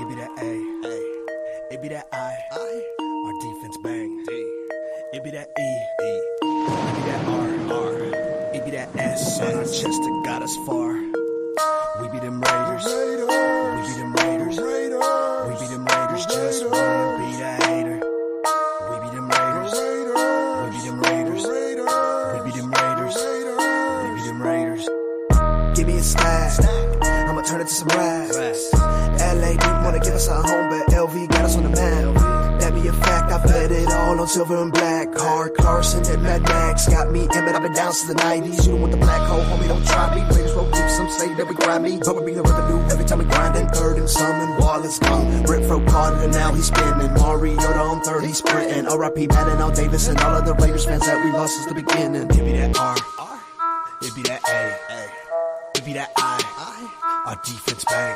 It be that A, it be that I. Our defense bang. D. It be that E, it be that R. It be that S. On our chest that got us far. We be them Raiders. We be them Raiders. We be them Raiders. Just wanna be that hater. We be them Raiders. We be them Raiders. We be them Raiders. We be them Raiders. Give me a stack. I'ma turn it to some racks. LA didn't wanna give us a home, but LV got us on the map. That be a fact, I bet it all on silver and black. Hard Clarkson and Mad Max got me Emmett, I've been down since the 90s. You don't want the black hole, homie, don't try me. Raiders roll deep, some say that we grind me, but we bring the revenue every time we grind in third and some, and Wallace gone. Renfro caught it and now he's spinning. Mariota on third, he's sprinting. R.I.P. Madden, Al Davis, and all of the Raiders fans that we lost since the beginning. Give me that R, it be that A, it be that I. Our defense bang.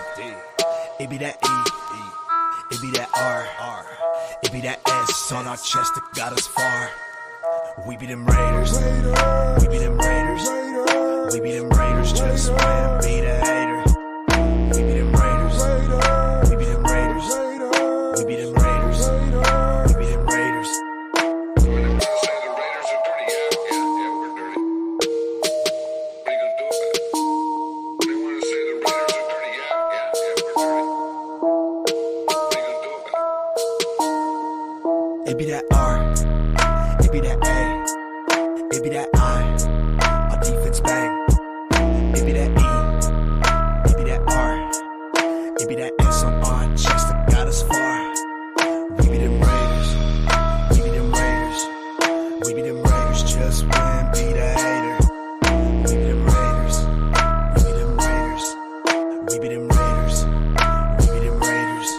It be that E, it be that R. It be that S on our chest that got us far. We be them Raiders. We be them Raiders. We be them Raiders. Just wanna be the hater. We be them Raiders. We be them Raiders. We be them Raiders. We be them Raiders. It be that R, it be that A, it be that I, our defense bang. It be that E, it be that R, it be that S on our chest that got us far. We be them Raiders, we be them Raiders, we be them Raiders, just win, be the hater. We be them Raiders, we be them Raiders, we be them Raiders, we be them Raiders.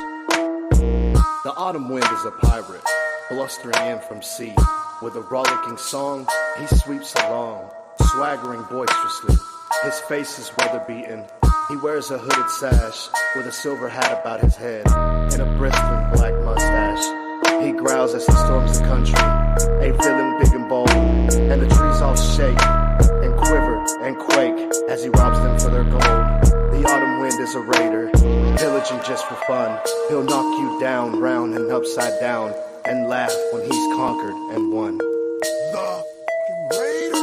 The autumn wind is a pirate, blustering in from sea. With a rollicking song, he sweeps along, swaggering boisterously. His face is weather-beaten. He wears a hooded sash with a silver hat about his head and a bristling black mustache. He growls as he storms the country, a villain big and bold, and the trees all shake and quiver and quake as he robs them for their gold. The autumn wind is a raider, pillaging just for fun. He'll knock you down, round and upside down, and laugh when he's conquered and won. The Raiders!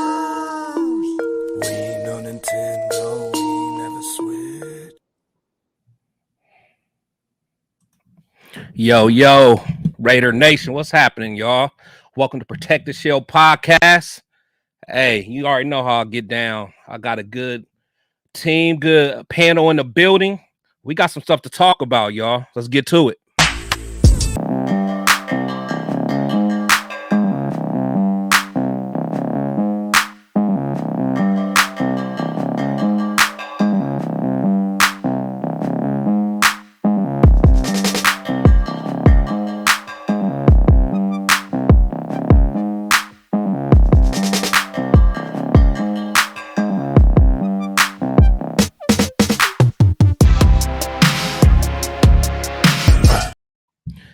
We ain't no Nintendo, we never switch. Yo, Raider Nation, what's happening, y'all? Welcome to Protect the Shield podcast. Hey, you already know how I get down. I got a good team, good panel in the building. We got some stuff to talk about, y'all. Let's get to it.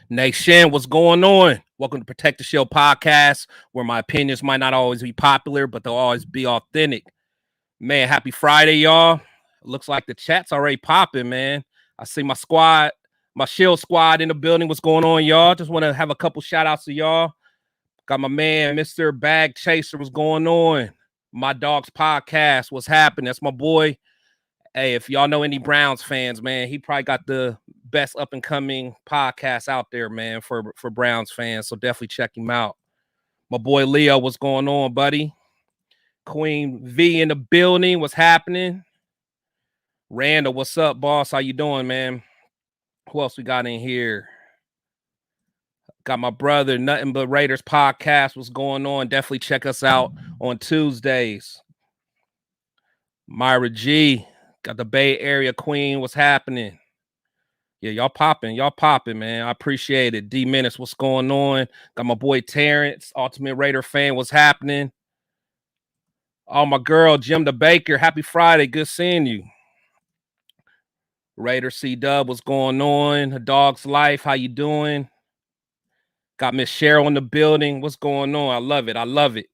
Nation, what's going on? Welcome to Protect the Shield podcast, where my opinions might not always be popular, but they'll always be authentic. Man, happy Friday, y'all. Looks like the chat's already popping, man. I see my squad, my Shield squad in the building. What's going on, y'all? Just want to have a couple shout outs to y'all. Got my man, Mr. Bag Chaser. What's going on? My Dogs podcast. What's happening? That's my boy. Hey, if y'all know any Browns fans, man, he probably got the best up and coming podcast out there, man, for Browns fans. So definitely check him out. My boy Leo, what's going on, buddy? Queen V in the building, what's happening? Randall, what's up, boss? How you doing, man? Who else we got in here? Got my brother, Nothing But Raiders podcast. What's going on? Definitely check us out on Tuesdays. Myra G, got the Bay Area Queen. What's happening? Yeah, y'all popping, man. I appreciate it. D Menace, what's going on? Got my boy Terrence, Ultimate Raider fan. What's happening? Oh, my girl, Jim the Baker. Happy Friday. Good seeing you. Raider C Dub, what's going on? A Dog's Life, how you doing? Got Miss Cheryl in the building. What's going on? I love it.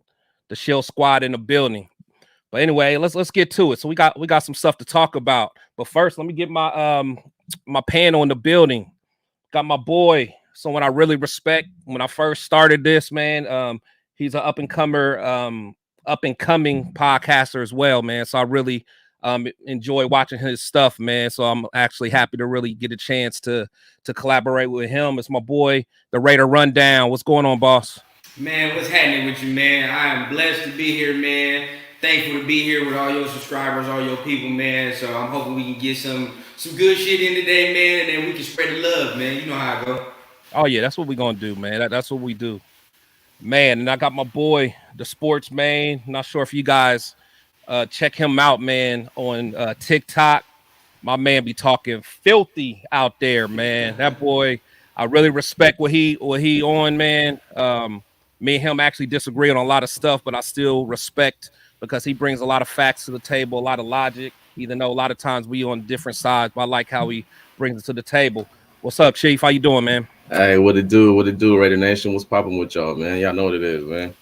The Shield squad in the building. But anyway, let's get to it. So we got some stuff to talk about. But first, let me get my my panel in the building. Got my boy, someone I really respect. When I first started this, man, he's an up and coming podcaster as well, man. So I really enjoy watching his stuff, man. So I'm actually happy to really get a chance to collaborate with him. It's my boy, the Raider Rundown. What's going on, boss? Man, what's happening with you, man? I am blessed to be here, man. Thankful to be here with all your subscribers, all your people, man. So I'm hoping we can get some good shit in today, man, and then we can spread the love, man. You know how I go. Oh yeah, that's what we're gonna do, man. That's what we do, man. And I got my boy, DaSportsMane. Not sure if you guys check him out, man, on TikTok. My man be talking filthy out there, man. That boy, I really respect what he on, man. Me and him actually disagree on a lot of stuff, but I still respect because he brings a lot of facts to the table, a lot of logic, even though a lot of times we on different sides, but I like how he brings it to the table. What's up, Chief? How you doing, man? Hey, what it do, Raider Nation? What's popping with y'all, man? Y'all know what it is, man.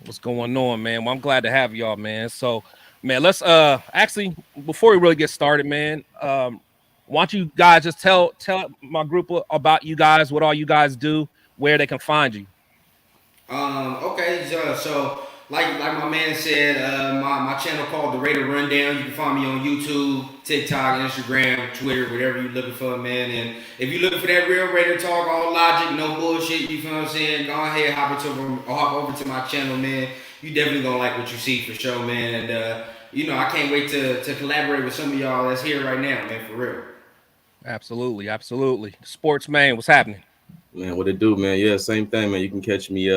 What's going on, man? Well, I'm glad to have y'all, man. So, man, let's actually before we really get started, man, why don't you guys just tell my group about you guys, what all you guys do, where they can find you. Okay, so like my man said, my channel called The Raider Rundown. You can find me on YouTube, TikTok, Instagram, Twitter, whatever you're looking for, man. And if you're looking for that real Raider talk, all logic, no bullshit, you feel what I'm saying? Go ahead, hop over to my channel, man. You definitely gonna like what you see for sure, man. And I can't wait to collaborate with some of y'all that's here right now, man, for real. Absolutely. DaSportsMane, what's happening? Man, what it do, man? Yeah, same thing, man. You can catch me.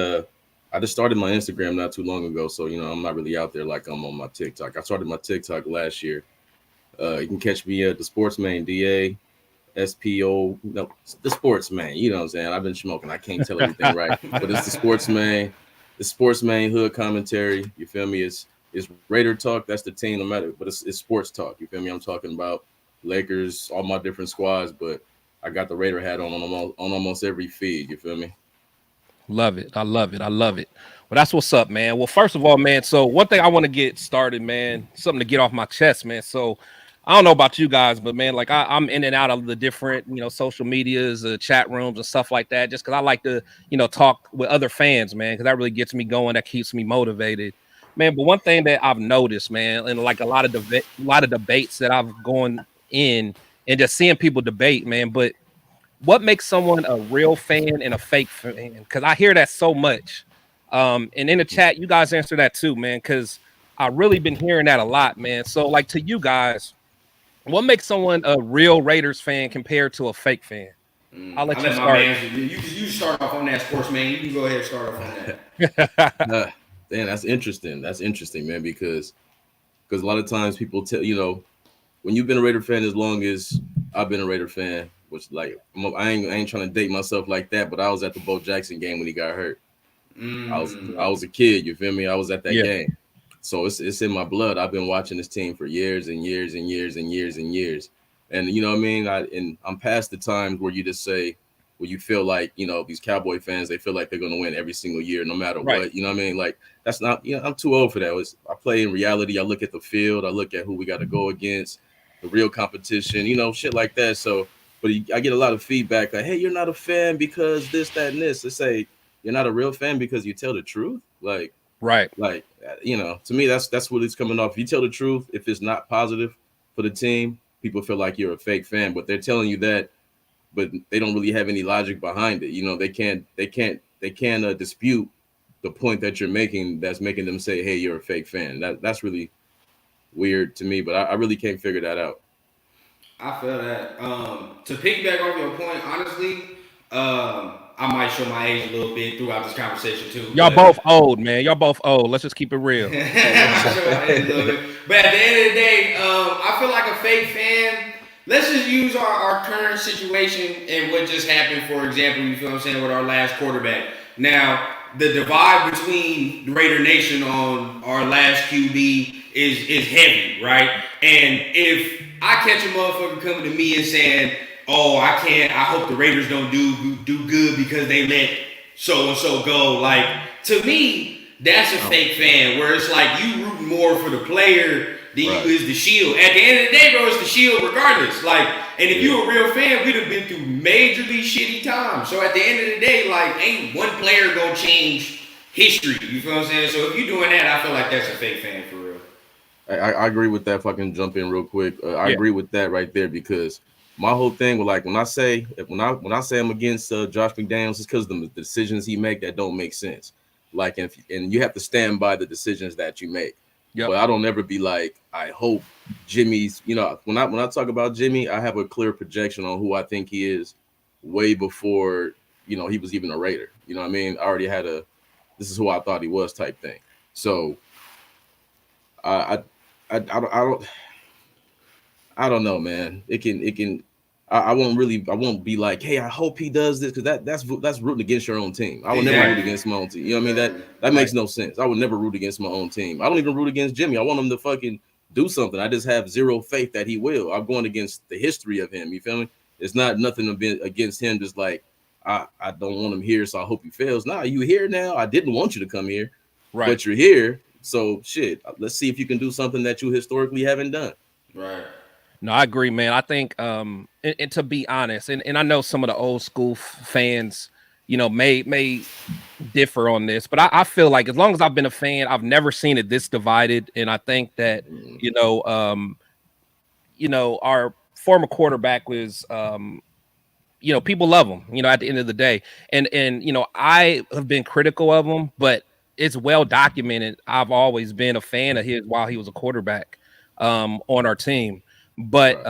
I just started my Instagram not too long ago, so I'm not really out there like I'm on my TikTok. I started my TikTok last year. You can catch me at DaSportsMane, DaSpo, no, DaSportsMane. You know what I'm saying? I've been smoking. I can't tell everything right, but it's DaSportsMane, DaSportsMane hood commentary. You feel me? It's Raider talk. That's the team, no matter. But it's sports talk. You feel me? I'm talking about Lakers, all my different squads, but I got the Raider hat on almost every feed. You feel me? Love it. I love it. Well, that's what's up, man. Well, first of all, man, so one thing I want to get started, man, something to get off my chest, man. So I don't know about you guys, but man, like I'm in and out of the different, social medias, chat rooms and stuff like that, just because I like to, talk with other fans, man, because that really gets me going. That keeps me motivated, man. But one thing that I've noticed, man, and like a lot of debates that I've gone in and just seeing people debate, man, but what makes someone a real fan and a fake fan? Because I hear that so much. And in the chat, you guys answer that too, man, because I've really been hearing that a lot, man. So, like, to you guys, what makes someone a real Raiders fan compared to a fake fan? I'll let you start. You start off on that, Sportsman. You can go ahead and start off on that. Damn, that's interesting. That's interesting, man, because a lot of times people tell, when you've been a Raider fan as long as I've been a Raider fan, which like I ain't trying to date myself like that, but I was at the Bo Jackson game when he got hurt. I was a kid, you feel me? I was at that game. So it's in my blood. I've been watching this team for years and years and years and years and years. And you know what I mean? I'm past the times where you just say, where you feel like, these Cowboy fans, they feel like they're going to win every single year, no matter what. You know what I mean? Like, that's not, I'm too old for that. I play in reality. I look at the field. I look at who we got to go against, the real competition, shit like that. So, but I get a lot of feedback like, hey, you're not a fan because this, that, and this. They say you're not a real fan because you tell the truth. Like, right. Like, to me, that's what it's coming off. If you tell the truth, if it's not positive for the team, people feel like you're a fake fan, but they're telling you that, but they don't really have any logic behind it. They can't dispute the point that you're making. That's making them say, hey, you're a fake fan. That's really weird to me, but I really can't figure that out. I feel that. To piggyback off your point, honestly, I might show my age a little bit throughout this conversation too. Y'all both old, man. Y'all both old. Let's just keep it real. But at the end of the day, I feel like a fake fan. Let's just use our current situation and what just happened, for example, you feel what I'm saying, with our last quarterback. Now, the divide between the Raider Nation on our last QB is heavy, right? And if I catch a motherfucker coming to me and saying, oh, I hope the Raiders don't do good because they let so-and-so go. Like, to me, that's a fake fan where it's like you root more for the player then you is the shield. At the end of the day, bro, it's the shield regardless. Like, and if you a real fan, we'd have been through majorly shitty times. So at the end of the day, like, ain't one player gonna change history. You feel what I'm saying? So if you doing that, I feel like that's a fake fan for real. I agree with that. If I can jump in real quick, I agree with that right there, because my whole thing with, like, when I say I'm against Josh McDaniels, it's because the decisions he make that don't make sense. Like, and you have to stand by the decisions that you make. Yep. But I don't ever be like, I hope Jimmy's, you know, when I talk about Jimmy, I have a clear projection on who I think he is way before, you know, he was even a Raider. You know what I mean? I already had this is who I thought he was type thing. So I don't know, man. I won't be like, hey, I hope he does this, because that's rooting against your own team. I would never root against my own team. You know what I mean? That makes no sense. I would never root against my own team. I don't even root against Jimmy. I want him to fucking do something. I just have zero faith that he will. I'm going against the history of him. You feel me? It's not nothing against him. Just like, I don't want him here, so I hope he fails. Nah, you here now. I didn't want you to come here, but you're here. So shit, let's see if you can do something that you historically haven't done. Right. No, I agree, man. I think, and to be honest, and I know some of the old school fans, you know, may differ on this, but I feel like as long as I've been a fan, I've never seen it this divided. And I think that, you know, our former quarterback was, you know, people love him, you know, at the end of the day. And you know, I have been critical of him, but it's well documented. I've always been a fan of his while he was a quarterback on our team. But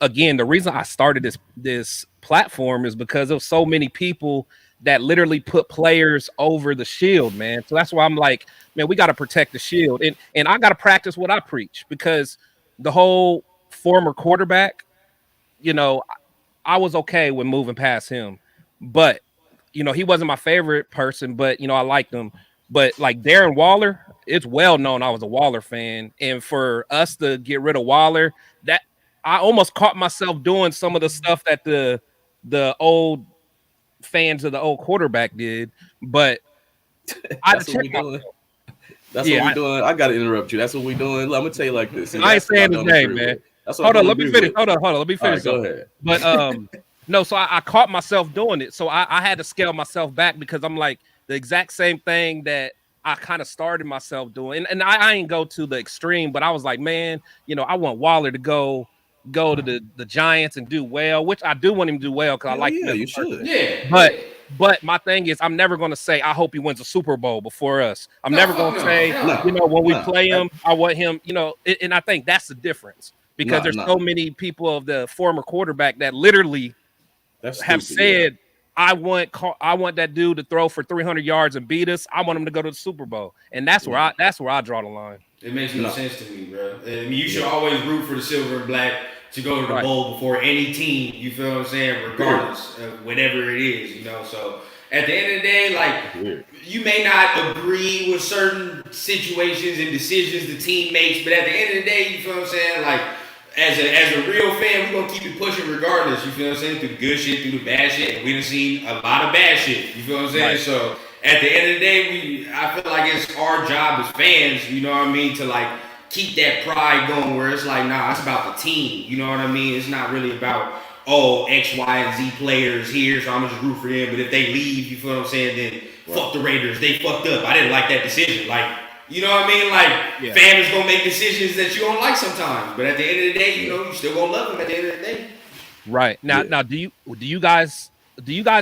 again, the reason I started this platform is because of so many people that literally put players over the shield, man. So that's why I'm like, man, we got to protect the shield, and I got to practice what I preach, because the whole former quarterback, you know, I was okay with moving past him, but you know, he wasn't my favorite person, but you know, I liked him. But like Darren Waller, it's well known I was a Waller fan, and for us to get rid of Waller, that I almost caught myself doing some of the stuff that the old fans of the old quarterback did. But that's what we're doing. That's what we're doing. I gotta interrupt you. That's what we're doing. I'm gonna tell you like this. I ain't saying his name, man. Hold on, let me finish. Hold on, let me finish. Go ahead. But no, so I caught myself doing it. So I had to scale myself back, because I'm like, the exact same thing that I kind of started myself doing. And I ain't go to the extreme, but I was like, man, you know, I want Waller to go to the Giants and do well, which I do want him to do well, because I like him. Yeah, you should. Yeah. But my thing is, I'm never going to say I hope he wins a Super Bowl before us. I'm never going to say, you know, when we play him, I want him, you know, and I think that's the difference, because there's so many people of the former quarterback that literally have said, I want that dude to throw for 300 yards and beat us. I want him to go to the Super Bowl, and that's where I draw the line. It makes no sense to me, bro. I mean, you should always root for the silver and black to go to the bowl before any team. You feel what I'm saying? Regardless of whatever it is, you know. So at the end of the day, like, you may not agree with certain situations and decisions the team makes, but at the end of the day, you feel what I'm saying? Like, as a real fan, we're gonna keep it pushing regardless. You feel what I'm saying? Through the good shit, through the bad shit, and we done seen a lot of bad shit. You feel what I'm saying? So at the end of the day, I feel like it's our job as fans, you know what I mean, to like keep that pride going, where it's like, nah, it's about the team. You know what I mean? It's not really about, oh, X, Y, and Z players here, so I'm gonna just root for them. But if they leave, you feel what I'm saying, then fuck the Raiders. They fucked up. I didn't like that decision. Like, you know what I mean? Like, fans gonna make decisions that you don't like sometimes, but at the end of the day, you know, you still gonna love them at the end of the day. Right. Now, do you guys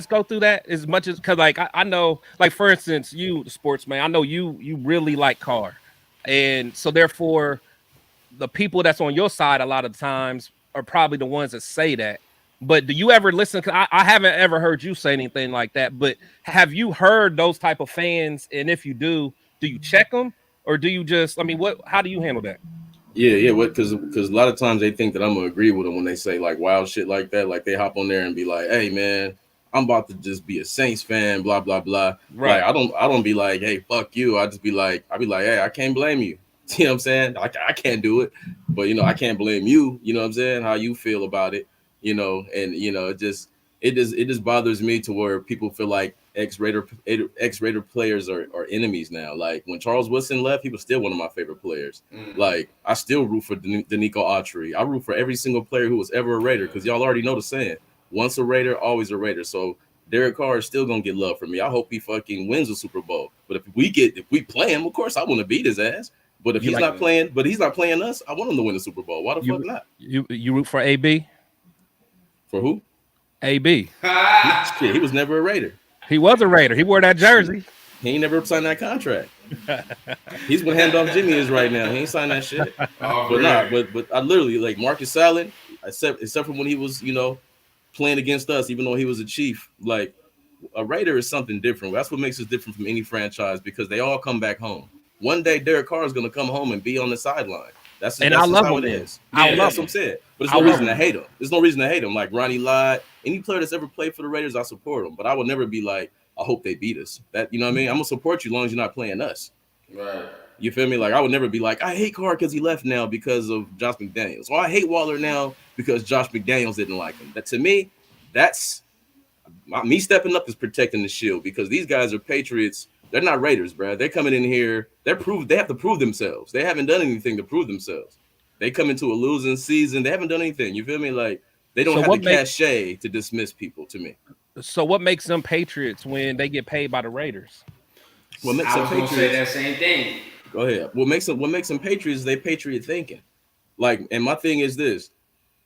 go through that as much as, because like I know, like for instance, you, the sportsman, I know you really like Carr, and so therefore the people that's on your side a lot of times are probably the ones that say that. But do you ever listen? Cause I haven't ever heard you say anything like that. But have you heard those type of fans? And if you do you check them, or do you just? I mean, how do you handle that? Yeah. What? Because a lot of times they think that I'm gonna agree with them when they say like wild shit like that. Like they hop on there and be like, "Hey, man, I'm about to just be a Saints fan." Blah blah blah. Right. Like, I don't be like, "Hey, fuck you." I just be like, "Hey, I can't blame you." You know what I'm saying? I can't do it, but you know, I can't blame you. You know what I'm saying? How you feel about it, you know? And you know, it just bothers me to where people feel like ex-Raider players are enemies now. Like when Charles Woodson left, he was still one of my favorite players. Like I still root for Danico Autry. I root for every single player who was ever a Raider because y'all already know the saying: once a Raider, always a Raider. So Derek Carr is still gonna get love from me. I hope he fucking wins the Super Bowl. But if we play him, of course I want to beat his ass. But if he's not playing us, I want him to win the Super Bowl. Why the fuck not? You root for AB? For who? AB. Shit, he was never a Raider. He was a Raider. He wore that jersey. He ain't never signed that contract. He's what Handoff Jimmy is right now. He ain't signed that shit. But I literally like Marcus Allen, except for when he was, playing against us, even though he was a Chief. Like a Raider is something different. That's what makes us different from any franchise because they all come back home. One day Derek Carr is gonna come home and be on the sideline. That's how it is. That's what I'm saying. But there's no reason to hate him. There's no reason to hate him. Like Ronnie Lott, any player that's ever played for the Raiders, I support him. But I would never be like, I hope they beat us. That you know what I mean? I'm gonna support you as long as you're not playing us. Right. You feel me? Like I would never be like, I hate Carr because he left now because of Josh McDaniels. Or I hate Waller now because Josh McDaniels didn't like him. That to me, that's me stepping up is protecting the shield because these guys are Patriots. They're not Raiders, bro. They're coming in here. They have to prove themselves. They haven't done anything to prove themselves. They come into a losing season. They haven't done anything. You feel me? Like they don't have the cachet to dismiss people. To me. So what makes them Patriots when they get paid by the Raiders? I was gonna say that same thing. Go ahead. What makes them Patriots is they Patriot thinking. Like, and my thing is this: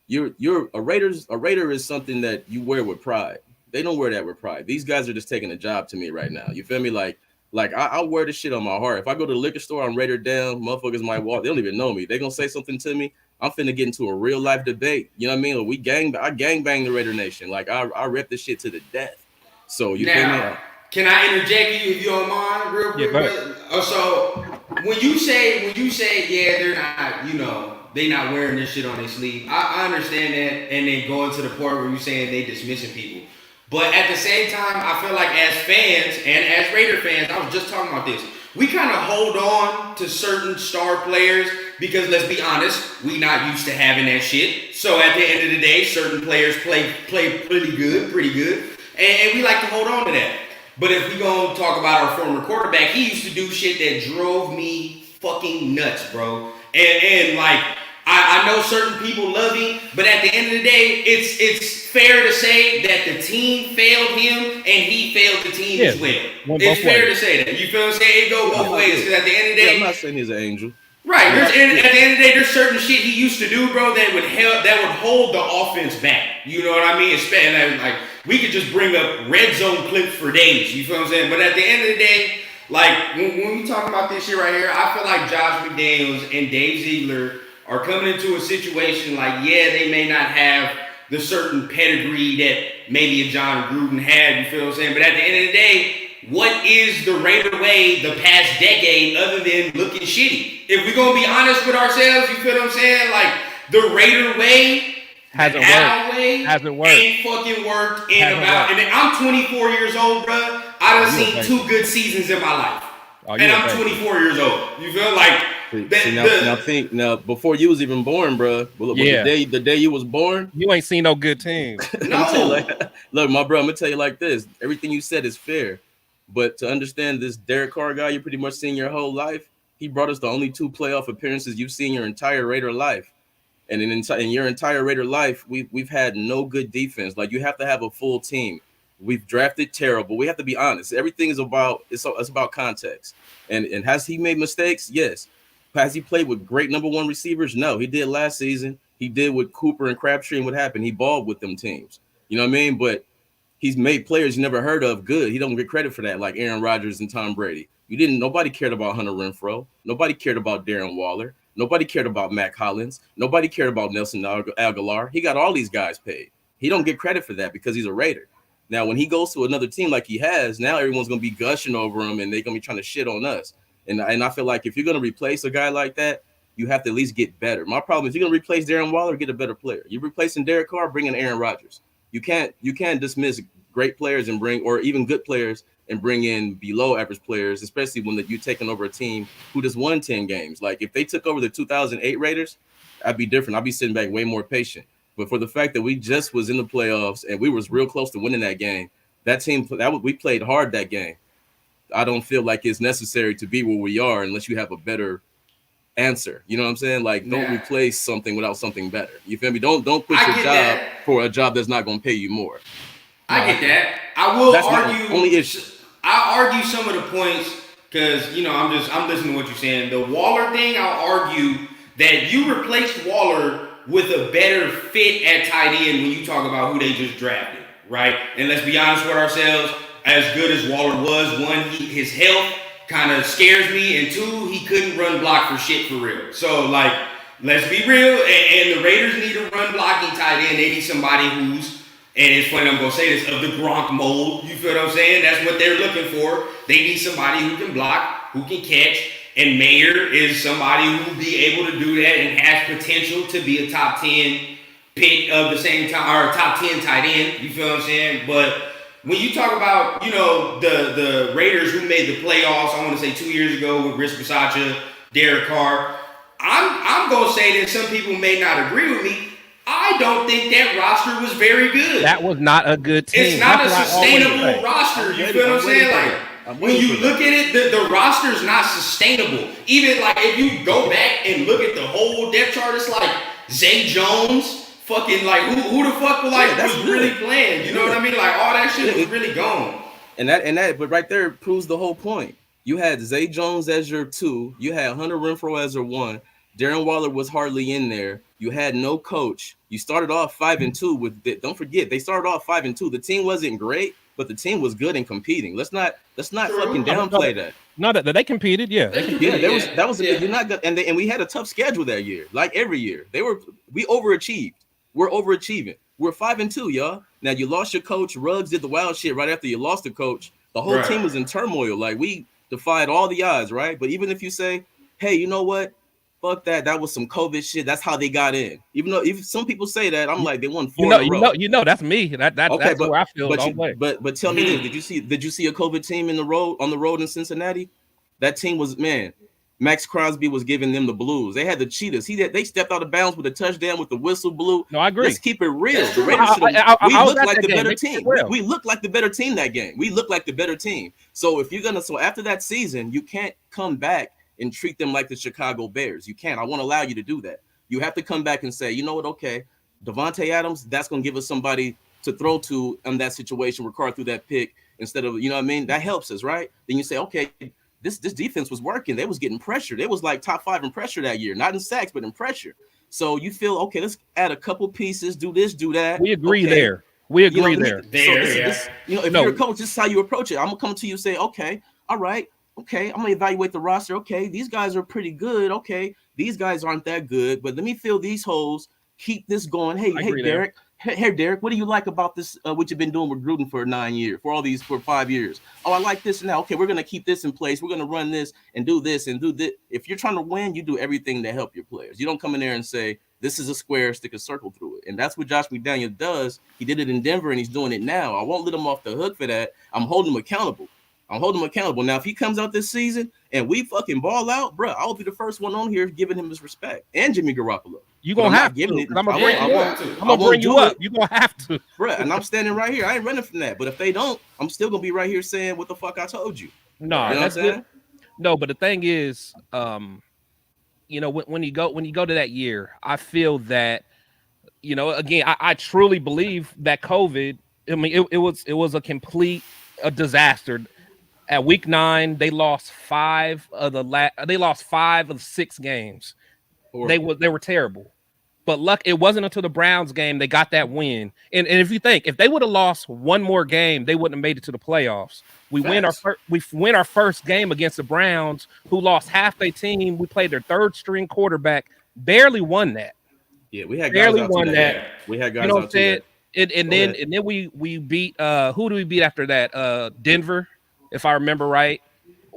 you're a Raider. A Raider is something that you wear with pride. They don't wear that with pride. These guys are just taking a job to me right now. You feel me? Like I'll wear this shit on my heart. If I go to the liquor store, I'm Raider down. Motherfuckers might walk. They don't even know me. They gonna say something to me. I'm finna get into a real life debate. You know what I mean? Like I gang bang the Raider Nation. Like I rep this shit to the death. So you feel me? Can I interject you if you don't mind, real quick? Yeah, so when you say yeah, they're not, they not wearing this shit on their sleeve. I understand that, and then going to the point where you saying they dismissing people. But at the same time, I feel like as fans and as Raider fans, I was just talking about this. We kind of hold on to certain star players because let's be honest, we not used to having that shit. So at the end of the day, certain players play pretty good, and we like to hold on to that. But if we gonna talk about our former quarterback, he used to do shit that drove me fucking nuts, bro. And like I know certain people love him, but at the end of the day, it's fair to say that the team failed him and he failed the team as well. It's fair to say that. You feel what I'm saying? It go both ways. Because at the end of the day, I'm not saying he's an angel. Right. At the end of the day, there's certain shit he used to do, bro, that would hold the offense back. You know what I mean? Like we could just bring up red zone clips for days. You feel what I'm saying? But at the end of the day, like when we talk about this shit right here, I feel like Josh McDaniels and Dave Ziegler are coming into a situation like, yeah, they may not have the certain pedigree that maybe a John Gruden had, you feel what I'm saying? But at the end of the day, what is the Raider way the past decade other than looking shitty? If we're going to be honest with ourselves, you feel what I'm saying? Like, the Raider way, hasn't worked. Ain't fucking worked and I'm 24 years old, bro. I done seen 2 good seasons in my life. And I'm 24 years old. You feel like... Now before you was even born, bro. The day you was born, you ain't seen no good teams. No. Look, my bro, I'm gonna tell you like this. Everything you said is fair, but to understand this Derek Carr guy, you pretty much seen your whole life. He brought us the only 2 playoff appearances you've seen your entire Raider life, and in your entire Raider life, we've had no good defense. Like you have to have a full team. We've drafted terrible. We have to be honest. Everything is about it's about context. And has he made mistakes? Yes. Has he played with great number 1 receivers? No, he did last season. He did with Cooper and Crabtree, and what happened? He balled with them teams. You know what I mean? But he's made players you never heard of good. He don't get credit for that, like Aaron Rodgers and Tom Brady. Nobody cared about Hunter Renfrow. Nobody cared about Darren Waller. Nobody cared about Mac Hollins. Nobody cared about Nelson Aguilar. He got all these guys paid. He don't get credit for that because he's a Raider. Now, when he goes to another team like he has, now everyone's going to be gushing over him, and they're going to be trying to shit on us. And I feel like if you're going to replace a guy like that, you have to at least get better. My problem is, if you're going to replace Darren Waller, get a better player. You're replacing Derek Carr, bring in Aaron Rodgers. You can't dismiss great players or even good players and bring in below average players, especially when you're taking over a team who just won 10 games. Like if they took over the 2008 Raiders, I'd be different. I'd be sitting back way more patient. But for the fact that we just was in the playoffs and we was real close to winning that game, That team, we played hard that game. I don't feel like it's necessary to be where we are unless you have a better answer. You know what I'm saying? Like, don't replace something without something better. You feel me? Don't quit your job for a job that's not going to pay you more. I get that. I will argue. Only issue. I argue some of the points because I'm listening to what you're saying. The Waller thing, I'll argue that you replaced Waller with a better fit at tight end when you talk about who they just drafted, right? And let's be honest with ourselves. As good as Waller was, one, his health kind of scares me, and two, he couldn't run block for shit for real. So, like, let's be real, and the Raiders need a run blocking tight end. They need somebody who's, and it's funny I'm going to say this, of the Gronk mold. You feel what I'm saying? That's what they're looking for. They need somebody who can block, who can catch, and Mayer is somebody who will be able to do that and has potential to be a top 10 pick of the same time, or a top 10 tight end. You feel what I'm saying? But when you talk about, the Raiders who made the playoffs, I want to say 2 years ago with Rich Bisaccia, Derek Carr, I'm going to say that some people may not agree with me. I don't think that roster was very good. That was not a good team. It's not a sustainable roster. You feel what I'm saying? Like, when you look at it, the roster is not sustainable. Even like if you go back and look at the whole depth chart, it's like Zay Jones. Fucking like who the fuck was really playing? You know what I mean? Like all that shit was really gone. And that, but right there proves the whole point. You had Zay Jones as your 2. You had Hunter Renfrow as your 1. Darren Waller was hardly in there. You had no coach. You started off 5-2 with. Don't forget, they started off 5-2. The team wasn't great, but the team was good and competing. Let's not fucking downplay that. No, that they competed. Yeah, that was you're not good. And we had a tough schedule that year, like every year. We overachieved. We're overachieving. We're 5-2, y'all. Now you lost your coach. Ruggs did the wild shit right after you lost the coach. The whole team was in turmoil. Like we defied all the odds, right? But even if you say, hey, you know what? Fuck that. That was some COVID shit. That's how they got in. Even though if some people say that, I'm like, they won 4 in a row. That's me. That's where I feel. But tell me this: did you see a COVID team on the road in Cincinnati? That team was, man. Max Crosby was giving them the blues. They had the cheetahs. They stepped out of bounds with a touchdown with the whistle blew. No, I agree. Let's keep it real. The Raiders we looked like the better team. We looked like the better team that game. We looked like the better team. So after that season, you can't come back and treat them like the Chicago Bears. You can't. I won't allow you to do that. You have to come back and say, you know what? Okay, Devontae Adams, that's going to give us somebody to throw to in that situation. Ricard threw that pick instead of, you know what I mean? That helps us, right? Then you say, okay, this defense was working. They was getting pressure. They was like top 5 in pressure that year, not in sacks, but in pressure. So you feel, okay, let's add a couple pieces, do this, do that. We agree there. We agree there. If you're a coach, this is how you approach it. I'm going to come to you and say, okay, all right, okay, I'm going to evaluate the roster. Okay, these guys are pretty good. Okay, these guys aren't that good, but let me fill these holes, keep this going. Hey, Derek. Hey, Derek, what do you like about this? What you've been doing with Gruden for 9 years, for 5 years? Oh, I like this now. Okay, we're gonna keep this in place. We're gonna run this and do this and do this. If you're trying to win, you do everything to help your players. You don't come in there and say this is a square, stick a circle through it. And that's what Josh McDaniel does. He did it in Denver, and he's doing it now. I won't let him off the hook for that. I'm holding him accountable. Now, if he comes out this season and we fucking ball out, bro, I'll be the first one on here giving him his respect. And Jimmy Garoppolo. You're going to have to. I'm going to bring you up. You're going to have to. Bro, and I'm standing right here. I ain't running from that. But if they don't, I'm still going to be right here saying what the fuck I told you. No, you know that's it. No, but the thing is, when you go to that year, I feel that, again, I truly believe that COVID, I mean, it was a complete disaster. At week 9, they lost 5 of the 6 games. They were terrible. But it wasn't until the Browns game they got that win. And if you think, if they would have lost one more game, they wouldn't have made it to the playoffs. We win our first game against the Browns, who lost half their team. We played their 3rd string quarterback, barely won that. Yeah, we had barely won that. We had guys out to that. And then we beat who do we beat after that? Denver, if I remember right.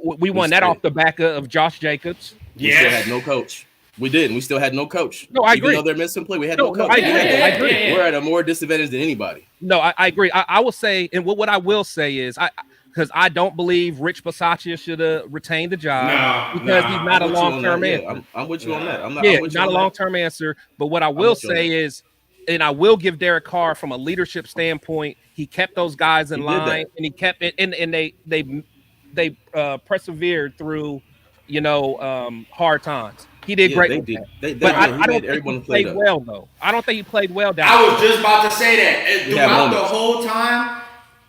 We won that off the back of Josh Jacobs. We still had no coach. We didn't. We still had no coach. No, I agree. Even though they're missing play, we had no coach. I agree. We're at a more disadvantage than anybody. No, I agree. I will say, and what I will say is, because I don't believe Rich Bisaccia should have retained the job because he's not a long-term answer. I'm with you on that. I'm not a long-term answer. But what I will say is, and I will give Derek Carr from a leadership standpoint. He kept those guys in line, and he kept it, and they persevered through, hard times. He did great with that. But I don't think he played well, though. I don't think he played well down. I was just about to say that. Throughout the whole time,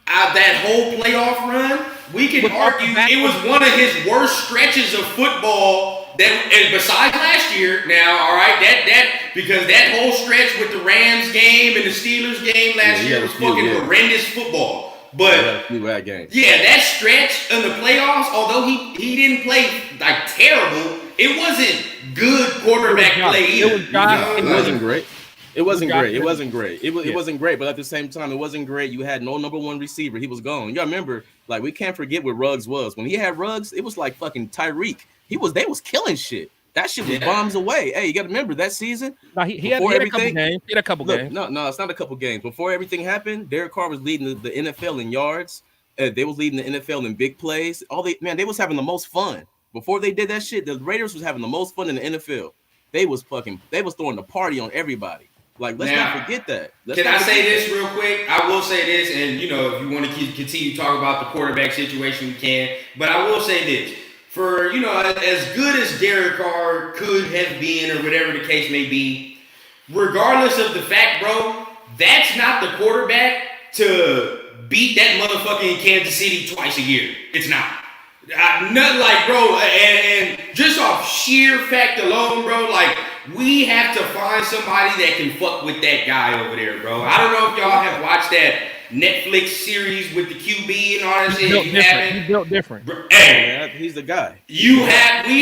that whole playoff run, we can argue it was one of his worst stretches of football. And besides last year, now, all right, that because that whole stretch with the Rams game and the Steelers game last year was fucking horrendous football. But that stretch in the playoffs, although he didn't play like terrible, it wasn't good quarterback play either. It wasn't great. It wasn't great. It wasn't great. It wasn't great, but at the same time, it wasn't great. You had no number one receiver. He was gone. You gotta remember, like, we can't forget what Ruggs was. When he had Ruggs, it was like fucking Tyreek. They was killing shit. That shit was bombs away. Hey, you got to remember that season. No, he had a couple games. He had a couple games. No, it's not a couple games. Before everything happened, Derek Carr was leading the NFL in yards. They was leading the NFL in big plays. They was having the most fun. Before they did that shit, the Raiders was having the most fun in the NFL. They was throwing the party on everybody. Like, let's not forget that. Can I say this real quick? I will say this, and if you want to continue to talk about the quarterback situation, we can. But I will say this. For, as good as Derek Carr could have been or whatever the case may be, regardless of the fact, bro, that's not the quarterback to beat that motherfucker in Kansas City twice a year. It's not. Nothing like, bro, and just off sheer fact alone, bro, like, we have to find somebody that can fuck with that guy over there, bro. I don't know if y'all have watched that Netflix series with the QB and all that shit. He's built different. Hey, he's the guy. We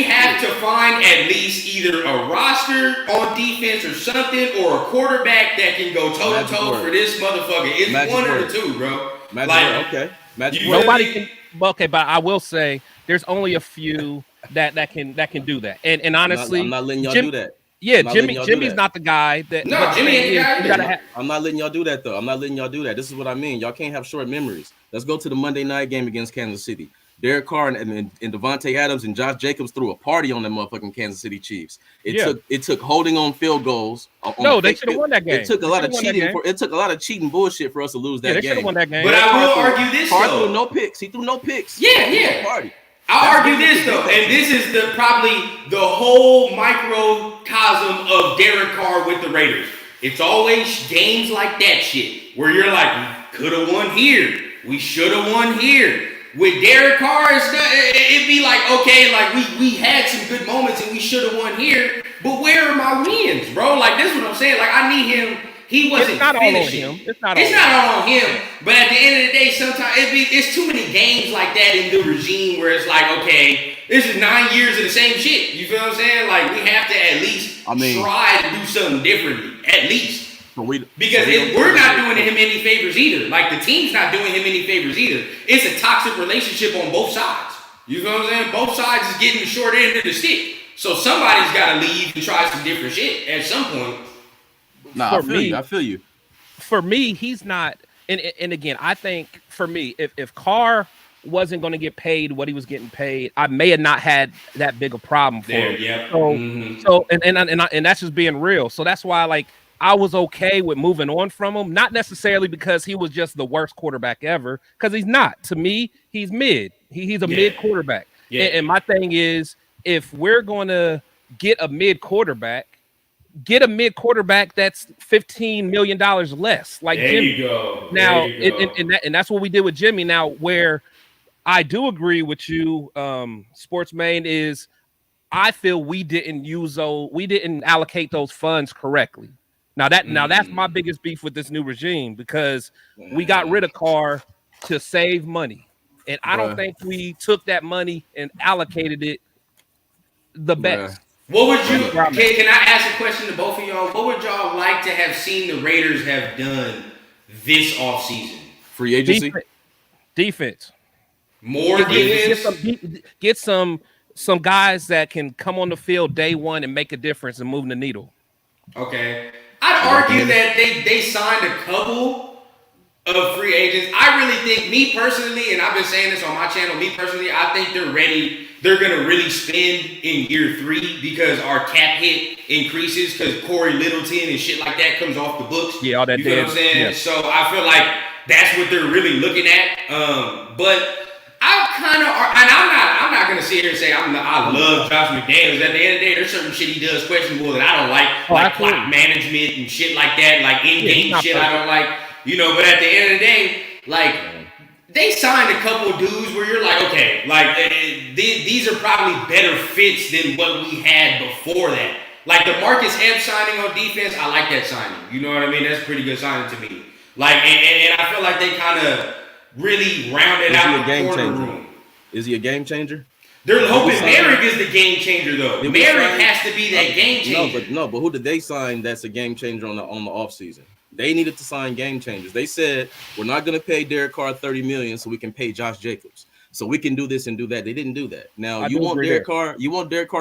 have to find at least either a roster on defense or something, or a quarterback that can go toe to toe for this motherfucker. It's one or the two, bro. Nobody can. Okay, but I will say there's only a few that can do that. And honestly, I'm not letting y'all do that. Yeah, Jimmy's not the guy that. No, Jimmy ain't the guy. I'm not letting y'all do that, though. I'm not letting y'all do that. This is what I mean. Y'all can't have short memories. Let's go to the Monday night game against Kansas City. Derek Carr and Devontae Adams and Josh Jacobs threw a party on the motherfucking Kansas City Chiefs. It took holding on field goals. They should have won that game. It took a lot of cheating. It took a lot of cheating bullshit for us to lose that game. They should have won that game. But I will argue this, Carr threw no picks. He threw no picks. Yeah. Party. I'll argue this though, and this is probably the whole microcosm of Derek Carr with the Raiders. It's always games like that shit where you're like, we could have won here, we should have won here. With Derek Carr, it'd be like, okay, like we had some good moments and we should have won here, but where are my wins, bro? Like, this is what I'm saying. Like, I need him. He wasn't finishing. It's not all on him. But at the end of the day, sometimes it's too many games like that in the regime where it's like, okay, this is 9 years of the same shit. You feel what I'm saying? Like, we have to at least try to do something differently, at least. Because we're not doing him any favors either. Like, the team's not doing him any favors either. It's a toxic relationship on both sides. You feel what I'm saying? Both sides is getting the short end of the stick. So somebody's got to leave and try some different shit at some point. I feel you. For me, he's not. And again, I think for me, if Carr wasn't going to get paid what he was getting paid, I may have not had that big a problem for him. Yeah. So and that's just being real. So that's why, like, I was okay with moving on from him, not necessarily because he was just the worst quarterback ever, because he's not. To me, he's mid. He's a mid quarterback. Yeah. And my thing is, if we're going to get a mid quarterback that's $15 million less. Like there Jimmy. You go. Now, and that's what we did with Jimmy. Now, where I do agree with you, SportsMane, is I feel we didn't allocate those funds correctly. Now that's my biggest beef with this new regime, because we got rid of Carr to save money, and I don't think we took that money and allocated it the best. What would you? Can I ask a question to both of y'all? What would y'all like to have seen the Raiders have done this offseason? Free agency, defense, more defense. Get some guys that can come on the field day one and make a difference and move the needle. Okay. I'd argue that they signed a couple of free agents. I really think, me personally, and I've been saying this on my channel, me personally, I think they're ready. They're going to really spend in year 3 because our cap hit increases because Corey Littleton and shit like that comes off the books. Yeah, all that. You know what I'm saying? Yeah. So I feel like that's what they're really looking at. But I kind of, and I'm not going to sit here and say I love Josh McDaniels. At the end of the day, there's certain shit he does questionable that I don't like clock management and shit like that, like in-game shit I don't like. You know, but at the end of the day, like, they signed a couple of dudes where you're like, okay, like, these are probably better fits than what we had before that. Like, the Marcus Epps signing on defense, I like that signing. You know what I mean? That's a pretty good signing to me. Like, and I feel like they kind of really rounded out the corner room. Is he a game changer? They're hoping Merrick is the game changer, though. Merrick has to be that game changer. But who did they sign that's a game changer on the offseason? They needed to sign game changers. They said, we're not going to pay Derek Carr $30 million so we can pay Josh Jacobs. So we can do this and do that. They didn't do that. Now, you want Derek Carr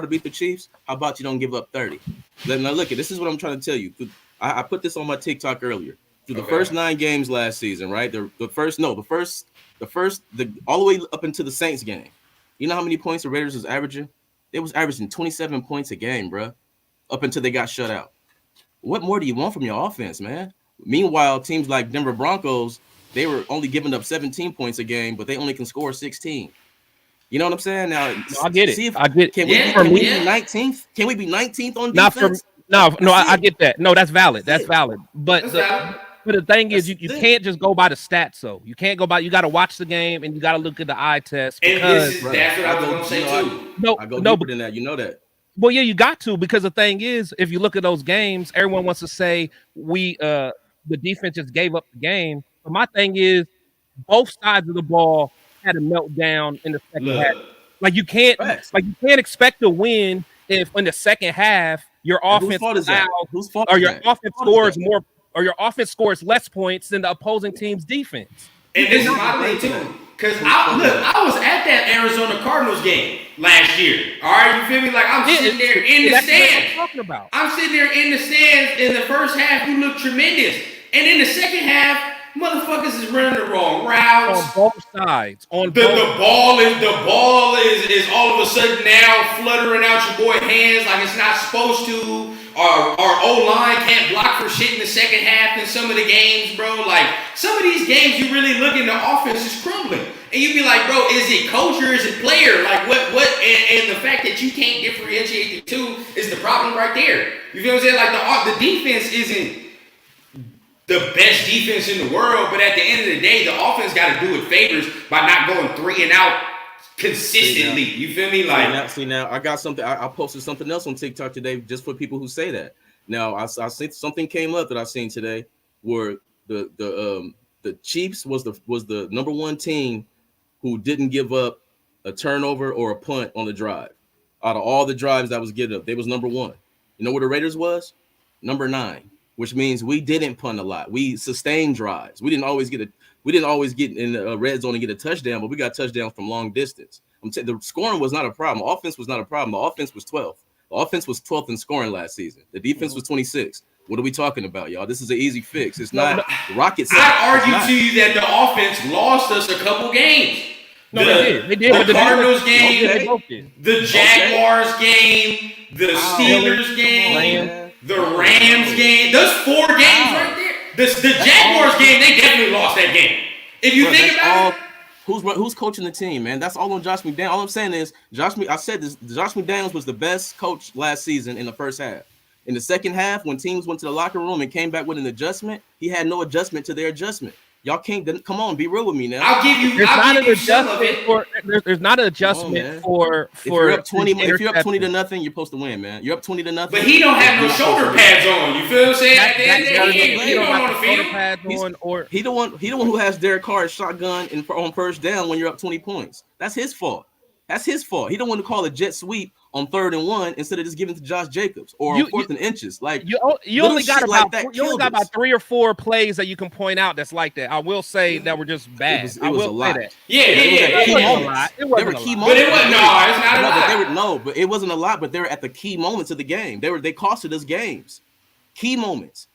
to beat the Chiefs? How about you don't give up 30? Now, look, this is what I'm trying to tell you. I put this on my TikTok earlier. Through the first 9 games last season, right? The first all the way up into the Saints game. You know how many points the Raiders was averaging? They was averaging 27 points a game, bro, up until they got shut out. What more do you want from your offense, man? Meanwhile, teams like Denver Broncos, they were only giving up 17 points a game, but they only can score 16. You know what I'm saying? Now, I get it. Can we be 19th? Can we be 19th on defense? I get that. No, that's valid. That's valid. But the thing is, you can't just go by the stats, though. You can't go by. You got to watch the game and you got to look at the eye test. Because that's what I was going to say too. I go deeper than that. You know that. Well, yeah, you got to, because the thing is, if you look at those games, everyone wants to say the defense just gave up the game. But my thing is, both sides of the ball had a meltdown in the second half. Like you can't expect to win if in the second half your offense offense scores less points than the opposing team's defense. And this is my thing too. Because I was at that Arizona Cardinals game last year. All right, you feel me? Like I'm sitting there in the stands. I'm sitting there in the stands. In the first half, you look tremendous, and in the second half, motherfuckers is running the wrong routes on both sides. The ball is all of a sudden now fluttering out your boy hands like it's not supposed to. Our O-line can't block for shit in the second half in some of the games, bro. Like, some of these games you really look in, the offense is crumbling. And you be like, bro, is it coach or is it player? Like, what? And the fact that you can't differentiate the two is the problem right there. You feel what I'm saying? Like, the defense isn't the best defense in the world, but at the end of the day, the offense got to do it favors by not going 3 and out consistently. You feel me? Like, see now, I got something. I posted something else on TikTok today just for people who say that. Now, I see something came up that I seen today where the Chiefs was the number 1 team who didn't give up a turnover or a punt on the drive. Out of all the drives that was given up, they was number 1. You know where the Raiders was? Number 9, which means we didn't punt a lot. We sustained drives. We didn't always get in the red zone and get a touchdown, but we got touchdowns from long distance. The scoring was not a problem. Offense was not a problem. The offense was 12th. The offense was 12th in scoring last season. The defense was 26th. What are we talking about, y'all? This is an easy fix. It's not rocket science. I argue to you that the offense lost us a couple games. No, they did. The Cardinals game, the Jaguars game, the Steelers game, the Rams game. Those 4 games right there. The Jaguars game, they definitely lost that game. If you think about it. Who's coaching the team, man? That's all on Josh McDaniels. All I'm saying is Josh McDaniels was the best coach last season in the first half. In the second half, when teams went to the locker room and came back with an adjustment, he had no adjustment to their adjustment. Y'all can't come on, be real with me now. I'll give you some of it. There's not an adjustment for if you're up 20 to nothing, you're supposed to win, man. You're up 20 to nothing. But he don't have no shoulder pads on. You feel what I'm saying? At the end of the day, he don't want to feel. He the one who has Derek Carr's shotgun on first down when you're up 20 points. That's his fault. He don't want to call a jet sweep on 3rd and 1 instead of just giving it to Josh Jacobs or on 4th and inches. Like you only got about 3 or 4 plays that you can point out that's like that. I will say that were just bad. It was a lot. It were key moments. But it wasn't. No, it's not a lot. But it wasn't a lot. But they were at the key moments of the game. They costed us games. Key moments.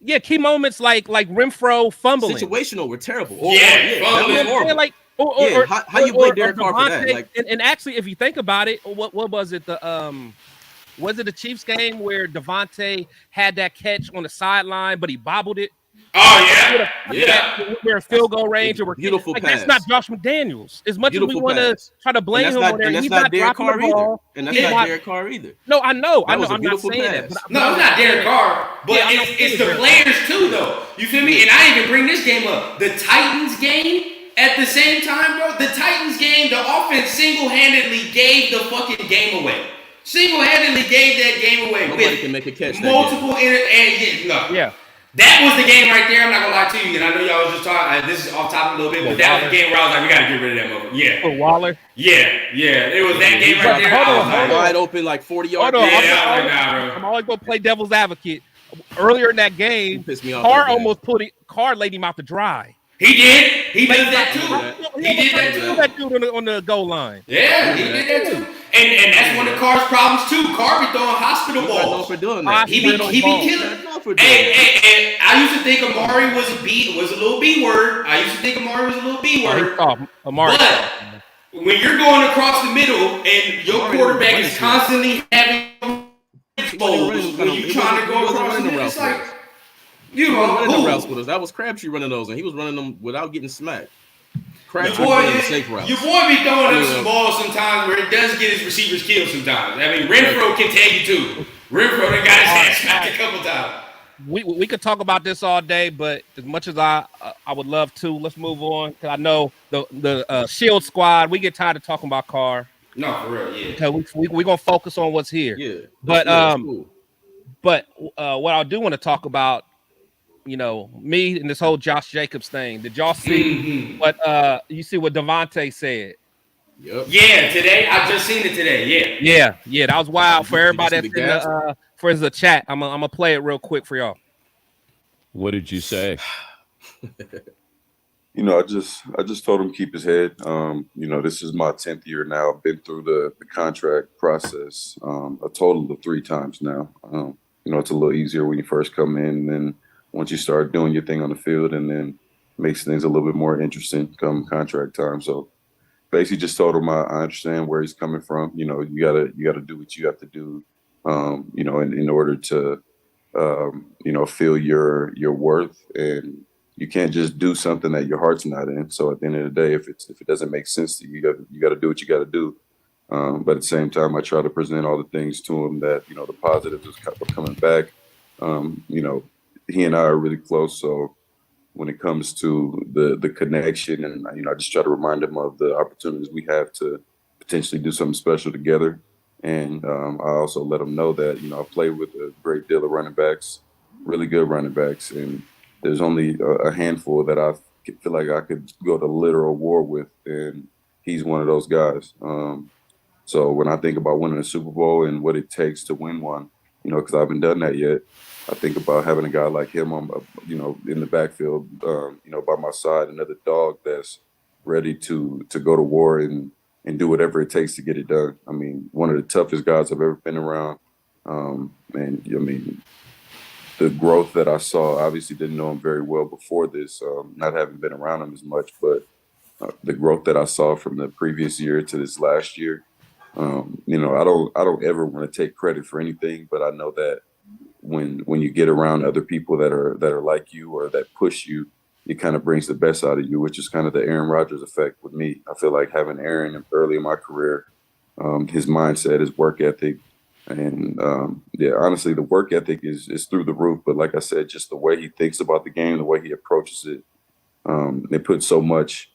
Yeah, key moments like Renfro fumbling. Situational were terrible. That was horrible. Like, how you blame Derek Carr for that? Like, and actually, if you think about it, what was it? Was it the Chiefs game where Devontae had that catch on the sideline, but he bobbled it? Oh yeah. We're in field goal range, or beautiful like pass. That's not Josh McDaniels. As much as we want to try to blame him on there, and that's he's not not Derek dropping Carr the ball. either. And that's not Derek Carr either. No, I know. I'm not beautiful saying pass. that. No, it's not Derek Carr, but it's the players too, though. You feel me? And I didn't even bring this game up. The Titans game. At the same time, bro, the Titans game, the offense single-handedly gave the fucking game away. Single-handedly gave that game away. Nobody can make a catch. Multiple Yeah. That was the game right there. I'm not gonna lie to you, and I know y'all was just talking. This is off topic a little bit, but that was the game where I was like, we gotta get rid of that motherfucker. Yeah. For Waller. Yeah. It was that game right there. Hold on. Wide open, like 40 yards. I'm always gonna play devil's advocate. Earlier in that game, Carr laid him out to dry. He did. He did that too. He did that too. That dude on the goal line. Yeah, he did that too. And that's one of Carr's problems too. Carr be throwing hospital balls. For doing that. He be killing. And I used to think Amari was a little B word. I used to think Amari was a little B word. Amari. But when you're going across the middle and your quarterback is constantly having exposed when you're trying to go across the middle, it's like. You know, running the routes with us. That was Crabtree running those, and he was running them without getting smacked. Crabtree running the safe routes. Your boy be throwing them some balls sometimes where it does get his receivers killed sometimes. I mean, Renfro can tell you too. Renfro done got his ass smacked a couple times. We could talk about this all day, but as much as I would love to, let's move on. Because I know the Shield squad, we get tired of talking about Carr. No, for real, yeah. Because we gonna focus on what's here. Yeah, but cool. But what I do want to talk about. You know, me and this whole Josh Jacobs thing. Did y'all see what you see what Devontae said? Yep. Yeah, today. I just seen it today. Yeah. That was wild for everybody that's in the chat. I'm gonna play it real quick for y'all. What did you say? You know, I just told him keep his head. You know, this is my 10th year now. I've been through the contract process a total of 3 times now. You know, it's a little easier when you first come in, and then once you start doing your thing on the field, and then makes things a little bit more interesting come contract time. So basically just told him I understand where he's coming from. You know, you gotta do what you have to do, you know, in order to, you know, feel your worth, and you can't just do something that your heart's not in. So at the end of the day, if it doesn't make sense to you, you got to do what you got to do. But at the same time, I try to present all the things to him that, you know, the positives is coming back. You know, he and I are really close. So when it comes to the connection, and, you know, I just try to remind him of the opportunities we have to potentially do something special together. And I also let him know that, you know, I play with a great deal of running backs, really good running backs. And there's only a handful that I feel like I could go to literal war with. And he's one of those guys. So when I think about winning a Super Bowl and what it takes to win one, you know, because I haven't done that yet, I think about having a guy like him, you know, in the backfield, you know, by my side, another dog that's ready to go to war and do whatever it takes to get it done. I mean, one of the toughest guys I've ever been around. And I mean, the growth that I saw, obviously didn't know him very well before this, not having been around him as much, but the growth that I saw from the previous year to this last year, you know, I don't ever want to take credit for anything, but I know that when you get around other people that are like you or that push you, it kind of brings the best out of you, which is kind of the Aaron Rodgers effect with me. I feel like having Aaron early in my career, his mindset, his work ethic, and yeah, honestly, the work ethic is through the roof. But like I said, just the way he thinks about the game, the way he approaches it, they put so much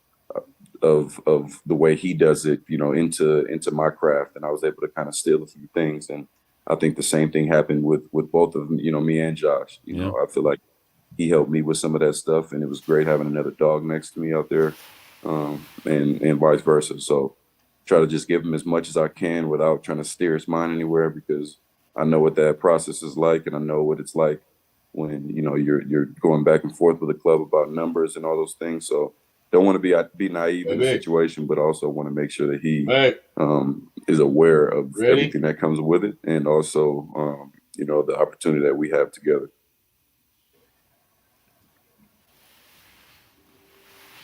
of the way he does it, you know, into my craft, and I was able to kind of steal a few things. And I think the same thing happened with both of them, you know, me and Josh. You know, I feel like he helped me with some of that stuff, and it was great having another dog next to me out there, and vice versa. So try to just give him as much as I can without trying to steer his mind anywhere, because I know what that process is like, and I know what it's like when, you know, you're going back and forth with a club about numbers and all those things. So don't want to be naive in the situation, but also want to make sure that he is aware of everything that comes with it, and also, you know, the opportunity that we have together.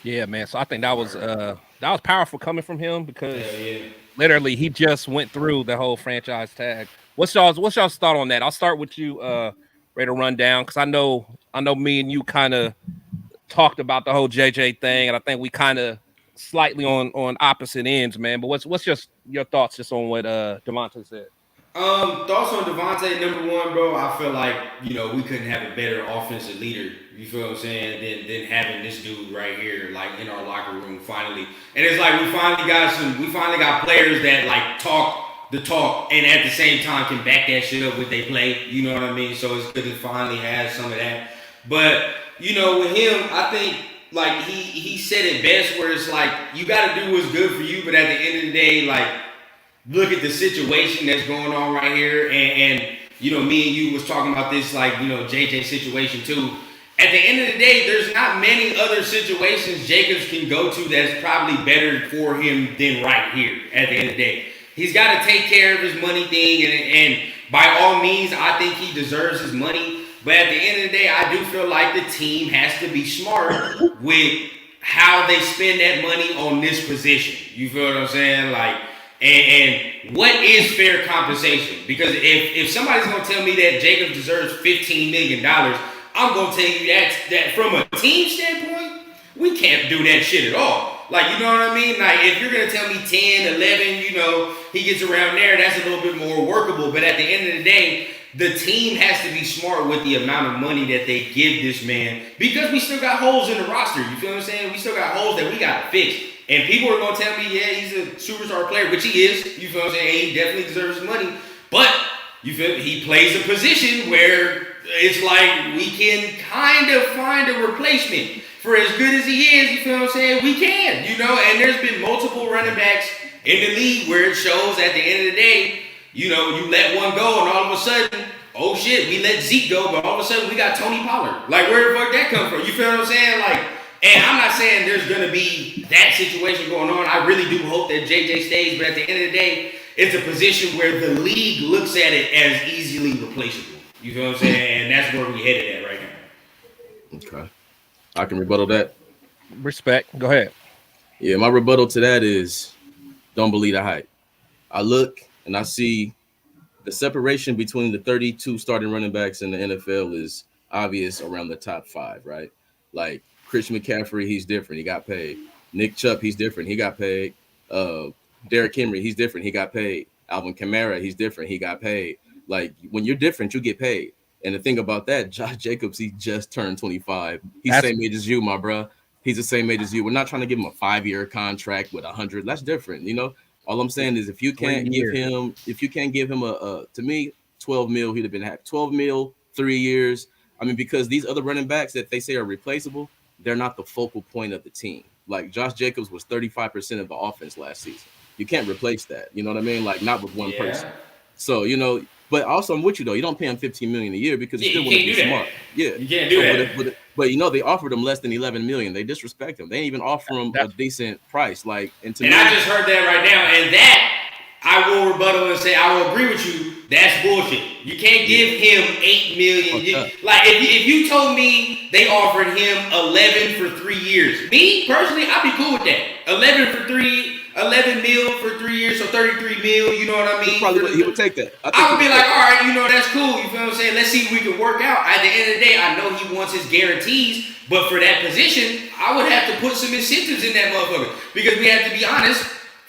Yeah, man. So I think that was powerful coming from him because Yeah. literally he just went through the whole franchise tag. What's y'all's thought on that? I'll start with you, Raider Rundown, because I know me and you kind of talked about the whole JJ thing, and I think we kind of slightly on opposite ends, man. But what's just your thoughts just on what Devontae said? Thoughts on Devontae, number one, bro. I feel like, we couldn't have a better offensive leader, you feel what I'm saying, than having this dude right here, like, in our locker room finally. And it's like we finally got players that like talk the talk and at the same time can back that shit up with they play. You know what I mean? So it's good to finally have some of that. But, with him, I think like he said it best where it's like you gotta do what's good for you, but at the end of the day, like, look at the situation that's going on right here, and me and you was talking about this, like, JJ situation too. At the end of the day, there's not many other situations Jacobs can go to that's probably better for him than right here. At the end of the day, he's got to take care of his money thing, and by all means, I think he deserves his money. But at the end of the day, I do feel like the team has to be smart with how they spend that money on this position. You feel what I'm saying? Like. And what is fair compensation? Because if somebody's going to tell me that Jacobs deserves $15 million, I'm going to tell you that from a team standpoint, we can't do that shit at all. Like, you know what I mean? Like, if you're going to tell me 10, 11, he gets around there, that's a little bit more workable. But at the end of the day, the team has to be smart with the amount of money that they give this man, because we still got holes in the roster. You feel what I'm saying? We still got holes that we got to fix. And people are going to tell me, yeah, he's a superstar player, which he is. You feel what I'm saying? And he definitely deserves his money. But, you feel he plays a position where it's like we can kind of find a replacement. For as good as he is, you feel what I'm saying? We can, And there's been multiple running backs in the league where it shows at the end of the day, you let one go and all of a sudden, oh shit, we let Zeke go, but all of a sudden we got Tony Pollard. Like, where the fuck that come from? You feel what I'm saying? Like, and I'm not saying there's going to be that situation going on. I really do hope that JJ stays. But at the end of the day, it's a position where the league looks at it as easily replaceable. You feel what I'm saying? And that's where we headed at right now. Okay. I can rebuttal that. Respect. Go ahead. Yeah, my rebuttal to that is don't believe the hype. I look and I see the separation between the 32 starting running backs in the NFL is obvious around the top 5, right? Like, Christian McCaffrey, he's different. He got paid. Nick Chubb, he's different. He got paid. Derrick Henry, he's different. He got paid. Alvin Kamara, he's different. He got paid. Like, when you're different, you get paid. And the thing about that, Josh Jacobs, he just turned 25. He's the same age as you, my bro. He's the same age as you. We're not trying to give him a 5-year contract with 100. That's different, All I'm saying is if you can't give him a to me, 12 mil, he'd have been happy. 12 mil, 3 years. I mean, because these other running backs that they say are replaceable, they're not the focal point of the team. Like, Josh Jacobs was 35% of the offense last season. You can't replace that. You know what I mean? Like, not with one person. So, but also I'm with you though. You don't pay him $15 million a year because you still want to be smart. Yeah, you can't do that. But they offered him less than $11 million. They disrespect him. They didn't even offer him a decent price. Like, I just heard that right now, and that I will rebuttal and say I will agree with you. That's bullshit. You can't give him $8 million. Like, if you told me they offered him 11 for 3 years, me personally, I'd be cool with that. 11 mil for 3 years, so 33 mil. You know what I mean? He would take that. I would be like, all right, that's cool. You feel what I'm saying? Let's see if we can work out. At the end of the day, I know he wants his guarantees, but for that position, I would have to put some incentives in that motherfucker, because we have to be honest.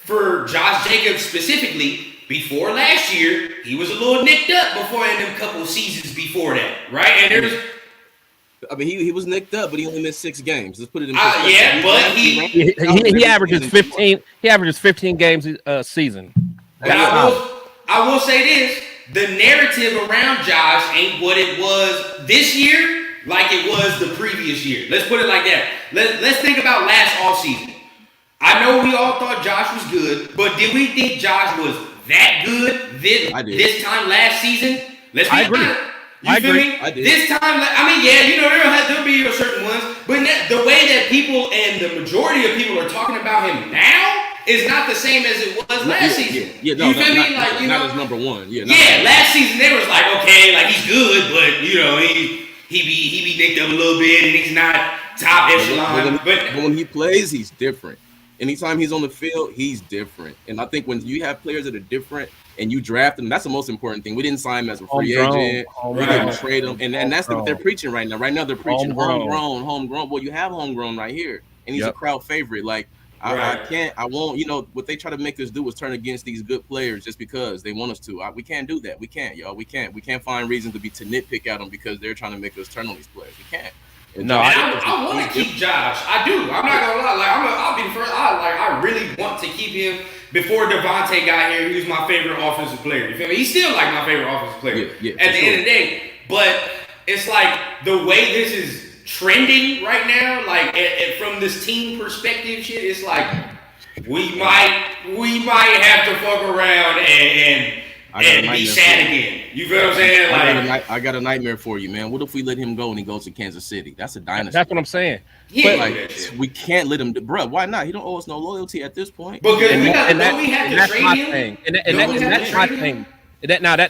For Josh Jacobs specifically, before last year, he was a little nicked up before in them couple seasons before that, right? And he was nicked up, but he only missed 6 games. Let's put it in perspective. Yeah, but he averages 15. He averages 15 games a season. I will say this: the narrative around Josh ain't what it was this year, like it was the previous year. Let's put it like that. Let's think about last offseason. I know we all thought Josh was good, but did we think Josh was that good this time last season? Let's be honest. You feel me? I did. This time, there'll be certain ones, but the way that people and the majority of people are talking about him now is not the same as it was last season. Yeah, you feel me? Like, not as number one. Last season they was like, okay, like he's good, but he be nicked up a little bit, and he's not top echelon. But when he plays, he's different. Anytime he's on the field, he's different. And I think when you have players that are different and you draft them, that's the most important thing. We didn't sign him as a free agent. We didn't trade him. And that's what they're preaching right now. Right now, they're preaching homegrown. Well, you have homegrown right here. And he's a crowd favorite. Like, I won't, what they try to make us do is turn against these good players just because they want us to. We can't do that. We can't, y'all. We can't find reason to nitpick at them because they're trying to make us turn on these players. We can't. No, I want to keep Josh. I do. I'm not gonna lie. Like I'll be the first. I really want to keep him. Before Devontae got here, he was my favorite offensive player. You feel me? He's still like my favorite offensive player. At the end of the day, but it's like the way this is trending right now. Like from this team perspective, shit. It's like we might have to fuck around and be sad again. You feel what I'm saying? I got a nightmare for you, man. What if we let him go and he goes to Kansas City? That's a dynasty. That's what I'm saying. We can't let him, bro. Why not? He don't owe us no loyalty at this point. Because we have to trade him. That's my thing.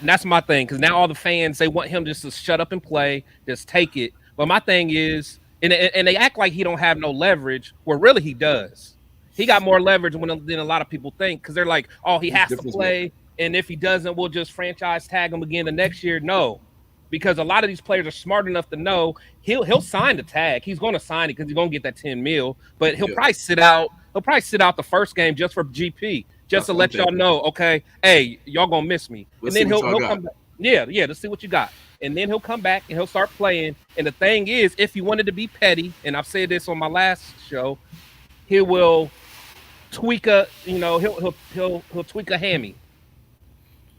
That's my thing. Because now all the fans, they want him just to shut up and play, just take it. But my thing is, and they act like he don't have no leverage. Well, really, he does. He got more leverage than a lot of people think. Because they're like, oh, he has to play. And if he doesn't, we'll just franchise tag him again the next year. No, because a lot of these players are smart enough to know he'll sign the tag. He's going to sign it because he's going to get that $10 million. But he'll probably sit out. He'll probably sit out the first game just for GP, just to let y'all know. Okay, hey, y'all gonna miss me. And then he'll come back. Yeah. Let's see what you got. And then he'll come back and he'll start playing. And the thing is, if he wanted to be petty, and I've said this on my last show, he will tweak a. He'll tweak a hammy.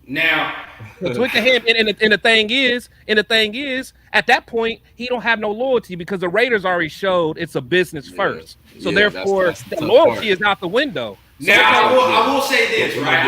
Now, and the thing is, at that point, he don't have no loyalty because the Raiders already showed it's a business first. So therefore, the loyalty is out the window. So now, I will say this, right?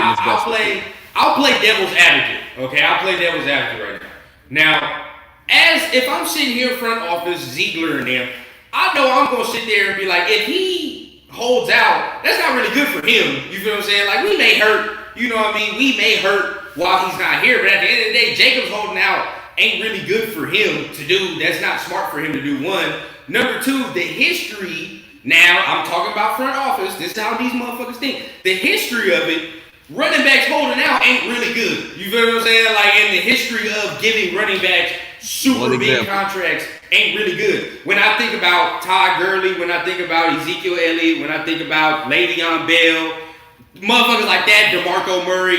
I'll play devil's advocate. Okay, I'll play devil's advocate right now. Now, if I'm sitting here front office, Ziegler and them, I know I'm gonna sit there and be like, if he holds out, that's not really good for him. You feel what I'm saying? Like we may hurt. You know what I mean? We may hurt while he's not here, but at the end of the day, Jacobs holding out ain't really good for him to do. That's not smart for him to do, one. Number two, the history. Now, I'm talking about front office. This is how these motherfuckers think. The history of it, running backs holding out ain't really good. You feel what I'm saying? Like, in the history of giving running backs super big contracts ain't really good. When I think about Todd Gurley, when I think about Ezekiel Elliott, when I think about Le'Veon Bell, motherfuckers like that, DeMarco Murray,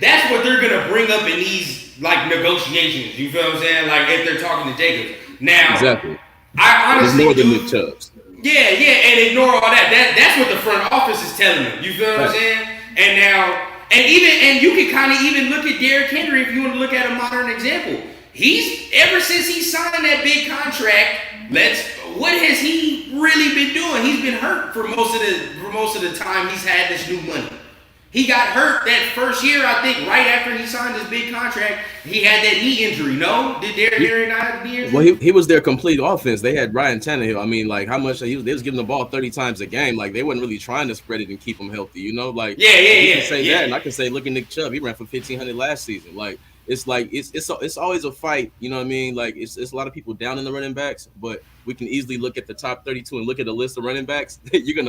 that's what they're gonna bring up in these like negotiations. You feel what I'm saying? Like if they're talking to Jacobs. Now, exactly. I honestly more than Nick Chubbs. Yeah, and ignore all that. That's what the front office is telling them. You feel what I'm saying? And now, and you can kind of even look at Derrick Henry if you want to look at a modern example. He's ever since he signed that big contract. What has he really been doing? He's been hurt for most of the time he's had this new money. He got hurt that first year, I think, right after he signed his big contract. He had that knee injury. No, did Derrick Henry not have a knee injury? Well, he was their complete offense. They had Ryan Tannehill. I mean, like how much they was giving the ball 30 times a game. Like they wasn't really trying to spread it and keep him healthy. You know, like you can say that, and I can say, look at Nick Chubb. He ran for 1,500 last season. Like. It's like it's always a fight, you know what I mean? Like it's a lot of people down in the running backs, but we can easily look at the top 32 and look at a list of running backs. You're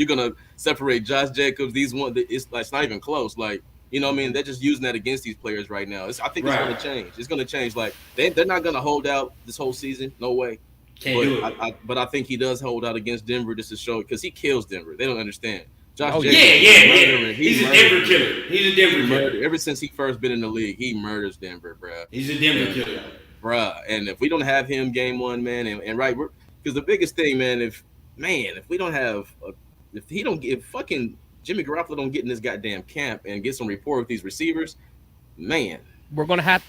gonna separate Josh Jacobs. It's not even close. Like you know what I mean? They're just using that against these players right now. I think it's gonna change. It's gonna change. Like they're not gonna hold out this whole season. No way. But I think he does hold out against Denver just to show because he kills Denver. They don't understand. Josh Jacobs, he's a Denver killer. He's a Denver killer. Ever since he first been in the league, he murders Denver, bro. He's a Denver killer, bro. And if we don't have him game one, man, and right, because the biggest thing, man, if fucking Jimmy Garoppolo don't get in this goddamn camp and get some rapport with these receivers, man, we're gonna have.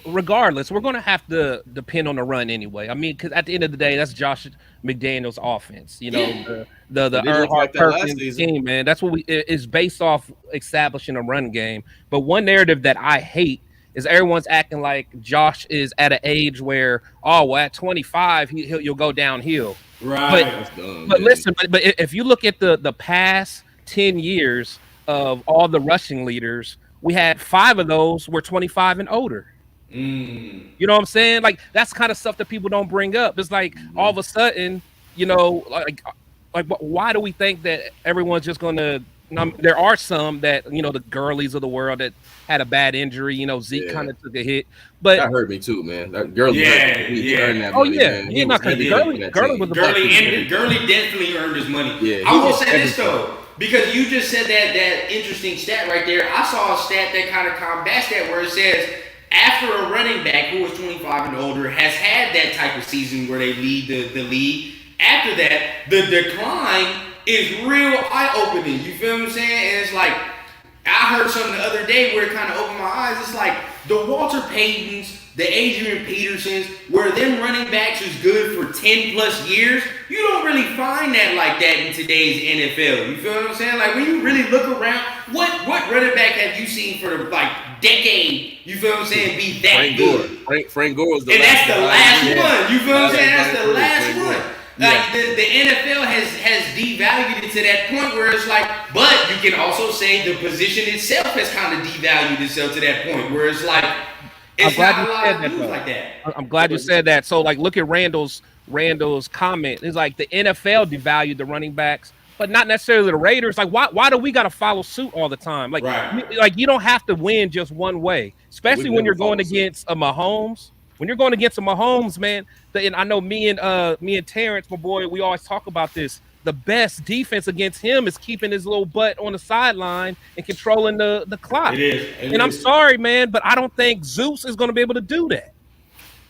Regardless, we're going to have to depend on the run anyway. I mean, because at the end of the day, that's Josh McDaniels' offense. You know, the Earnhardt Perkins team, man. That's what it's based off establishing a run game. But one narrative that I hate is everyone's acting like Josh is at an age where, at 25, you'll go downhill. Right. But listen, but if you look at the past 10 years of all the rushing leaders, we had 5 of those were 25 and older. You know what I'm saying? Like that's kind of stuff that people don't bring up. It's like all of a sudden, why do we think that everyone's just gonna? There are some that the girlies of the world that had a bad injury. Zeke kind of took a hit, but that hurt me too, man. That Gurley, earned that money, man. He not Gurley was Gurley definitely earned his money. Yeah, I will say this though, because you just said that interesting stat right there. I saw a stat that kind of combats that, where it says after a running back who was 25 and older has had that type of season where they lead the league, after that the decline is real eye-opening. You feel what I'm saying? And it's like, I heard something the other day where it kind of opened my eyes. It's like the Walter Paytons, the Adrian Petersons, where them running backs was good for 10 plus years. You don't really find that like that in today's NFL. You feel what I'm saying? Like when you really look around, what running back have you seen for the decade? You feel what I'm saying? Be that good. Frank Gore was the and last. And that's the last one. You feel what I'm saying? That's the last one. Like the NFL has devalued it to that point where it's like, but you can also say the position itself has kind of devalued itself to that point where it's like, it's not a lot of dudes like that. I'm glad you said that. So like, look at Randall's comment. It's like the NFL devalued the running backs, but not necessarily the Raiders. Like, why do we got to follow suit all the time? Like, like you don't have to win just one way, especially when you're going against a Mahomes. When you're going against a Mahomes, man, and I know me and Terrence, my boy, we always talk about this. The best defense against him is keeping his little butt on the sideline and controlling the clock. I'm sorry, man, but I don't think Zeus is going to be able to do that.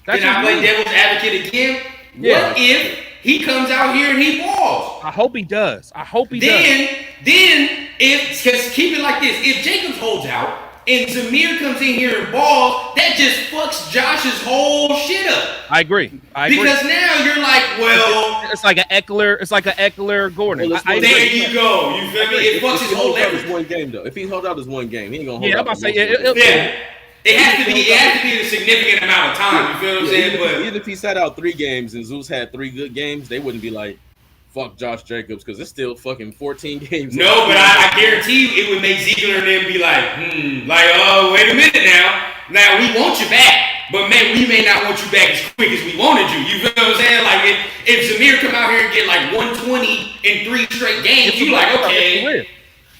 Can I play devil's advocate again? Yeah. What if he comes out here and he balls? I hope he does. Then because keep it like this. If Jacobs holds out, and Zamir comes in here and balls, that just fucks Josh's whole shit up. I agree. Because now you're like, well, it's like an Eckler Gordon. There you go. You feel me? It fucks his whole leverage. One game though. If he hold out as one game, he ain't gonna hold out. I'm about to say It has to be a significant amount of time. You feel what I'm saying? But even if he sat out 3 games and Zeus had 3 good games, they wouldn't be like, fuck Josh Jacobs, because it's still fucking 14 games. No, but I guarantee you it would make Ziegler and them be like, wait a minute now. Now we want you back, but man, we may not want you back as quick as we wanted you. You feel what I'm saying? Like if Zamir come out here and get like 120 in 3 straight games, you like, okay.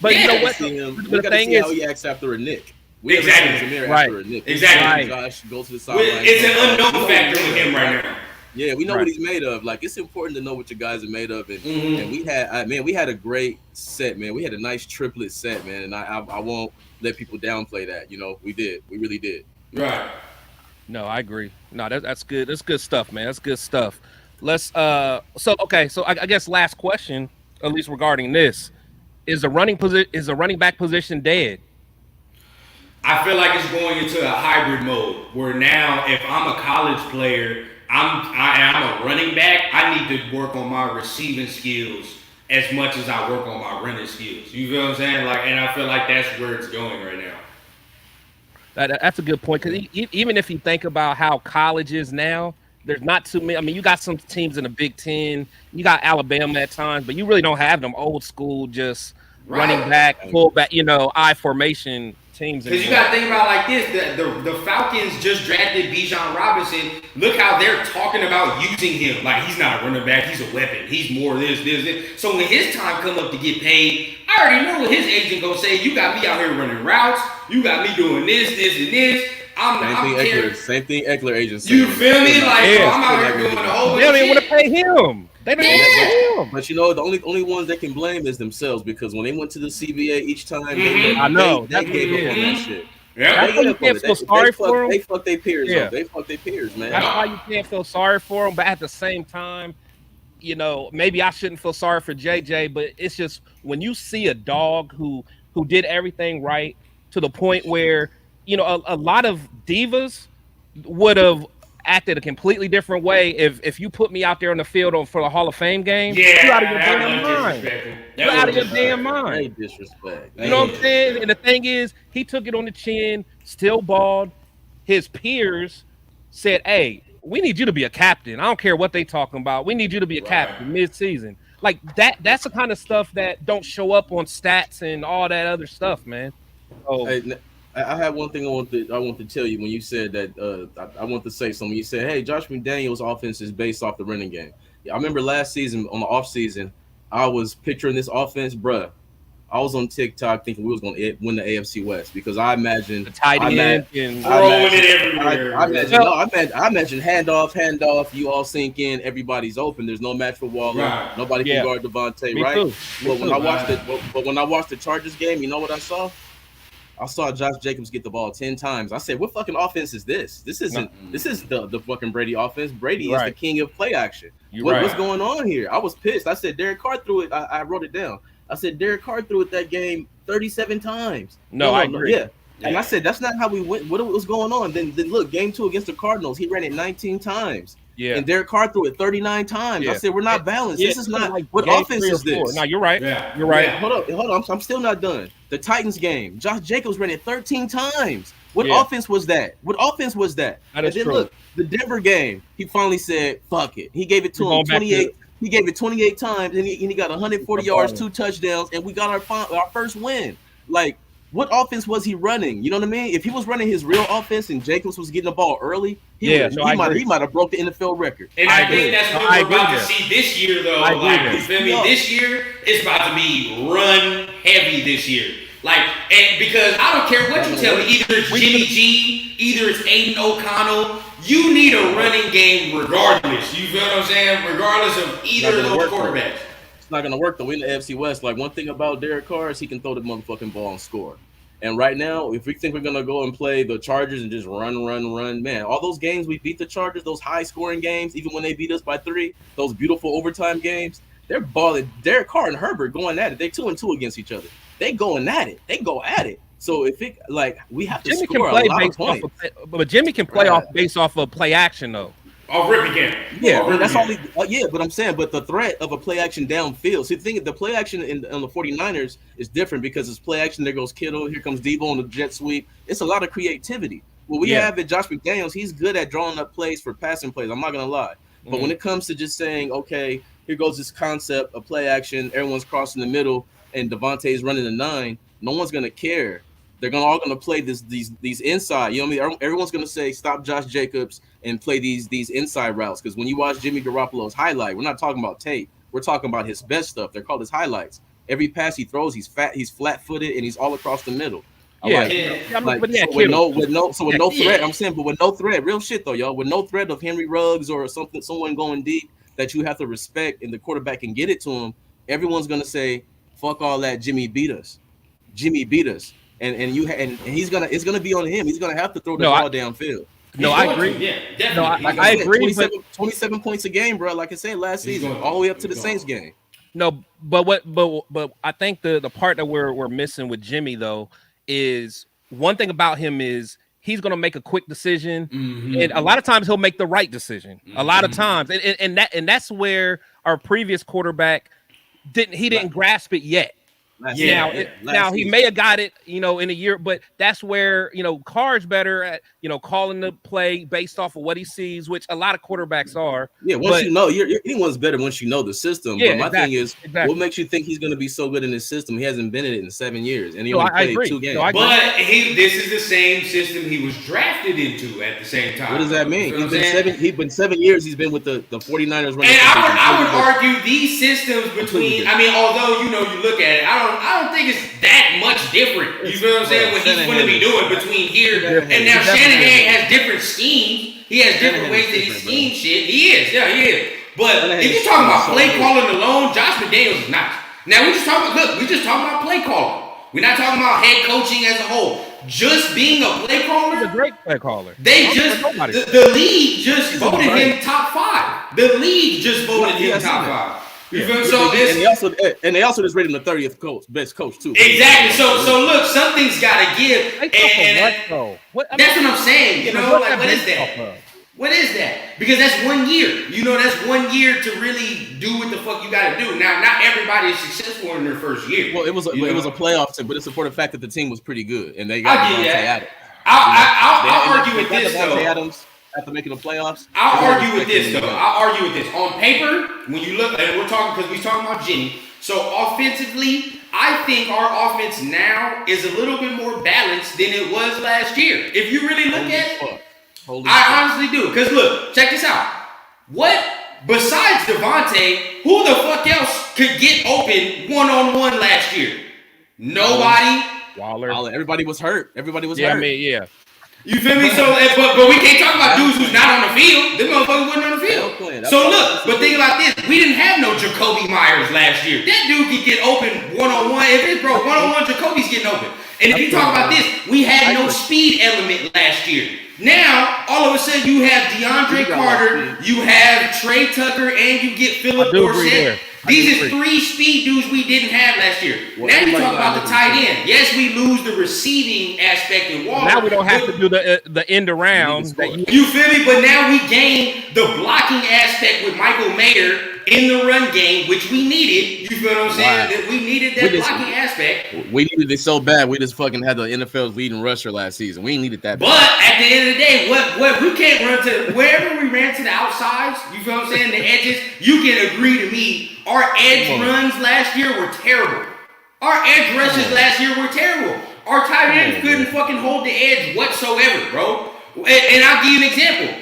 But you know what? The thing is, how he acts after a nick. Exactly. After a nick. Exactly. Josh goes to the sideline. It's an unknown factor with him right now. Yeah, we know what he's made of. Like, it's important to know what your guys are made of. And we had a great set, man. We had a nice triplet set, man. And I won't let people downplay that. We did. We really did. Right. No, I agree. No, that's good. That's good stuff, man. That's good stuff. Let's so I guess last question, at least regarding this, is the running back position dead? I feel like it's going into a hybrid mode where now if I'm a college player, I'm a running back, I need to work on my receiving skills as much as I work on my running skills. You feel what I'm saying? Like, and I feel like that's where it's going right now. That's a good point, because even if you think about how college is now, there's not too many. I mean, you got some teams in the Big Ten, you got Alabama at times, but you really don't have them old school just running back, fullback, I formation teams. Because you got to think about it like this: the Falcons just drafted Bijan Robinson. Look how they're talking about using him. Like, he's not a running back; he's a weapon. He's more this. So when his time come up to get paid, I already know what his agent gonna say. You got me out here running routes. You got me doing this, and this. Same thing Eckler agent said. You feel me? Like, I'm out here doing the whole. They don't even want to pay him. They don't even pay him. But the only ones they can blame is themselves, because when they went to the CBA each time, I know they gave up on that shit. Yeah, that's why you can't feel sorry for them. They fuck their peers up. They fuck their peers, man. That's why you can't feel sorry for them. But at the same time, maybe I shouldn't feel sorry for JJ, but it's just when you see a dog who did everything right to the point where a lot of divas would have acted a completely different way if you put me out there on the field for the Hall of Fame game. Yeah, you're out of your damn mind. You're out of your damn mind. Disrespect. You know what I'm saying? And the thing is, he took it on the chin, still balled. His peers said, "Hey, we need you to be a captain. I don't care what they talking about. We need you to be a captain mid-season." Like that's the kind of stuff that don't show up on stats and all that other stuff, man. Oh. I had one thing I want to tell you when you said that. I want to say something. You said, "Hey, Josh McDaniels' offense is based off the running game." Yeah, I remember last season on the off season, I was picturing this offense, bruh. I was on TikTok thinking we was going to win the AFC West because I imagined The tight end and throwing it everywhere. I imagine handoff. You all sink in. Everybody's open. There's no match for Waller. Right. Nobody can guard Devontae. Me Right. too. But when I watched the Chargers game, you know what I saw? I saw Josh Jacobs get the ball 10 times. I said, "What fucking offense is this? This is the fucking Brady offense. Brady is the king of play action. What's going on here?" I was pissed. I said, Derek Carr threw it. I wrote it down. I said, Derek Carr threw it that game 37 times. No, I agree. Yeah. And I said, that's not how we went. What was going on? Then look, game 2 against the Cardinals, he ran it 19 times. Yeah. And Derek Carr threw it 39 times. Yeah. I said, we're not balanced. Yeah. This is not Like what offense is this? No, you're right. Yeah. You're right. Yeah. Hold on. I'm still not done. The Titans game, Josh Jacobs ran it 13 times. What Yeah. offense was that? That is then true. look, the Denver game, he finally said, fuck it. He gave it to We're him going back 28. He gave it 28 times, and he got 140 yards, 2 touchdowns, and we got our first win. Like, what offense was he running? You know what I mean? If he was running his real offense and Jacobs was getting the ball early, he might have broke the NFL record. And I think that's what we're about to see this year, though. I agree Like, there. you feel me? This year, it's about to be run heavy this year. Like, and because I don't care what you tell me, either it's Jimmy G, either it's Aiden O'Connell, you need a running game regardless. You feel what I'm saying? Regardless of either of those quarterbacks. It's not going to work, though. In the AFC West, like, one thing about Derek Carr is he can throw the motherfucking ball and score. And right now, if we think we're going to go and play the Chargers and just run, man, all those games we beat the Chargers, those high-scoring games, even when they beat us by 3, those beautiful overtime games, they're balling. Derek Carr and Herbert going at it. They 2-2 against each other. They going at it. They go at it. So if it we have to score a lot of points. But Jimmy can play based off of play action though. Oh, Rippy game. Yeah, that's all. But I'm saying, but the threat of a play action downfield. See, the play action on the 49ers is different because it's play action. There goes Kittle. Here comes Debo on the jet sweep. It's a lot of creativity. What we have at Josh McDaniels, he's good at drawing up plays for passing plays. I'm not gonna lie. But when it comes to just saying, okay, here goes this concept of play action, everyone's crossing the middle, and Devontae's running the 9, no one's gonna care. They're all gonna play these inside. You know what I mean? Everyone's gonna say stop Josh Jacobs and play these inside routes. Because when you watch Jimmy Garoppolo's highlight, we're not talking about tape. We're talking about his best stuff. They're called his highlights. Every pass he throws, he's flat-footed, and he's all across the middle. With no threat, I'm saying, but with no threat, real shit though, y'all. With no threat of Henry Ruggs or someone going deep that you have to respect, and the quarterback can get it to him. Everyone's gonna say, "Fuck all that." Jimmy beat us. And it's gonna be on him. He's gonna have to throw the ball downfield. No, I agree. Yeah, definitely. No, I agree. 27 points a game, bro. Like I said last season, all the way up to the Saints game. No, but I think the part that we're missing with Jimmy though is one thing about him is he's gonna make a quick decision, and a lot of times he'll make the right decision. A lot of times, and that's where our previous quarterback didn't grasp it yet. Now he may have got it, in a year, but that's where Carr's better at calling the play based off of what he sees, which a lot of quarterbacks are. Yeah, anyone's better once you know the system. Yeah, but my thing is, what makes you think he's going to be so good in this system? He hasn't been in it in 7 years, and he only played 2 games. This is the same system he was drafted into at the same time. What does that mean? He's been 7 years. He's been with the 49ers. And I would argue these systems between. I mean, although you look at it, I don't think it's that much different. You feel what I'm saying? What he's going to be doing between here and now. Shanahan has different schemes. He has different ways that he schemes shit. He is. But if you're talking about play calling alone, Josh McDaniels is not. Now we just talking about play calling. We're not talking about head coaching as a whole. Just being a play caller. He's a great play caller. The league just voted him top 5. The league just voted him top 5. You feel me? So they also just rated him the 30th best coach too. Exactly. So look, something's got to give. That's what I'm saying. What is that? What is that? Because that's 1 year. That's 1 year to really do what the fuck you got to do. Now, not everybody is successful in their first year. Well, it was a playoff team, but it's for the fact that the team was pretty good and they got Devontae Adams. I'll argue with this though. Adams after making the playoffs. I'll argue with this though. I'll argue with this. On paper, when you look, and we're talking about Jimmy. So offensively, I I think our offense now is a little bit more balanced than it was last year. If you really look at it, I honestly do. Because look, check this out. What, besides Devontae, who the fuck else could get open one-on-one last year? Nobody. Waller. Everybody was hurt. Hurt. I mean, yeah. You feel me? So, but we can't talk about dudes who's not on the field. Them motherfuckers wasn't on the field. So look, but think about this. We didn't have no Jacoby Myers last year. That dude could get open one-on-one. If it's one-on-one, Jacoby's getting open. And if you talk about this, we had no speed element last year. Now, all of a sudden, you have DeAndre Carter, you have Trey Tucker, and you get Philip Dorsett. These are 3 speed dudes we didn't have last year. Now you talk about the tight end. Yes, we lose the receiving aspect in Waller. Now we don't have to do the end around. You feel me? But now we gain the blocking aspect with Michael Mayer in the run game, which we needed. You feel what I'm saying? That we needed that blocking aspect. We needed it so bad. We just fucking had the NFL's leading rusher last season. We needed that. But at the end of the day, what we can't run to wherever we ran to the outsides. You feel what I'm saying? The edges. You can agree to me. Our edge runs last year were terrible. Our edge rushes last year were terrible. Our tight ends couldn't fucking hold the edge whatsoever, bro. And I'll give you an example.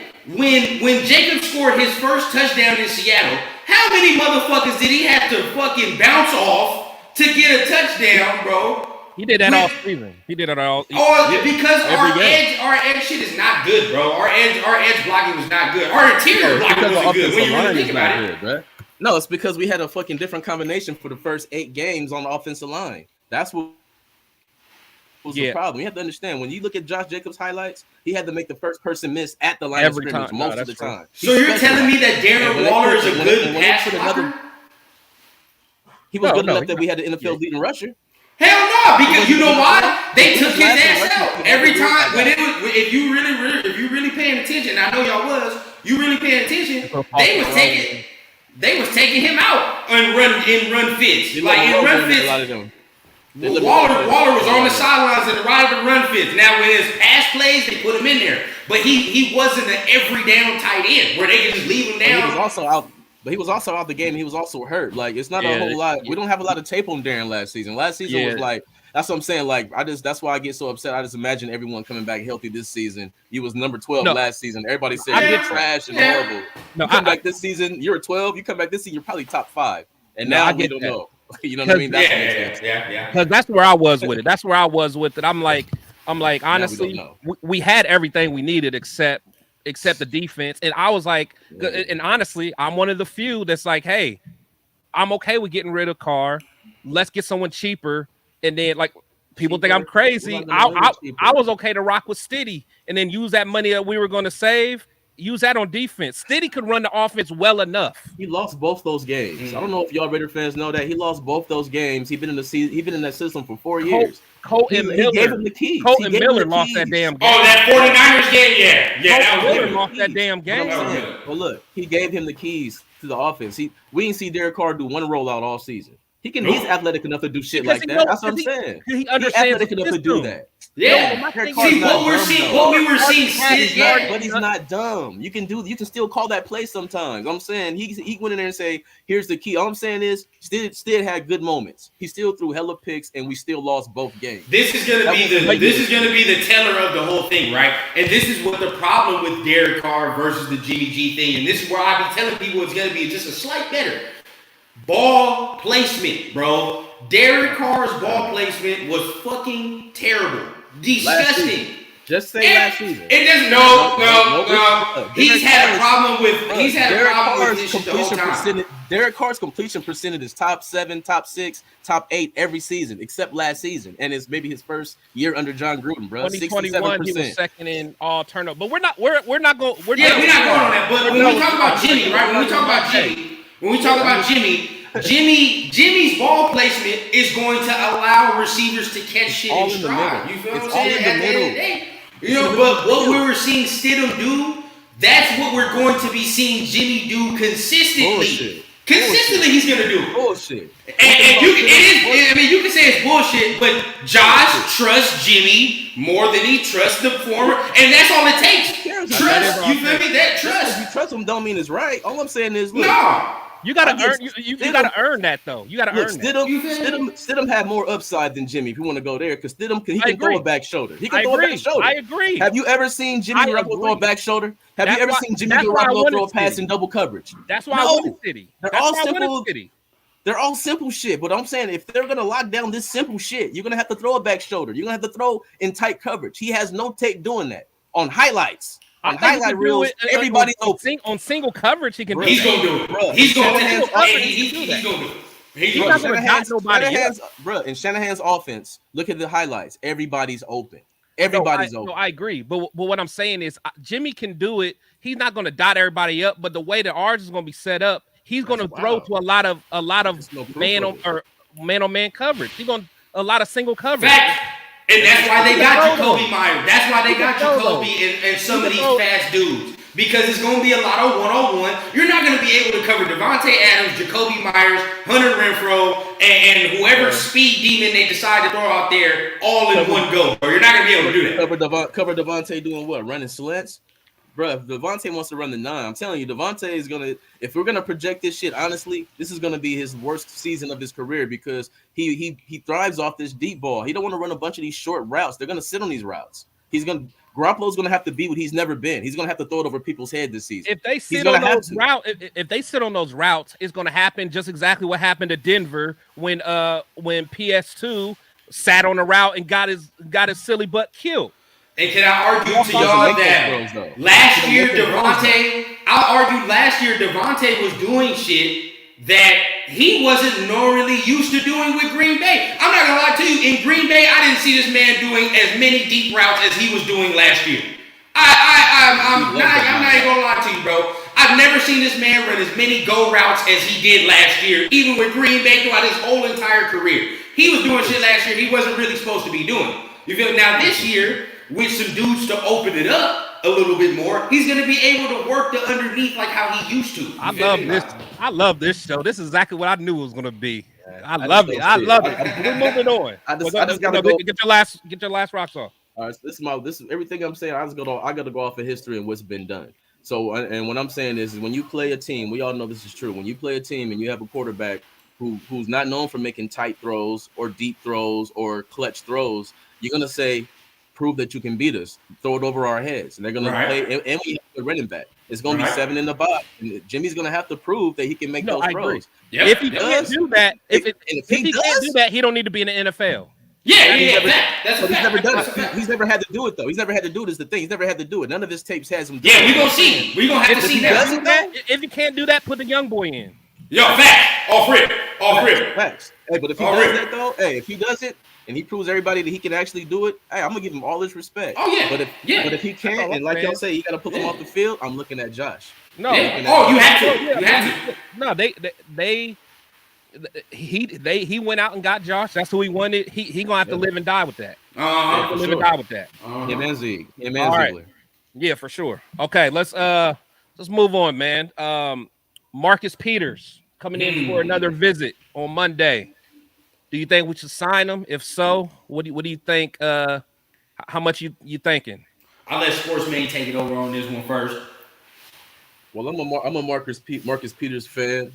When Jacob scored his first touchdown in Seattle, how many motherfuckers did he have to fucking bounce off to get a touchdown, bro? He did that all season. He did it all. Because our edge shit is not good, bro. Our edge blocking was not good. Our interior blocking wasn't good. When you really think about it, bro. No, it's because we had a fucking different combination for the first 8 games on the offensive line. That's what was the problem. You have to understand, when you look at Josh Jacobs' highlights, he had to make the first person miss at the line of scrimmage most of the time. So you're telling me that Darren Waller is a good pass blocker? He was good enough that we had the NFL leading rusher. Hell no, because you know why? They took his ass out every time. When it was, if you really paying attention, I know y'all was. You really paying attention? They was taking him out in run fits. Like in run fits. Waller was on the sidelines and right of the run fits. Now when it's pass plays, they put him in there. But he wasn't an every down tight end where they could just leave him down. He was also out. But he was also out the game. And he was also hurt. Like it's not a whole lot. We don't have a lot of tape on Darren last season. Last season was like, that's what I'm saying. Like that's why I get so upset. I just imagine everyone coming back healthy this season. You was number 12 last season. Everybody said you're trash and horrible. You come back this season, you're a 12. You come back this season, you're probably top 5. And now we don't know. You know what I mean? That's because that's where I was with it. That's where I was with it. I'm like, honestly, we had everything we needed except the defense. And I was like, and honestly, I'm one of the few that's like, hey, I'm okay with getting rid of Carr. Let's get someone cheaper. And then like people think I'm crazy. I was okay to rock with Stiddy and then use that money that we were going to save. Use that on defense. Stiddy could run the offense well enough. He lost both those games. I don't know if y'all Raider fans know that he lost both those games. He's been in that system for 4 years. Colton Miller gave him the keys. Colton Miller lost that damn game. Oh, that 49ers game, yeah. Colton Miller lost that damn game. Well, look, he gave him the keys to the offense. We didn't see Derek Carr do one rollout all season. He's athletic enough to do shit like that. That's what I'm saying. He understands athletic enough to do that. Yeah. See what we were seeing. But he's not dumb. You can still call that play sometimes. I'm saying he went in there and say, here's the key. All I'm saying is still had good moments. He still threw hella picks and we still lost both games. This is gonna be the teller of the whole thing, right? And this is what the problem with Derek Carr versus the Jimmy G thing. And this is where I be telling people it's gonna be just a slight better. Ball placement, bro. Derek Carr's ball placement was fucking terrible. Disgusting. Just say last season. It doesn't. No. He's had a problem with this shit the whole time. Derek Carr's completion percentage is top 7, top 6, top 8 every season, except last season, and it's maybe his first year under John Gruden, bro. 2021, he was second in all turnover. But we're not going on that. But when we talk about Jimmy, right? When we talk about Jimmy's ball placement is going to allow receivers to catch shit in stride. You feel what I'm saying? At the end of the day. But what we were seeing Stidham do, that's what we're going to be seeing Jimmy do consistently. Bullshit. Consistently, he's going to do. Bullshit. And you can say it's bullshit, but Josh trusts Jimmy more than he trusts the former, and that's all it takes. Trust. You feel me? That trust. If you trust him, don't mean it's right. All I'm saying is, look. No. You gotta earn. You gotta earn that though. You gotta earn that. Stidham had more upside than Jimmy. If you want to go there, because Stidham can throw a back shoulder. He can throw a back shoulder. I agree. Have you ever seen Jimmy Garoppolo throw a back shoulder? Have you ever seen Jimmy Garoppolo throw a pass in double coverage? That's why I won the city. They're all simple. They're all simple shit. But I'm saying if they're gonna lock down this simple shit, you're gonna have to throw a back shoulder. You're gonna have to throw in tight coverage. He has no tape doing that on highlights. On highlight reels, everybody's open. On single coverage, he can. He's gonna do it. Bro. He's gonna do it. He's not gonna dot nobody else. Bro, in Shanahan's offense, look at the highlights. Everybody's open. Everybody's open. No, I agree. But what I'm saying is Jimmy can do it. He's not gonna dot everybody up, but the way that ours is gonna be set up, he's gonna throw to a lot of man on man coverage. He's gonna a lot of single coverage. Fact. And that's why they got Jacoby Myers. That's why they got Jacoby and some of these fast dudes. Because it's going to be a lot of one-on-one. You're not going to be able to cover Devontae Adams, Jacoby Myers, Hunter Renfrow, and whoever speed demon they decide to throw out there all in one go. Or you're not going to be able to do that. Cover Devontae doing what? Running slants? Bro, if Devontae wants to run the 9, I'm telling you, Devontae is going to – if we're going to project this shit, honestly, this is going to be his worst season of his career because he thrives off this deep ball. He don't want to run a bunch of these short routes. They're going to sit on these routes. Garoppolo's going to have to be what he's never been. He's going to have to throw it over people's head this season. If they sit on those routes, if they sit on those routes, it's going to happen just exactly what happened to Denver when PS2 sat on a route and got his silly butt killed. And can I argue to y'all that last year Devontae was doing shit that he wasn't normally used to doing with Green Bay. I'm not gonna lie to you. In Green Bay, I didn't see this man doing as many deep routes as he was doing last year. I'm not even gonna lie to you, bro. I've never seen this man run as many go routes as he did last year, even with Green Bay throughout his whole entire career. He was doing shit last year he wasn't really supposed to be doing. You feel? Now this year, with some dudes to open it up a little bit more, he's going to be able to work the underneath like how he used to. I love this show. This is exactly what I knew it was going to be. I love it. We're moving on. I just got to go. Get your last rock song. All right, this is everything I'm saying. I got to go off of history and what's been done. So, and what I'm saying is when you play a team, we all know this is true. When you play a team and you have a quarterback who's not known for making tight throws or deep throws or clutch throws, you're going to say, prove that you can beat us, throw it over our heads. And they're going to play, and we have a running back. It's going to be 7 in the box. And Jimmy's going to have to prove that he can make those throws. Yep. If he can't do that, if he can't do that, he don't need to be in the NFL. That's he's never done it. He's never had to do it, though. He's never had to do it is the thing. He's never had to do it. None of his tapes has him. Yeah, we're going to see. We're going to have to see that. If he can't do that, put the young boy in. Yo, fact. Off rip. Facts. Hey, but if he does that, though, if he does it, and he proves everybody that he can actually do it, hey, I'm gonna give him all his respect. Oh yeah. But if he can't, and like y'all say, you gotta pull him off the field, I'm looking at Josh. No. You have to. No, he went out and got Josh. That's who he wanted. He gonna have to live and die with that. Live and die with that. Him and Zeke. All right. Yeah, for sure. Okay, let's move on, man. Marcus Peters coming in for another visit on Monday. Do you think we should sign him? If so, what do you think? How much you thinking? I'll let SportsMane take it over on this one first. Well, I'm a Marcus Peters fan.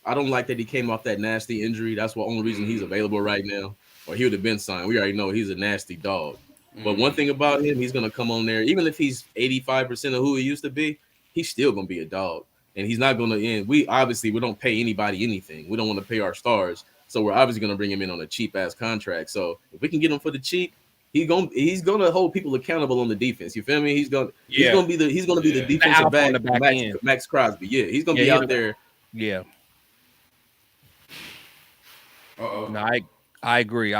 I don't like that he came off that nasty injury. That's the only reason he's available right now, or he would have been signed. We already know he's a nasty dog. But one thing about him, he's gonna come on there, even if he's 85% of who he used to be, he's still gonna be a dog, and he's not gonna end. We don't pay anybody anything. We don't want to pay our stars. So we're obviously going to bring him in on a cheap ass contract. So if we can get him for the cheap, he's going to hold people accountable on the defense. You feel me? He's going to be the defensive back, Max Crosby. Yeah, he's going to be out there. Yeah. No, I agree.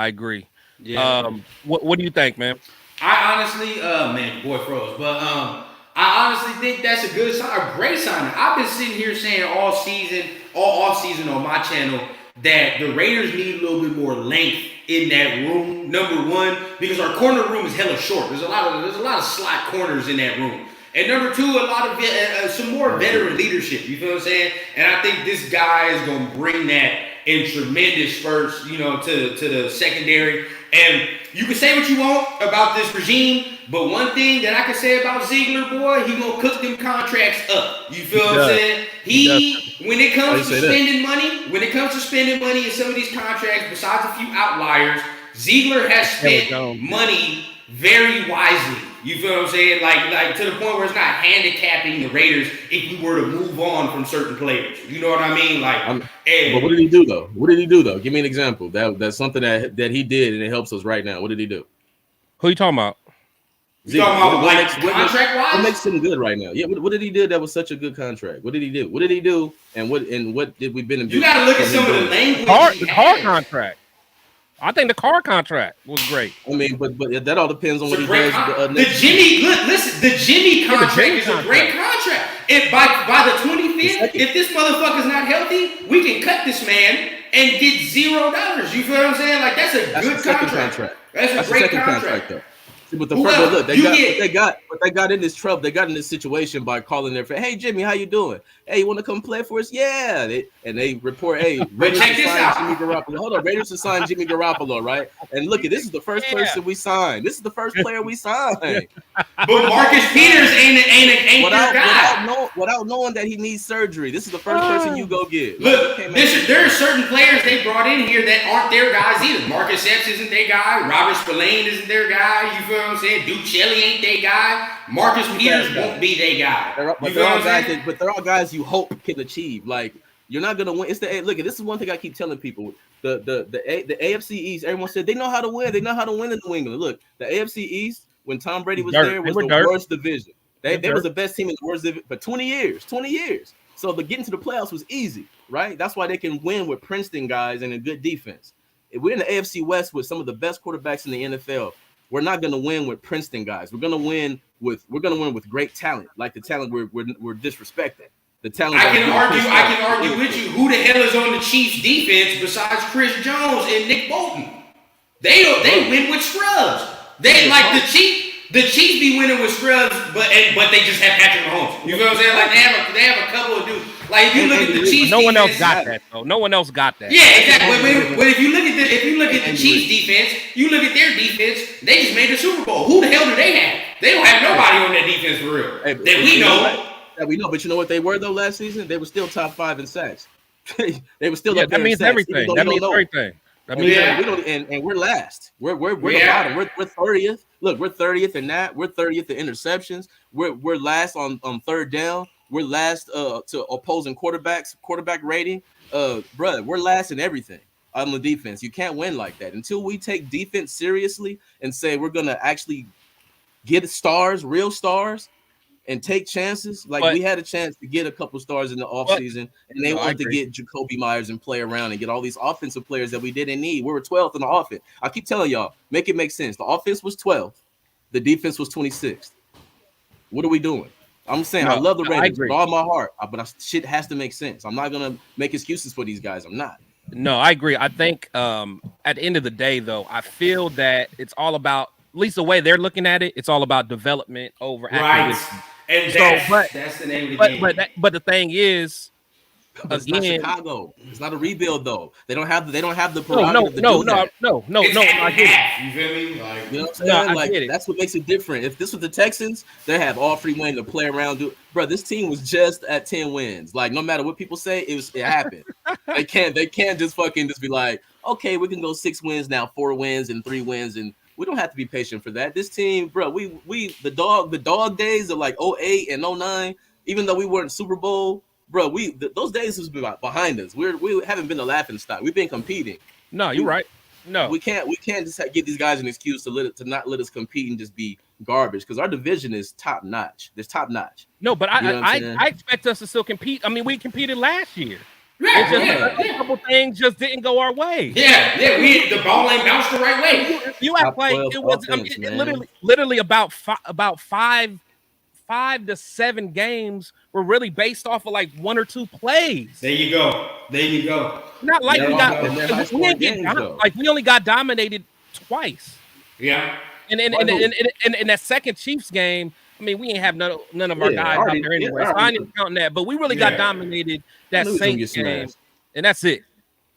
Yeah. What do you think, man? I honestly, man, boy froze, but I honestly think that's a good sign, a great sign. I've been sitting here saying all off season on my channel that the Raiders need a little bit more length in that room. Number one, because our corner room is hella short. There's a lot of slot corners in that room. And number two, a lot of some more veteran leadership. You feel what I'm saying? And I think this guy is going to bring that in tremendous spurts, to the secondary. And you can say what you want about this regime, But one thing that I can say about Ziegler, boy, he gonna cook them contracts up. You feel what I'm saying? When it comes to spending money in some of these contracts, besides a few outliers, Ziegler has spent money very wisely. You feel what I'm saying? Like to the point where it's not handicapping the Raiders if we were to move on from certain players. You know what I mean? But what did he do though? Give me an example. That's something that he did and it helps us right now. What did he do? Who you talking about? Contract-wise? What makes him good right now? Yeah, what did he do that was such a good contract? What did he do? What did he do? And what did we benefit? You got to look at some of the language. The car contract. I think the car contract was great. I mean, but that all depends on what he does. The Jimmy contract is a great contract. If by the 25th, if this motherfucker's not healthy, we can cut this man and get $0. You feel what I'm saying? Like that's a good contract. That's a great contract though. But they got in this trouble. They got in this situation by calling their friend. Hey Jimmy, how you doing? Hey, you want to come play for us? Yeah. They report. Hey, Raiders signed Jimmy Garoppolo. Hold on, Raiders signed Jimmy Garoppolo, right? And look at this is the first person we signed. This is the first player we signed. But Marcus Peters ain't their guy. Without knowing that he needs surgery, this is the first person you go get. Look, there are certain players they brought in here that aren't their guys either. Marcus Epps isn't their guy. Robert Spillane isn't their guy. You feel what I'm saying? Ducelli ain't their guy. Marcus Peters won't be their guy. But they're all guys you hope can achieve. Like you're not gonna win. Look. This is one thing I keep telling people. The AFC East. Everyone said they know how to win. They know how to win in New England. Look, the AFC East when Tom Brady was there was the worst division. They was the best team in the worst division for 20 years. 20 years. So the getting to the playoffs was easy, right? That's why they can win with Princeton guys and a good defense. If we're in the AFC West with some of the best quarterbacks in the NFL. We're not going to win with Princeton guys. We're going to win with great talent, like the talent we're disrespecting. The talent. I can argue with you. Who the hell is on the Chiefs defense besides Chris Jones and Nick Bolton? They win with scrubs. They like the Chiefs. The Chiefs be winning with scrubs, but they just have Patrick Mahomes. You know what I'm saying? Like they have a couple of dudes. Like if you look at the Chiefs, no one else got that though. No one else got that. Yeah, exactly. But if you look at the Chiefs defense, you look at their defense. They just made the Super Bowl. Who the hell do they have? They don't have nobody on that defense for real that we know. That we know, but you know what they were though last season? They were still top 5 in sacks. They were still up there. That means everything. That means everything. We don't, and we're last. We're the bottom. We're 30th. Look, we're 30th in that. We're 30th in interceptions. We're last on third down. We're last to opposing quarterback rating. Brother, we're last in everything on the defense. You can't win like that until we take defense seriously and say we're gonna actually get stars, real stars, and take chances. We had a chance to get a couple stars in the offseason, and they wanted to get Jacoby Myers and play around and get all these offensive players that we didn't need. We were 12th in the offense. I keep telling y'all, make it make sense. The offense was 12th. The defense was 26th. What are we doing? I'm saying I love the Raiders with all my heart, but shit has to make sense. I'm not going to make excuses for these guys. I'm not. No, I agree. I think at the end of the day, though, I feel that it's all about, at least the way they're looking at it, it's all about development over acquisition. And that's the name of the game. But the thing is, it's not Chicago. It's not a rebuild though. They don't have the prerogative No. I get it. You feel me? You know what I'm saying? I get it. That's what makes it different. If this was the Texans, they have all free reign to play around. Bro, this team was just at 10 wins. Like no matter what people say, it happened. They can't just be like, okay, we can go 6 wins now, 4 wins and 3 wins, and we don't have to be patient for that. This team, bro, the dog days of like 08 and 09, even though we weren't Super Bowl. Bro, those days was behind us. We haven't been a laughing stock. We've been competing. No, you're right. No, we can't just give these guys an excuse to not let us compete and just be garbage because our division is top notch. It's top notch. No, but I expect us to still compete. I mean, we competed last year. A couple things just didn't go our way. The ball ain't bounced the right way. You act like it was. Literally about 5 to 7 games were really based off of like 1 or 2 plays. There you go. Not like we only got dominated twice. Yeah. And in that second Chiefs game, I mean, we ain't have none of our guys out there anyway. So I ain't counting that, but we really got dominated that Saints game, and that's it.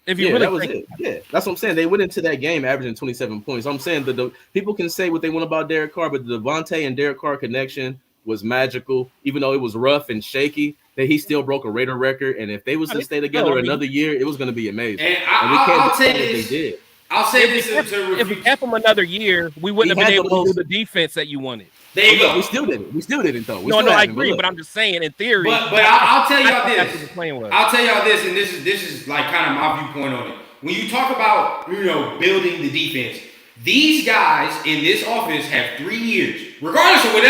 If you Yeah, really that was think it. Yeah, that's what I'm saying. They went into that game averaging 27 points. I'm saying the people can say what they want about Derek Carr, but the Devontae and Derek Carr connection was magical. Even though it was rough and shaky, that he still broke a Raider record. And if they was to stay together another year, it was going to be amazing. And we can't I'll do say what this. they did. I'll say this if we kept him another year, we wouldn't have been able to do the defense that you wanted. There you go. We still didn't. We still didn't though. No, I agree, but I'm just saying in theory. But I'll tell y'all this. I'll I'll tell y'all this, and this is like kind of my viewpoint on it. When you talk about building the defense, these guys in this office have 3 years. Regardless of what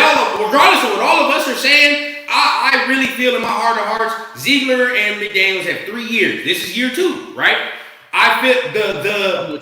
all of us are saying, I really feel in my heart of hearts, Ziegler and McDaniels have 3 years. This is year 2, right? I feel the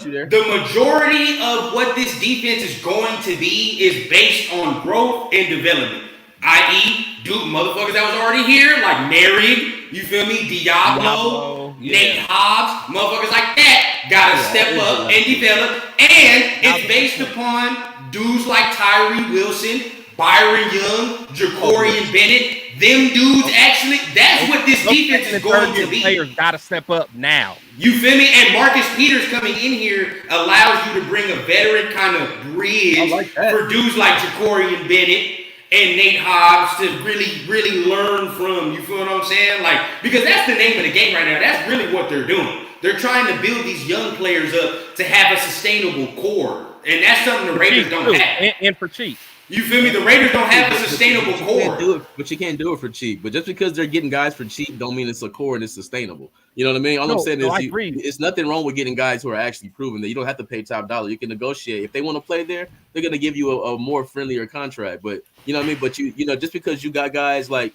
majority of what this defense is going to be is based on growth and development. I.e., Duke motherfuckers that was already here, like Married, you feel me? Diablo, Nate Hobbs, motherfuckers like that gotta step up and develop. And it's based upon dudes like Tyree Wilson, Byron Young, Ja'Cory Bennett. Them dudes actually, that's what this defense is going to be. Players got to step up now. You feel me? And Marcus Peters coming in here allows you to bring a veteran kind of bridge for dudes like Ja'Cory Bennett and Nate Hobbs to really, really learn from. You feel what I'm saying? Like, because that's the name of the game right now. That's really what they're doing. They're trying to build these young players up to have a sustainable core. And that's something the Raiders don't have. And for cheap. You feel me? The Raiders don't have a sustainable core. But you can't do it for cheap. But just because they're getting guys for cheap don't mean it's a core and it's sustainable. You know what I mean? All I'm saying is it's nothing wrong with getting guys who are actually proven that you don't have to pay top dollar. You can negotiate. If they want to play there, they're going to give you a more friendlier contract. But you know what I mean? But you just because you got guys like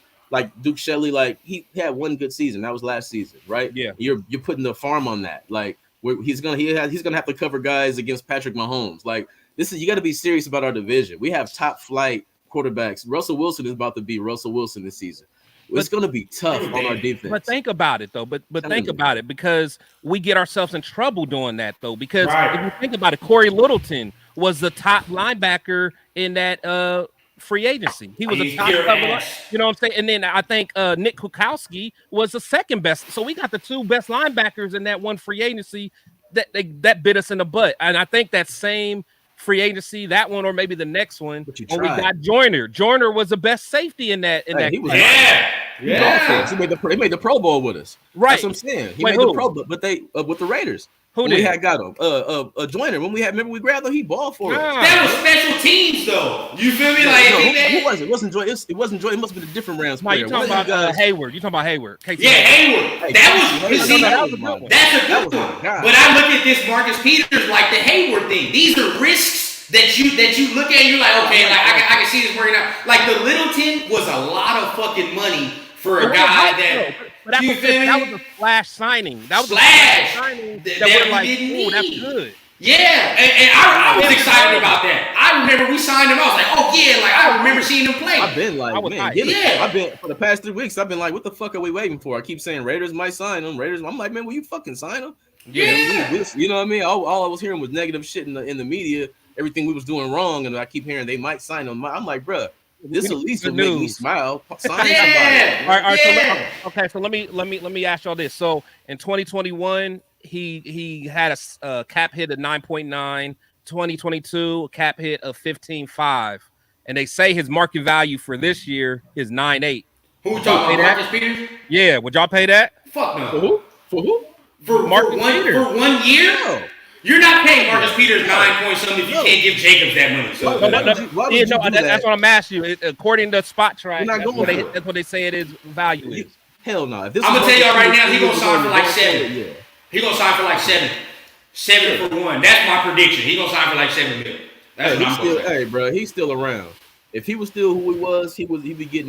Duke Shelley, like he had one good season. That was last season, right? Yeah. You're putting the farm on that. Like he's gonna have to cover guys against Patrick Mahomes. Like you got to be serious about our division. We have top flight quarterbacks. Russell Wilson is about to be Russell Wilson this season. It's going to be tough on our defense. But think about it though. But think about it, because we get ourselves in trouble doing that though. Because if you think about it, Corey Littleton was the top linebacker in that free agency. He was a top level, you know what I'm saying? And then I think Nick Kukowski was the second best. So we got the 2 best linebackers in that one free agency that bit us in the butt. And I think that same free agency, that one or maybe the next one, when we got Joyner. Joyner was the best safety in that. He made the Pro Bowl with us. Right. That's what I'm saying. He made the Pro Bowl, but they with the Raiders. Who did? We had got him. Joyner. When we grabbed him, he balled for us. That was special teams, though. You feel me? Who was it? It wasn't Joyner. It wasn't Joyner. It must have been a different Rams player. You talking about Hayward? You talking about Hayward? Hayward. That was a good one. But I look at this Marcus Peters like the Hayward thing. These are risks that you look at and you're like, okay, like I can see this working out. Like the Littleton was a lot of fucking money for a guy that. But that was a flash signing. That was a flash signing that we're like, oh, that's good. Yeah, and I was excited about that. I remember we signed him. I was like, oh yeah, like I remember seeing him play. I've been like, I've been for the past 3 weeks. I've been like, what the fuck are we waiting for? I keep saying Raiders might sign him. I'm like, man, will you fucking sign him? Yeah. You know what I mean? All I was hearing was negative shit in the media. Everything we was doing wrong, and I keep hearing they might sign him. I'm like, bruh. This at least will make me smile. Sign somebody. All right. So let me ask y'all this. So in 2021, he had a cap hit of 9.9. 2022, a cap hit of 15.5, and they say his market value for this year is 9.8. Who talking about Marcus Peters? Yeah, would y'all pay that? Fuck no. For who? For 1 year? No. You're not paying Marcus Peters 9 point something if you can't give Jacobs that money. So. That's what I'm asking you. According to Spot Track, that's what they say it is value is. Hell no. I'm gonna tell y'all right now, he's gonna sign for like 7. Yeah. He's gonna sign for like 7. 7 for 1. That's my prediction. He's gonna sign for like 7 million. That's what I'm still, hey, bro, he's still around. If he was still who he was, he would get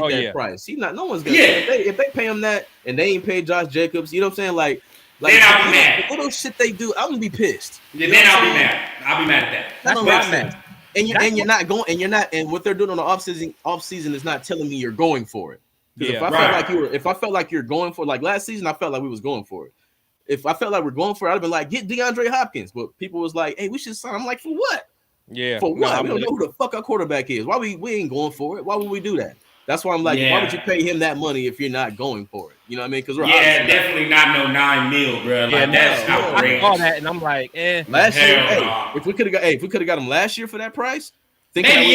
that price. No one's gonna. If they pay him that and they ain't paid Josh Jacobs, you know what I'm saying? Like then I'll be mad. The little shit they do, I'm gonna be pissed. Then I'll be mad. I'll be mad at that. That's what I'm saying. And what they're doing on the off season is not telling me you're going for it. If I felt like you're going for, like last season, I felt like we was going for it. If I felt like we're going for it, I'd have been like, get DeAndre Hopkins. But people was like, hey, we should sign. I'm like, for what? Yeah. For what? We don't know who the fuck our quarterback is. Why we ain't going for it? Why would we do that? That's why I'm like, why would you pay him that money if you're not going for it? You know what I mean? Because definitely not no $9 million, bro. Like that's outrageous. All that, and I'm like, last year, nah. if we could have got him last year for that price, Maybe,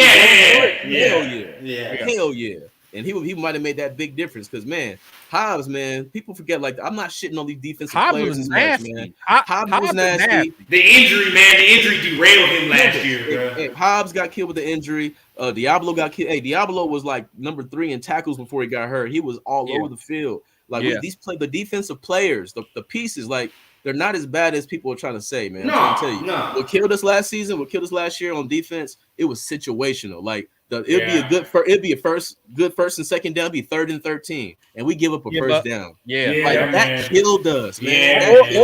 hell yeah. And he might have made that big difference because, man, Hobbs, man, people forget, like, I'm not shitting on these defensive players as much, man. Hobbs was nasty. The injury derailed him last year, bro. Hobbs got killed with the injury. Diablo got killed. Hey, Diablo was like number 3 in tackles before he got hurt. He was all over the field. Like, the defensive players, the pieces, like, they're not as bad as people are trying to say, man. I'm trying to tell you. No. What killed us last season, what killed us last year on defense, it was situational. Like, it'd be a good first and second down, be 3rd and 13, and we give up a first down. That killed us, man.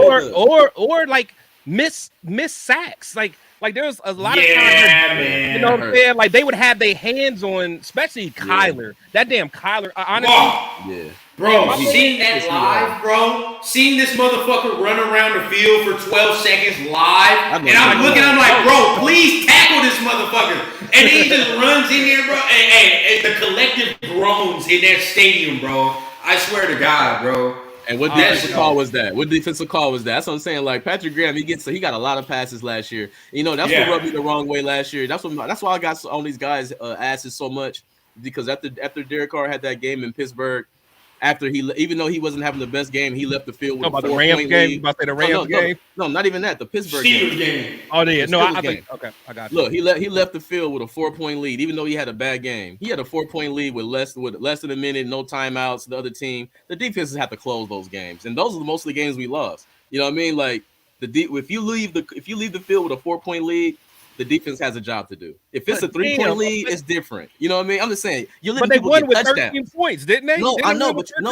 Or like miss sacks. Like there was a lot of times, man. You know what I'm saying? Like they would have their hands on, especially Kyler. That damn Kyler. Honestly, bro, seeing that live, bro. Seeing this motherfucker run around the field for 12 seconds live, and I'm looking, I'm like, bro, please tackle this motherfucker. And he just runs in there, bro. And the collective groans in that stadium, bro. I swear to God, bro. And what defensive call was that? That's what I'm saying. Like Patrick Graham, he got a lot of passes last year. You know, that's what rubbed me the wrong way last year. That's why I got on these guys' asses so much, because after Derek Carr had that game in Pittsburgh, even though he wasn't having the best game, he left the field with a 4-point lead. About the Rams game? No, not even that. The Pittsburgh game. Oh, yeah. No, I think. Okay, I got you. Look, he left the field with a 4-point lead, even though he had a bad game. He had a 4-point lead with less than a minute, no timeouts. The other team, the defenses have to close those games, and those are mostly games we lost. You know what I mean? Like if you leave the field with a 4-point lead, the defense has a job to do. If it's a 3-point lead, it's different. You know what I mean? I'm just saying. But they won with 13 points, didn't they? No, I know, but it's a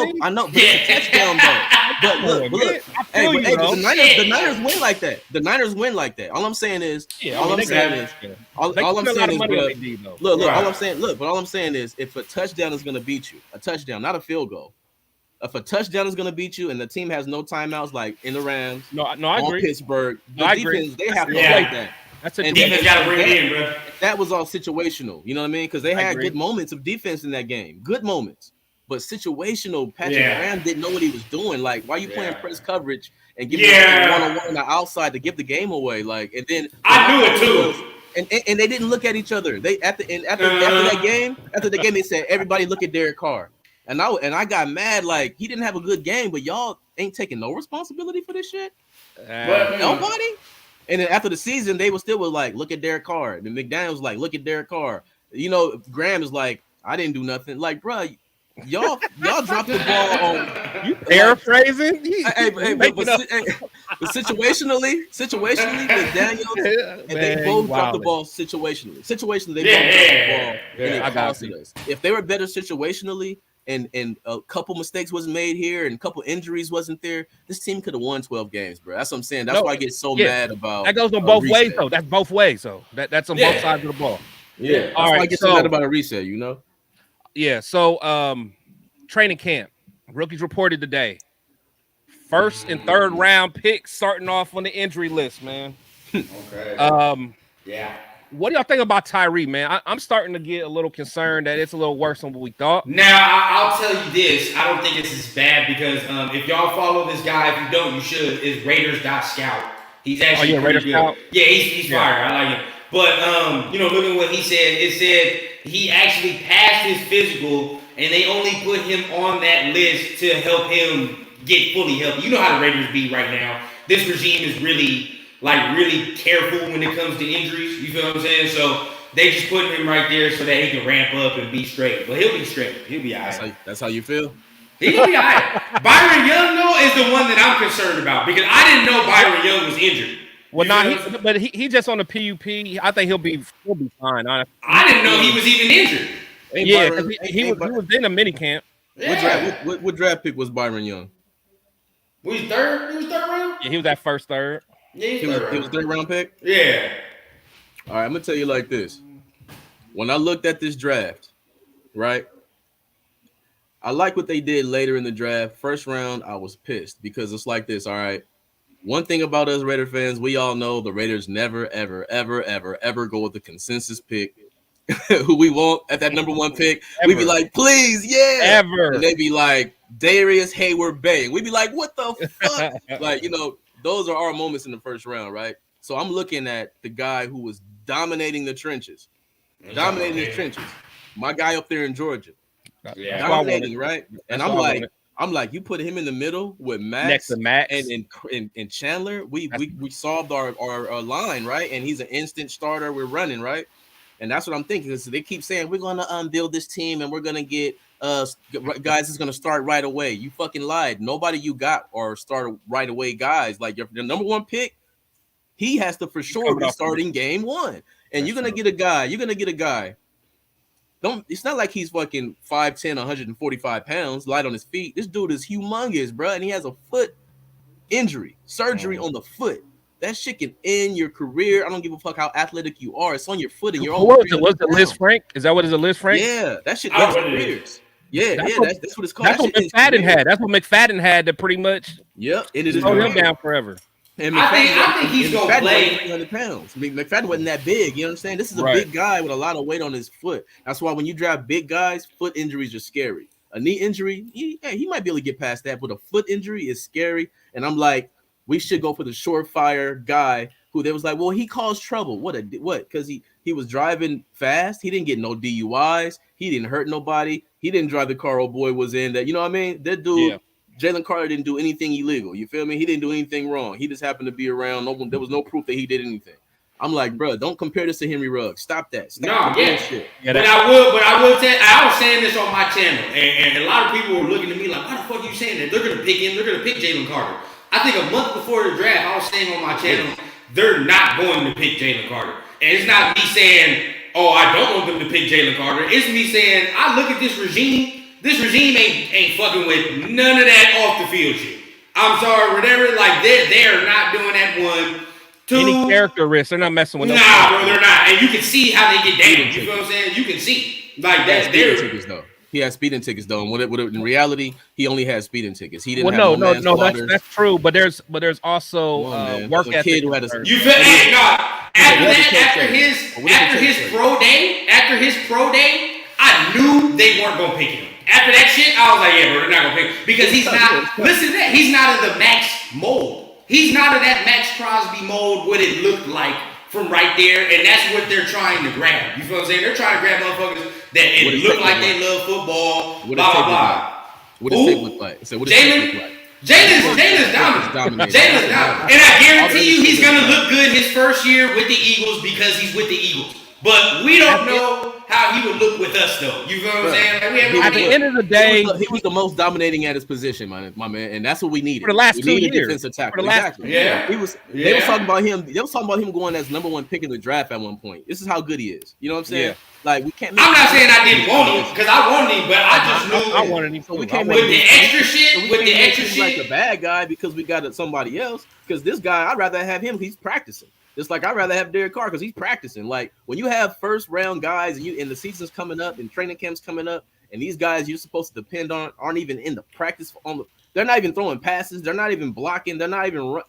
touchdown though. But look. The Niners win like that. The Niners win like that. All I'm saying is, all I'm saying is, if a touchdown is going to beat you, a touchdown, not a field goal. If a touchdown is going to beat you and the team has no timeouts, like in the Rams, I agree. Pittsburgh, defense, they have to play that. That's a defense got to bring it in, bro. That was all situational. You know what I mean? Because they had good moments of defense in that game. Good moments. But situational, Patrick Graham didn't know what he was doing. Like, why are you playing press coverage and giving one-on-one on the outside to give the game away? Like, and then I knew it too. And they didn't look at each other. They after the game, they said, everybody look at Derek Carr. And I got mad, like, he didn't have a good game, but y'all ain't taking no responsibility for this shit. Nobody. And then after the season, they were still like, look at Derek Carr. And McDaniels was like, look at Derek Carr. You know, Graham is like, I didn't do nothing. Like, bro, y'all dropped the ball on. You paraphrasing? But situationally, McDaniels and they both dropped the ball situationally. Situationally, they both dropped the ball and it costed us. If they were better situationally, and a couple mistakes wasn't made here and a couple injuries wasn't there, this team could have won 12 games, bro. That's what I'm saying. That's why I get so mad about that. Goes on both ways, though. That's both ways, so that's on both sides of the ball. Yeah. That's why I get so mad about a reset, you know? Yeah, so training camp. Rookies reported today. 1st and 3rd round picks starting off on the injury list, man. Okay. What do y'all think about Tyree, man? I'm starting to get a little concerned that it's a little worse than what we thought. Now, I'll tell you this. I don't think it's as bad because if y'all follow this guy, if you don't, you should, is Raiders.Scout. He's actually Raiders Scout? Yeah, he's fire. I like him. But, look at what he said. It said he actually passed his physical, and they only put him on that list to help him get fully healthy. You know how the Raiders be right now. This regime is really careful when it comes to injuries. You feel what I'm saying? So they just put him right there so that he can ramp up and be straight. But he'll be straight. He'll be all right. That's how you feel? He'll be all right. Byron Young, though, is the one that I'm concerned about because I didn't know Byron Young was injured. Well, he just on the PUP. I think he'll be fine. Honestly. I didn't know he was even injured. He was in a mini camp. What draft pick was Byron Young? Was he third? He was third round? Yeah, he was that first third. Yeah, he was 3rd round pick? Yeah. All right, I'm going to tell you like this. When I looked at this draft, right, I like what they did later in the draft. 1st round, I was pissed because it's like this, all right. One thing about us Raider fans, we all know the Raiders never, ever, ever, ever, ever go with the consensus pick who we want at that number 1 pick, we'd be like, please, yeah. Ever. And they'd be like, Darius Hayward Bay. We'd be like, what the fuck? Like, those are our moments in the first round, right? So I'm looking at the guy who was dominating the trenches. My guy up there in Georgia. Yeah. Dominating, right? And I'm like, you put him in the middle with Max, next to Max and Chandler. We solved our line, right? And he's an instant starter. We're running, right? And that's what I'm thinking. So they keep saying we're gonna build this team and we're gonna get guys that's gonna start right away. You fucking lied. Nobody you got are start right away guys. Like your number 1 pick, he has to for sure be starting game 1. And you're gonna get a guy. It's not like he's fucking 5'10", 145 pounds, light on his feet. This dude is humongous, bro, and he has a foot injury, surgery on the foot. That shit can end your career. I don't give a fuck how athletic you are. It's on your foot and your own. Was it Liz Frank? Is that what is it, Liz Frank? Yeah, that shit ends careers. Yeah, that's what it's called. That's what McFadden had. That's what McFadden had that pretty much it slowed him down forever. And I think he's going to play 300 pounds. I mean, McFadden wasn't that big. You know what I'm saying? This is a big guy with a lot of weight on his foot. That's why when you draft big guys, foot injuries are scary. A knee injury, he might be able to get past that, but a foot injury is scary. And I'm like, we should go for the surefire guy who they was like, well, he caused trouble. What? Because he was driving fast. He didn't get no DUIs. He didn't hurt nobody. He didn't drive the car old boy was in. That, you know what I mean? That dude. Yeah. Jalen Carter didn't do anything illegal. You feel me? He didn't do anything wrong. He just happened to be around. There was no proof that he did anything. I'm like, bro, don't compare this to Henry Ruggs. Stop that. Shit. Yeah, but I will tell. I was saying this on my channel, and a lot of people were looking at me like, why the fuck are you saying that? They're gonna pick him. They're gonna pick Jalen Carter. I think a month before the draft, I was saying on my channel, they're not going to pick Jalen Carter. And it's not me saying, oh, I don't want them to pick Jalen Carter. It's me saying, I look at this regime. This regime ain't fucking with none of that off the field shit. I'm sorry, whatever. Like they're not doing that one. Any character risk, they're not messing with. Nah, bro, they're not. And you can see how they get down. You feel what I'm saying? You can see like that. He has speeding tickets though, and in reality, he only has speeding tickets. He didn't. Well, no, that's true. But there's also work ethic. Kid who had a, you feel? Hey, no. After his pro day, I knew they weren't gonna pick him. After that shit, I was like, yeah, bro, they're not gonna pick him because he's not. Listen to that. He's not of the Max mold. He's not of that Max Crosby mold. What it looked like from right there, and that's what they're trying to grab. You feel what I'm saying? They're trying to grab motherfuckers that it look like they love football. Blah blah blah. What does it look like? So what does it look like? Jalen's dominant. Jalen's dominant. And I guarantee you he's going to look good his first year with the Eagles because he's with the Eagles. But we don't know how he would look with us, though. You feel what I'm saying? Like, at the end of the day, he was the most dominating at his position, my man, and that's what we needed for the last 2 years. Defensive tackle. Exactly. Yeah. They was talking about him. They was talking about him going as number 1 pick in the draft at one point. This is how good he is. You know what I'm saying? Yeah. Like we can't. I'm not saying I didn't want him because I wanted him, but I just knew I wanted him. So we can't with the extra shit. With the extra shit, like the bad guy because we got somebody else. Because this guy, I'd rather have him. He's practicing. Just like I'd rather have Derek Carr because he's practicing. Like when you have first round guys and the season's coming up and training camp's coming up, and these guys you're supposed to depend on aren't even in the practice they're not even throwing passes. They're not even blocking. They're not even run.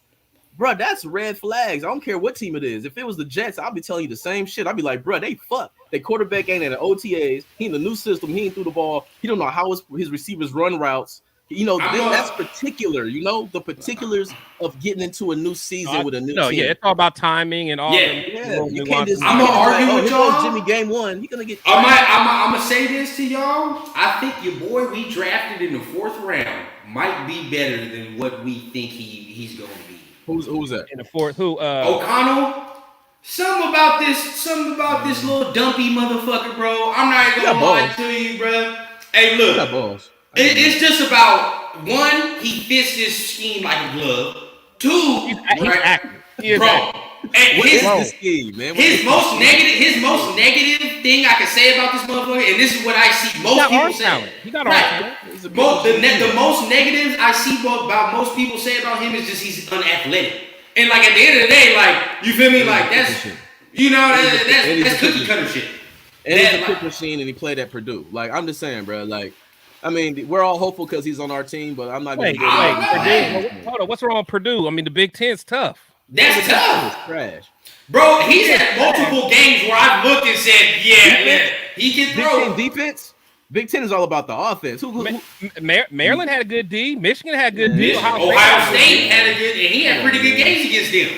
Bro, that's red flags. I don't care what team it is. If it was the Jets, I'll be telling you the same shit. I'll be like, bro, they fuck. Their quarterback ain't at the OTAs. He in the new system. He ain't threw the ball. He don't know how his receivers run routes. You know, that's particular. You know, the particulars of getting into a new season with a new team. Yeah, it's all about timing and all. You can't just. I'm gonna argue with y'all. Jimmy game 1. You're gonna get. I'm gonna say this to y'all. I think your boy we drafted in the 4th round might be better than what we think he's going to be. Who's that in the 4th? Who? O'Connell. Something about this little dumpy motherfucker, bro. I'm not even gonna lie to you, bro. Hey, look. It's just about 1, he fits this scheme like a glove. 2, he's active. Bro. And what is the scheme, man? His most negative thing I can say about this motherfucker, and this is what I see most people say. He got talent. The most negatives I see about most people say about him is just he's unathletic. And like at the end of the day, like you feel me, like that's that's cookie cutter shit. And he's a quick machine, and he played at Purdue. Like I'm just saying, bro. Like. I mean, we're all hopeful because he's on our team, but I'm not going to Purdue. Hold on, what's wrong with Purdue? I mean, the Big Ten's tough. That's tough. It's trash. Bro, he's had multiple games where I've looked and said, yeah, he can throw. Big Ten defense. Big Ten is all about the offense. Maryland had a good D. Michigan had a good D. Ohio State had a good, and he had pretty good games against them.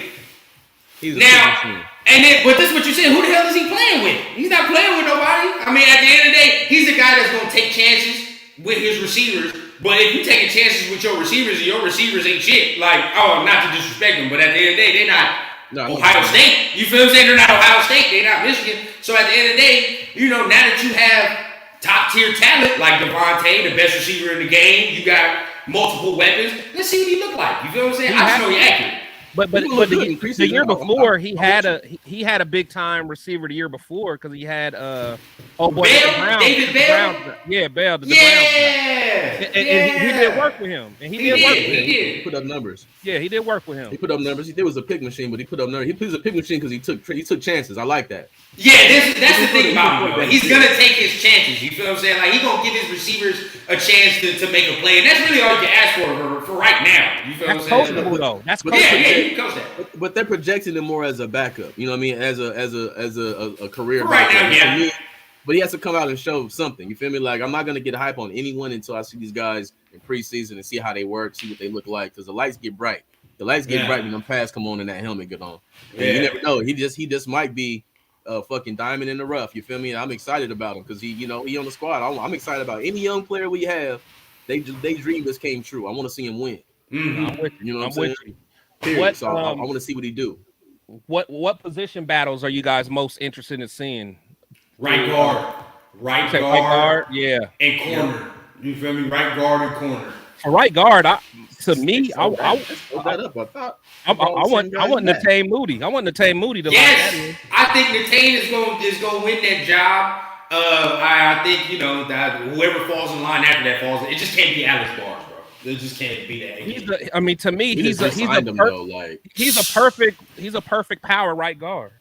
But this is what you're saying. Who the hell is he playing with? He's not playing with nobody. I mean, at the end of the day, he's the guy that's going to take chances with his receivers. But if you taking chances with your receivers and your receivers ain't shit, like, not to disrespect them, but at the end of the day, they're not Ohio State. You feel what I'm saying? They're not Ohio State. They're not Michigan. So at the end of the day, now that you have top tier talent like Devontae, the best receiver in the game, you got multiple weapons. Let's see what he look like. You feel what I'm saying? I just know he's accurate. But the year before he had a big time receiver the year before because he had David Bell. Bell. And he did work with him. He put up numbers. Yeah, he did work with him. He put up numbers. There was a pick machine, but he put up numbers. He was a pick machine because he took chances. I like that. Yeah, that's the thing about him. He's gonna take his chances. You feel what I'm saying? Like he's gonna give his receivers a chance to make a play, and that's really all you can ask for right now. You feel what I'm saying? Coachable though. That's coachable. You can coach that. But they're projecting him more as a backup. You know what I mean? As a career right backup. now, yeah. But he has to come out and show something. You feel me? Like I'm not gonna get hype on anyone until I see these guys in preseason and see how they work, see what they look like, because the lights get bright. The lights get bright when them pads come on and that helmet get on. And you never know. He just might be a fucking diamond in the rough. You feel me? I'm excited about him because he on the squad. I'm excited about any young player we have. They dream this came true. I want to see him win. Mm-hmm. I'm with you. You know what I'm saying? So I want to see what he do. What position battles are you guys most interested in seeing? Right guard, yeah, and corner. You feel me? Right guard and corner. For right guard, I want Natane Moody. I want Natane Moody to lock that in. I think Natane is going to win that job. I think that whoever falls in line after that falls. It just can't be Alex Barnes, bro. It just can't be that. To me, he's a perfect power right guard.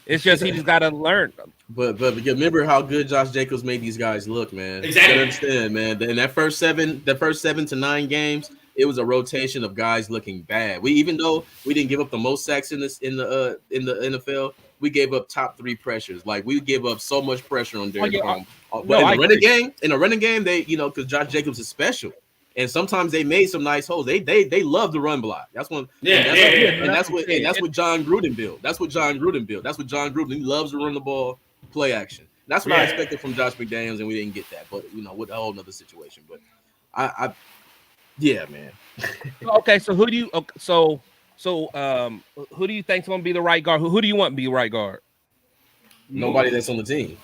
It's just he just got to learn. But remember how good Josh Jacobs made these guys look, man. Exactly. You understand, man. In that first 7 to 9 games, it was a rotation of guys looking bad. Even though we didn't give up the most sacks in the NFL, we gave up top 3 pressures. Like we gave up so much pressure on Derrick Brown. But in the running game, they because Josh Jacobs is special. And sometimes they made some nice holes. They love the run block. That's what John Gruden built. That's what John Gruden. He loves to run the ball, play action. That's what I expected from Josh McDaniels, and we didn't get that. But with a whole nother situation. But man. Okay, so who do you who do you think's going to be the right guard? Who do you want to be right guard? Nobody that's on the team.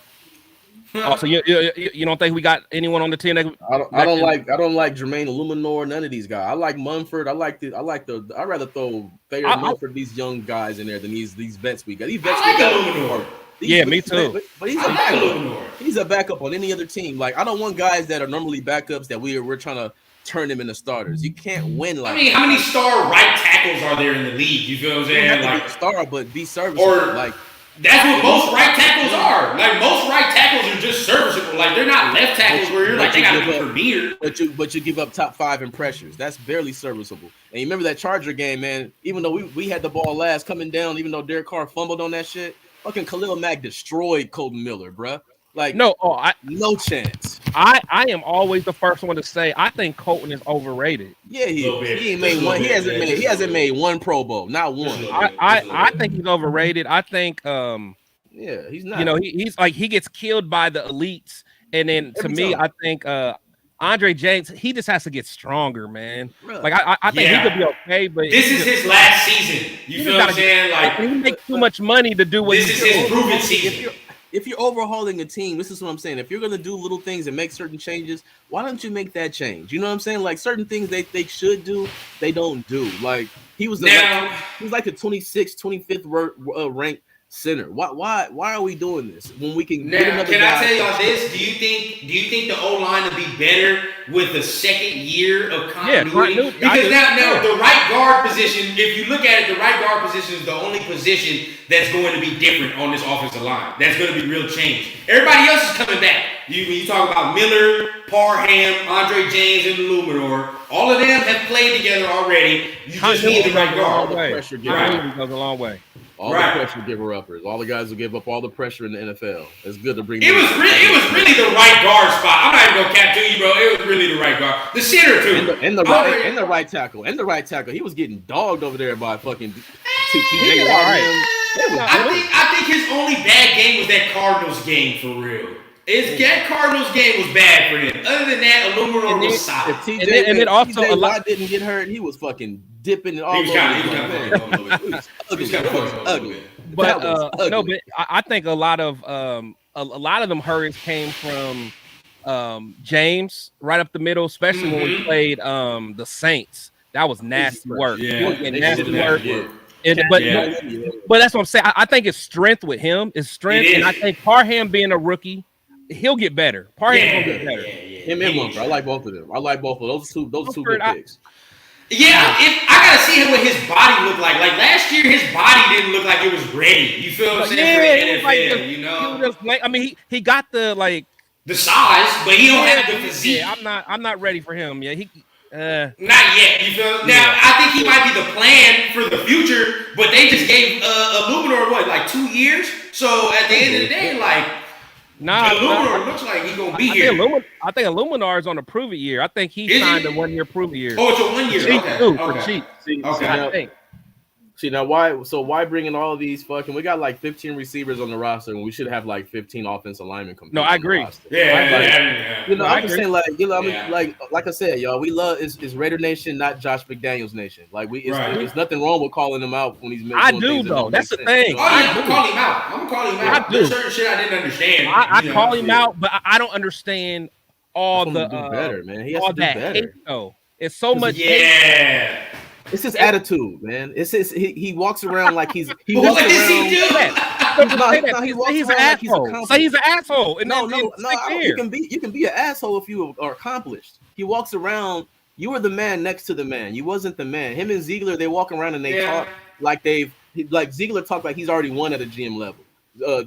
Oh, so you don't think we got anyone on the team? I don't like Jermaine Illuminor, none of these guys. I like Munford. I'd rather throw Thayer Munford, these young guys in there than these vets we got. These vets I like Illuminor. Yeah, me too. But he's a backup. He's a backup on any other team. Like I don't want guys that are normally backups that we're trying to turn them into starters. You can't win like. I mean, how many star right tackles are there in the league? You feel what I'm saying? Like star, but be serviceable. Like. That's what most right tackles are. Like most right tackles are just serviceable. Like they're not left tackles where you're like they got to be premier. But you give up top 5 in pressures. That's barely serviceable. And you remember that Charger game, man? Even though we had the ball last coming down, even though Derek Carr fumbled on that shit, fucking Khalil Mack destroyed Colton Miller, bruh. Like no chance. I am always the first one to say I think Colton is overrated. Yeah, he ain't made one. He hasn't made one Pro Bowl, not one. I think he's overrated. I think he's not. He's like he gets killed by the elites, and then to me, I think Andre James, he just has to get stronger, man. Really? Like I think he could be okay, but this is his last season. You feel what I'm saying? Like he makes too much money to do what this is his proven season. If you're overhauling a team, this is what I'm saying. If you're going to do little things and make certain changes, why don't you make that change? You know what I'm saying? Like certain things they should do, they don't do. Like he was like the 26th, 25th ranked center. Why are we doing this when we can get another Can guy? I tell y'all this? Do you think the O-line will be better with the second year of continuity? Because now the right guard position, if you look at it, the right guard position is the only position that's going to be different on this offensive line. That's going to be real change. Everybody else is coming back. When you talk about Miller, Parham, Andre James, and Illuminor, all of them have played together already. You just need the right guard. Pressure goes a long way. All the pressure giver uppers, all the guys who give up all the pressure in the NFL. It's good to bring. It was really the right guard spot. I'm not even gonna cap to you, bro. It was really the right guard. The center too, and the right tackle. He was getting dogged over there by fucking. I think his only bad game was that Cardinals game for real. That Cardinals game was bad for him. Other than that, Aluminor was solid. And then also a lot didn't get hurt. He was fucking dipping it all over. He was ugly. But no, but I think a lot of them hurries came from James right up the middle, especially when we played the Saints. That was nasty work. Nasty work. But that's what I'm saying. I think it's strength with him. It's strength, and I think Parham being a rookie, he'll get better. Parham's gonna get better. Him and Mumford. I like both of them. I like both of those two good picks. Yeah, I gotta see what his body looked like. Like last year, his body didn't look like it was ready. You feel what I'm saying? For the NFL, you know. I mean, he got the size, but he don't have the physique. Yeah, I'm not ready for him. Yeah, not yet. You feel? Now I think he might be the plan for the future, but they just gave Illuminor like 2 years. So at the end of the day, like. Illuminor looks like he's gonna be here. I think Illuminar is on a prove it year. I think he signed a 1 year prove it year. Oh, it's a 1 year. Okay. Okay. See now why bring in all of these fucking? We got like 15 receivers on the roster, and we should have like 15 offensive linemen. No, I agree. Yeah. You know, I'm just saying like like I said, y'all, we love is Raider Nation, not Josh McDaniels Nation. Like there's nothing wrong with calling him out when he's making. I do though. That's the thing. I'm gonna call him out. I'm gonna call him out. There's certain shit I didn't understand. I call him out, but I don't understand all the better, man. He has to do better. Hate, though. It's so much. Yeah. It's his attitude, man. It's his. He walks around like he's. He what walks does around. he do? He's an asshole. Say he's an asshole. No. You can be an asshole if you are accomplished. He walks around. You were the man next to the man. You wasn't the man. Him and Ziegler, they walk around and they talk like Ziegler talks like he's already won at a GM level.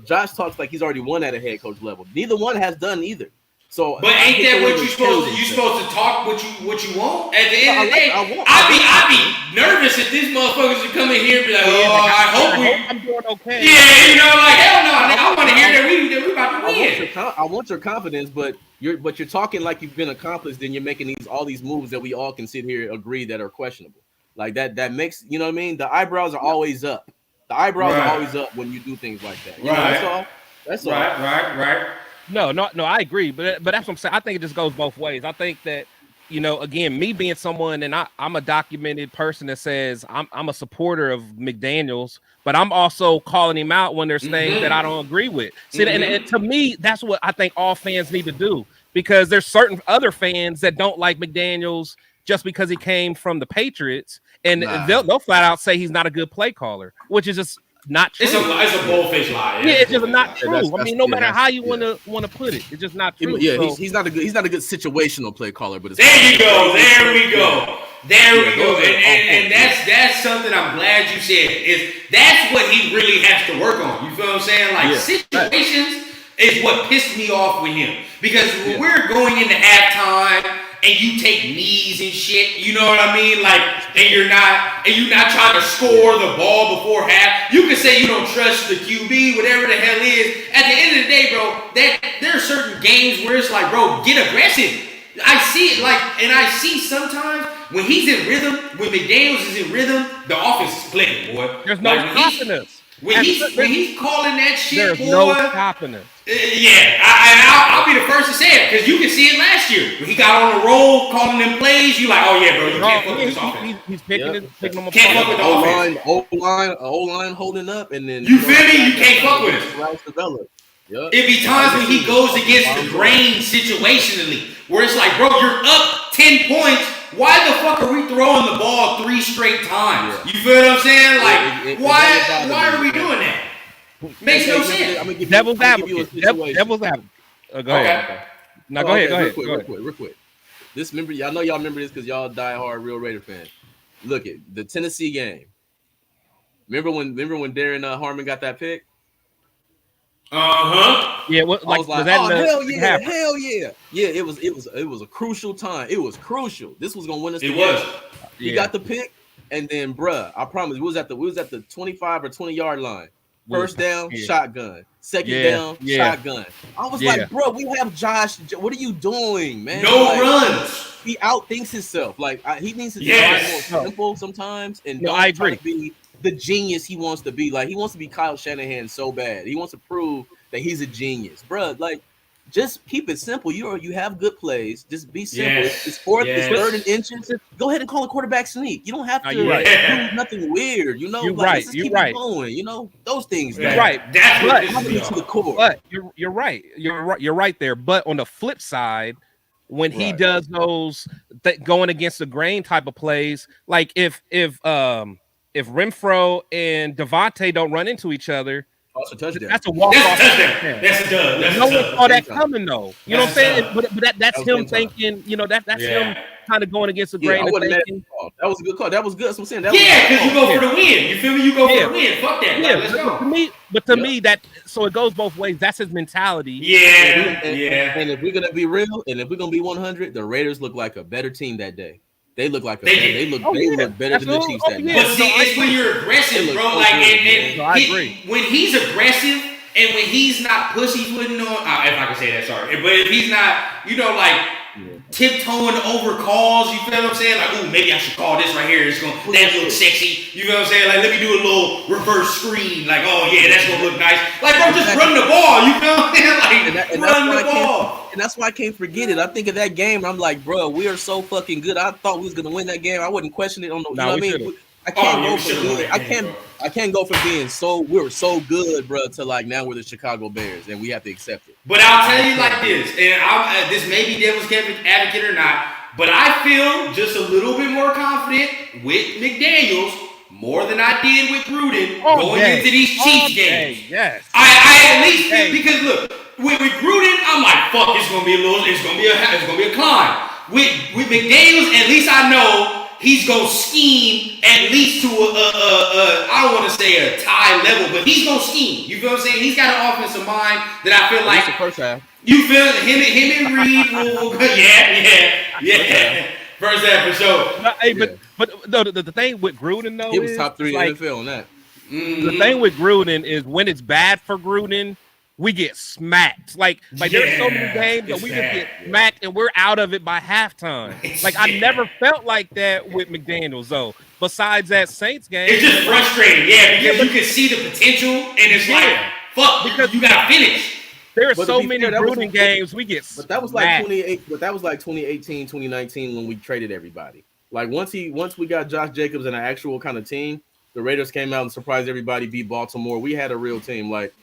Josh talks like he's already won at a head coach level. Neither one has done either. So, but ain't that what you supposed to talk what you want? At the end of the day, I'd be nervous if these motherfuckers would come in here and be like, I hope I'm doing okay. Yeah, you know, like hell no, I want to hear that we about to win. I want your confidence, but you're talking like you've been accomplished, then you're making all these moves that we all can sit here and agree that are questionable. Like that makes, you know what I mean? The eyebrows are always up. The eyebrows are always up when you do things like that. You know, that's all. Right. No, I agree, but that's what I'm saying. I think it just goes both ways. I think that, you know, again, me being someone, and I'm a documented person that says I'm a supporter of McDaniels, but I'm also calling him out when there's things that I don't agree with. See, and to me, that's what I think all fans need to do, because there's certain other fans that don't like McDaniels just because he came from the Patriots, and they'll flat out say he's not a good play caller, which is just not true. It's a bold-faced lie. Yeah, it's just not true. I mean, no matter how you want to put it, it's just not true. Yeah, so, he's not a good situational play caller. But there we go. And that's something I'm glad you said. That's what he really has to work on. You feel what I'm saying? Like situations is what pissed me off with him, because when we're going into halftime and you take knees and shit, you know what I mean? Like, and you're not trying to score the ball before half. You can say you don't trust the QB, whatever the hell is. At the end of the day, bro, there are certain games where it's like, bro, get aggressive. I see it and I see sometimes when he's in rhythm, when McDaniels is in rhythm, the offense is clicking, boy. There's no confidence. When he's calling that shit, there's no confidence. I'll be the first to say it, because you can see it last year when he got on the roll calling them plays. You like, oh yeah, bro, you can't fuck with this offense. He's picking them apart. Can't fuck with the offense. O-line holding up, and then you feel me? You can't fuck with it. Yep. It be times when he goes against the grain situationally, where it's like, bro, you're up 10 points. Why the fuck are we throwing the ball 3 straight times? You feel what I'm saying? Like, why are we doing that? Makes no sense. Devil's advocate. Devil's advocate. Go ahead. Okay. No, go ahead. Real quick. Y'all know y'all remember this because y'all diehard real Raider fans. Look at the Tennessee game. Remember when Darren Harmon got that pick? Yeah, was hell yeah. Yeah, it was a crucial time. It was crucial. This was gonna win us the game. He got the pick. And then, bruh, I promise, we was at the 25 or 20-yard line. First down, Yeah. shotgun. Second Yeah, down, yeah. shotgun. I was Yeah. like, bro, we have Josh. What are you doing, man? No Like, runs. he outthinks himself. Like he needs to Yes. be more simple sometimes, and No, don't I try agree. to be the genius he wants to be. Like he wants to be Kyle Shanahan so bad. He wants to prove that he's a genius, bruh. Like, just keep it simple. You have good plays. Just be simple. Yes. It's fourth, Yes. it's third and inches. Go ahead and call a quarterback sneak. You don't have No, to you're right. do nothing weird. You know, You're like, right. let's just You're keep right. it going. You know, those things. You're man. right. That's what But- pisses Having me it to the off. core. But you're right. You're right there. But on the flip side, when he Right. does those going against the grain type of plays, like if Renfro and Devontae don't run into each other, Also touchdown. that's a walk That's off. a touchdown. That's a dub. That's No a one dub. saw that Big time. coming though. You know what I'm That's a saying? dub. But that's That was him big time. thinking. You know that's Yeah. him kind of going against the Yeah, grain. I and wasn't mad at thinking, the call. That was a good call. That was good. That's what I'm saying. That Yeah, was because you go for the win. You feel me? You go Yeah. for the win. Fuck that. yeah, Like, let's but to go. me, that so it goes both ways. That's his mentality. Yeah, And yeah. if we're gonna be real, and if we're gonna be 100, the Raiders look like a better team that day. They look like They look Oh, yeah. better than the Absolutely. Chiefs Oh, that yeah. night. But see, No, I it's when agree. you're aggressive, It looks bro. so Like, good, and man. No, I agree. when he's aggressive and when he's not pussyfooting on, if I can say that, sorry. But if he's not, like tiptoeing over calls, you feel what I'm saying? Like, ooh, maybe I should call this right here. That looks sexy. You feel what I'm saying? Like, let me do a little reverse screen. Like, oh yeah, that's gonna look nice. Like, bro, just run the ball. You feel what I'm saying? Like, And run the ball. And that's why I can't forget it. I think of that game. I'm like, bro, we are so fucking good. I thought we was gonna win that game. I wouldn't question it on the. You know what I mean? I can't yeah, go we from should've won being. that game, bro. I can't go from being we were so good, bro, to like now we're the Chicago Bears and we have to accept it. But I'll tell you like this, and this may be devil's advocate or not, but I feel just a little bit more confident with McDaniels more than I did with Gruden going into these Chiefs games. Yes. I at least feel, because look, with Gruden, I'm like, fuck, it's gonna be a climb. With McDaniels, at least I know he's gonna scheme at least to I don't want to say a tie level, but he's gonna scheme. You feel what I'm saying? He's got an offensive mind that I feel like the first half. you feel him and Reed will yeah. First half for sure. No, hey, but no, the thing with Gruden though, He was is, top 3 in like, the NFL on that. the thing with Gruden is when it's bad for Gruden, we get smacked. Like there's so many games that we just get smacked and we're out of it by halftime. Like I never felt like that with McDaniels though. Besides that Saints game, It's just frustrating, because you can see the potential, and it's like, fuck, because you gotta finish. there are But to so be many fair, that was- Gruden games we get But that was like smacked. 2018, 2019 when we traded everybody. Like once we got Josh Jacobs and an actual kind of team, the Raiders came out and surprised everybody, beat Baltimore. We had a real team. Like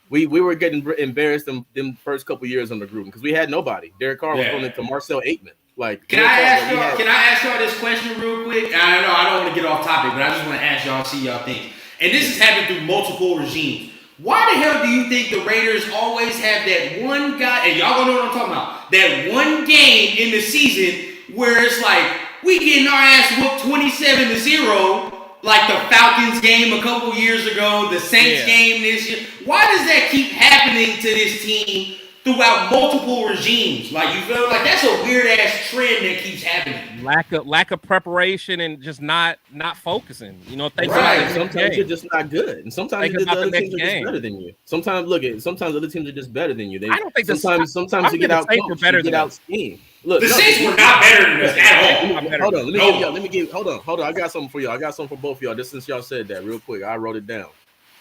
we were getting embarrassed them first couple years under Gruden because we had nobody. Derek Carr was going into Marcel Aitman. Like Can I ask y'all this question real quick? I know I don't want to get off topic, but I just want to ask y'all, see y'all think. And this has happened through multiple regimes. Why the hell do you think the Raiders always have that one guy, and y'all gonna know what I'm talking about, that one game in the season where it's like, we getting our ass whooped 27-0, like the Falcons game a couple years ago, the Saints game this year. Why does that keep happening to this team throughout multiple regimes? Like, you feel like that's a weird ass trend that keeps happening. Lack of preparation and just not focusing. You know, Sometimes you're just not good, and sometimes the other teams are just better than you. Sometimes other teams are just better than you. I don't think sometimes you get out coached, you get out schemed. Look, the Saints were not better than us at all. Hold on. Hold on. I got something for y'all. I got something for both of y'all. Just since y'all said that, real quick, I wrote it down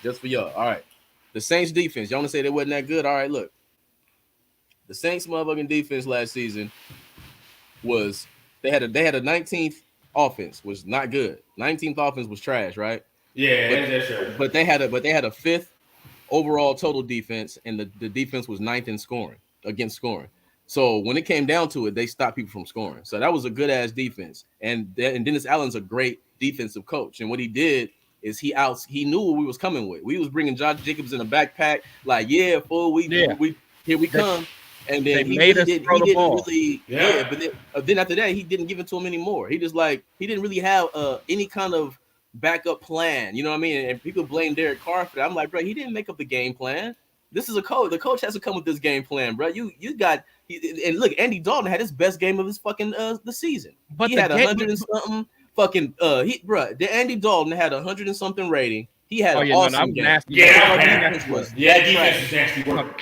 just for y'all. All right, the Saints defense. Y'all want to say they wasn't that good? All right, look. The Saints motherfucking defense last season was they had a 19th offense, was not good. 19th offense was trash, right? Yeah, that's right. But they had a 5th overall total defense, and the defense was 9th in scoring against scoring. So when it came down to it, they stopped people from scoring. So that was a good ass defense. And Dennis Allen's a great defensive coach. And what he did is he knew what we was coming with. We was bringing Josh Jacobs in a backpack, like, yeah, fool, here we come. And then he didn't really, but then after that, he didn't give it to him anymore. He just he didn't really have any kind of backup plan. You know what I mean? And people blame Derek Carr for that. I'm like, bro, he didn't make up the game plan. This is a coach. The coach has to come with this game plan, bro. You got and look, Andy Dalton had his best game of his fucking the season. But he had 100 and something. Fucking the Andy Dalton had 100 and something rating. He had an that awesome was game. nasty. Yeah, Defense was defense is nasty work.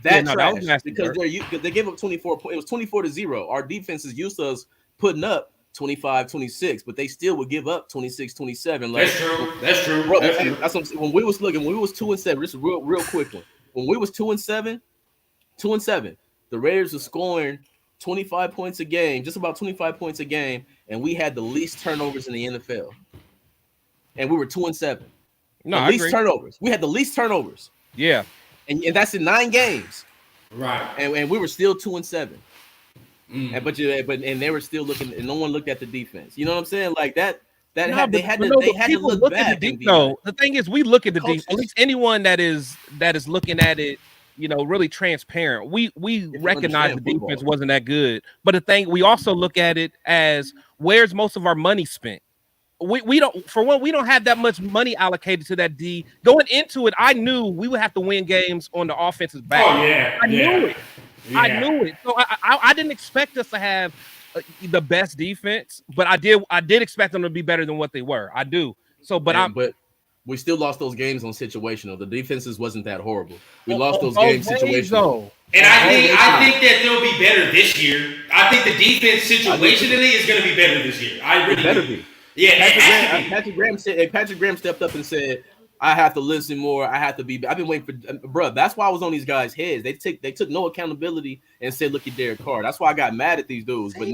that that was trash nasty, because they gave up 24 points. It was 24-0. Our defense is used to us putting up 25, 26, but they still would give up 26, 27. Like, That's true. Bro, That's true. that's what I'm saying. When we was 2-7, this is real quick one. When we was 2-7, the Raiders were scoring 25 points a game, just about 25 points a game, and we had the least turnovers in the NFL. And we were 2-7. No, the I least agree. turnovers. We had the least turnovers. Yeah. And that's in 9 games. Right. And we were still 2-7. And but they were still looking, and no one looked at the defense. You know what I'm saying? Like that. They had to look at back. The thing is, we look at the defense. At least anyone that is looking at it, really transparent. We recognize the defense wasn't that good. But the thing, we also look at it as where's most of our money spent. We don't have that much money allocated to that D. Going into it, I knew we would have to win games on the offensive back. Oh yeah, I knew it. Yeah. I knew it. So I didn't expect us to have the best defense, but I did expect them to be better than what they were. I do. So, but we still lost those games on situational. The defenses wasn't that horrible. We lost those games situational. And I think that they'll be better this year. I think the defense situationally is going to be better this year. I really better do. be. Yeah, Patrick Graham stepped up and said, I have to listen more. I have to be. I've been waiting for, bro. That's why I was on these guys' heads. They took no accountability and said, "Look at Derek Carr." That's why I got mad at these dudes. But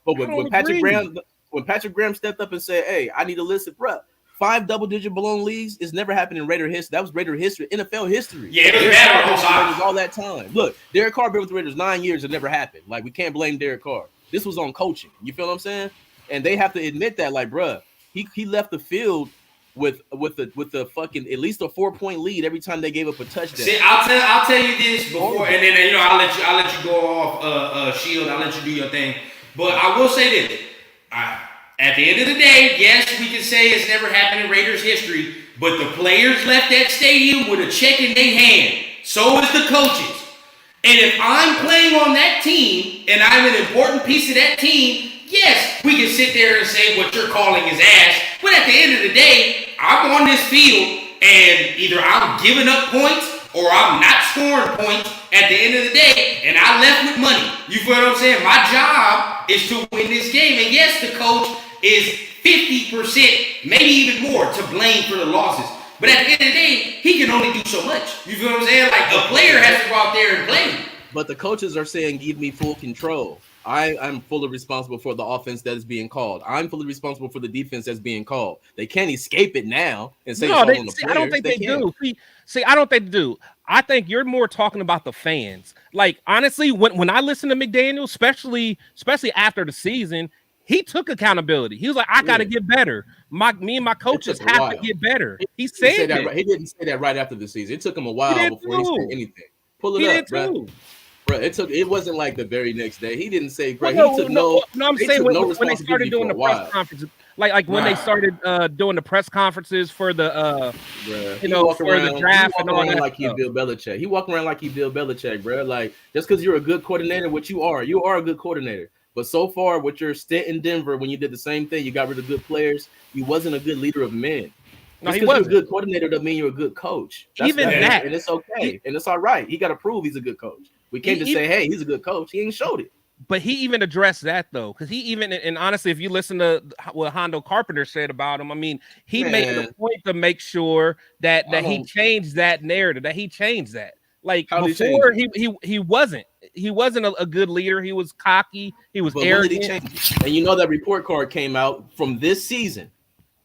when Patrick Graham stepped up and said, "Hey, I need to listen, bro." 5 double-digit blown leads is never happened in Raider history. That was Raider history, NFL history. Yeah, it was bad on both all that time. Look, Derek Carr been with the Raiders 9 years. It never happened. Like, we can't blame Derek Carr. This was on coaching. You feel what I'm saying? And they have to admit that, like, bro, he left the field with the fucking at least a 4-point lead every time they gave up a touchdown. See, I'll tell you this before, and then I'll let you go off Shield. I'll let you do your thing. But I will say this: at the end of the day, yes, we can say it's never happened in Raiders history, but the players left that stadium with a check in their hand. So is the coaches. And if I'm playing on that team and I'm an important piece of that team, yes, we can sit there and say what you're calling is ass. But at the end of the day, I'm on this field and either I'm giving up points or I'm not scoring points at the end of the day, and I left with money. You feel what I'm saying? My job is to win this game. And yes, the coach is 50%, maybe even more, to blame for the losses. But at the end of the day, he can only do so much. You feel what I'm saying? Like, a player has to go out there and play. But the coaches are saying, give me full control. I'm fully responsible for the offense that is being called. I'm fully responsible for the defense that's being called. They can't escape it now and say it's all on the players. I don't think they do. See, I don't think they do. I think you're more talking about the fans. Like, honestly, when I listen to McDaniel, especially after the season, he took accountability. He was like, I got to get better. Me and my coaches have to get better. He said that. He didn't say that right after the season. It took him a while before he said anything. Pull it up, bro. Bro, it wasn't like the very next day. He didn't say, bro. I'm saying when they started doing the press conferences, like when they started doing the press conferences for the for the draft and all that. Like he's Bill Belichick. He walking around like he's Bill Belichick, bro. Like, just because you're a good coordinator, which you are a good coordinator. But so far, with your stint in Denver, when you did the same thing, you got rid of good players. You wasn't a good leader of men. No, he wasn't. You're a good coordinator doesn't mean you're a good coach. And it's okay, and it's all right. He got to prove he's a good coach. We can't just say, "Hey, he's a good coach." He ain't showed it. But he even addressed that though, because he even, and honestly, if you listen to what Hondo Carpenter said about him, I mean, he made it a point to make sure that he changed that narrative, that he changed that. Like before, he wasn't a good leader. He was cocky. He was arrogant. And you know that report card came out from this season,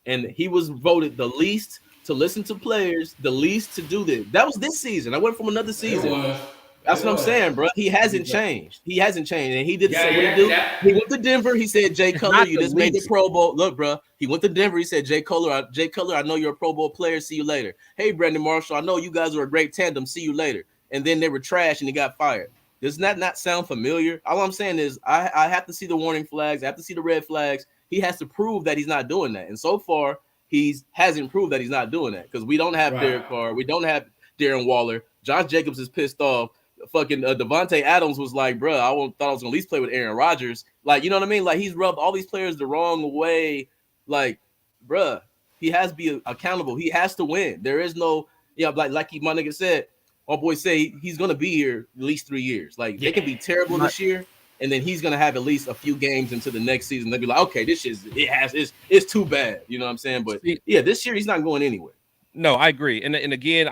and he was voted the least to listen to players, the least to do this. That was this season. I went from another season. That's what I'm saying, bro. He hasn't changed. And he did the same. What he do? He went to Denver. He said, "Jay Cutler, you just made the Pro Bowl." Look, bro. He went to Denver. He said, "Jay Cutler, I know you're a Pro Bowl player. See you later." "Hey, Brandon Marshall, I know you guys are a great tandem. See you later." And then they were trash and he got fired. Does that not sound familiar? All I'm saying is I have to see the warning flags. I have to see the red flags. He has to prove that he's not doing that. And so far, he hasn't proved that he's not doing that because we don't have Derek Carr. We don't have Darren Waller. Josh Jacobs is pissed off. Fucking Devontae Adams was like, bro, thought I was going to at least play with Aaron Rodgers. Like, you know what I mean? Like, he's rubbed all these players the wrong way like, bruh, he has to be accountable. He has to win. There is no, like my nigga said, our boy say he's gonna be here at least 3 years. Like they can be terrible this year, and then he's gonna have at least a few games into the next season. They'll be like, okay, this it's too bad. You know what I'm saying? But yeah, this year he's not going anywhere. No, I agree. And again,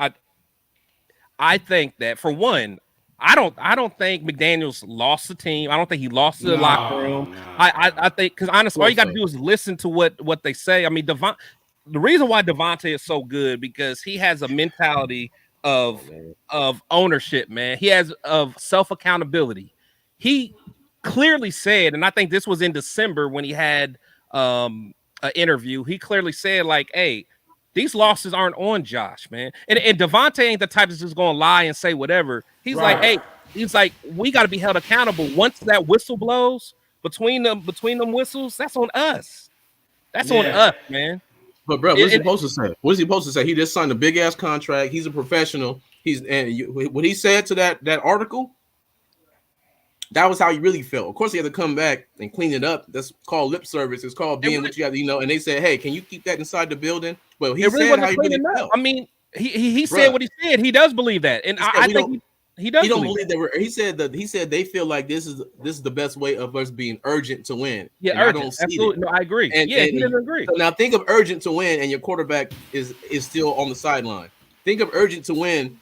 I think that for one, I don't think McDaniels lost the team. I don't think he lost the locker room. I think because honestly, all you got to do is listen to what they say. I mean, the reason why Devontae is so good because he has a mentality of ownership, man. He has of self accountability. He clearly said, and I think this was in December when he had an interview. He clearly said, like, "Hey, these losses aren't on Josh, man." And Devontae ain't the type that's just gonna lie and say whatever. He's like, "Hey," he's like, "We got to be held accountable. Once that whistle blows between them whistles, that's on us. That's on us, man." But bro, what's he supposed to say? What is he supposed to say? He just signed a big ass contract. He's a professional. What he said to that article, that was how he really felt. Of course, he had to come back and clean it up. That's called lip service. It's called being what you have, And they said, "Hey, can you keep that inside the building?" Well, he said how he really felt. I mean, he said what he said. He does believe that, and I think he does. He don't believe that. He said they feel like this is the best way of us being urgent to win. Yeah, and urgent. I don't see absolutely. No, I agree. He doesn't agree. So now think of urgent to win, and your quarterback is still on the sideline. Think of urgent to win,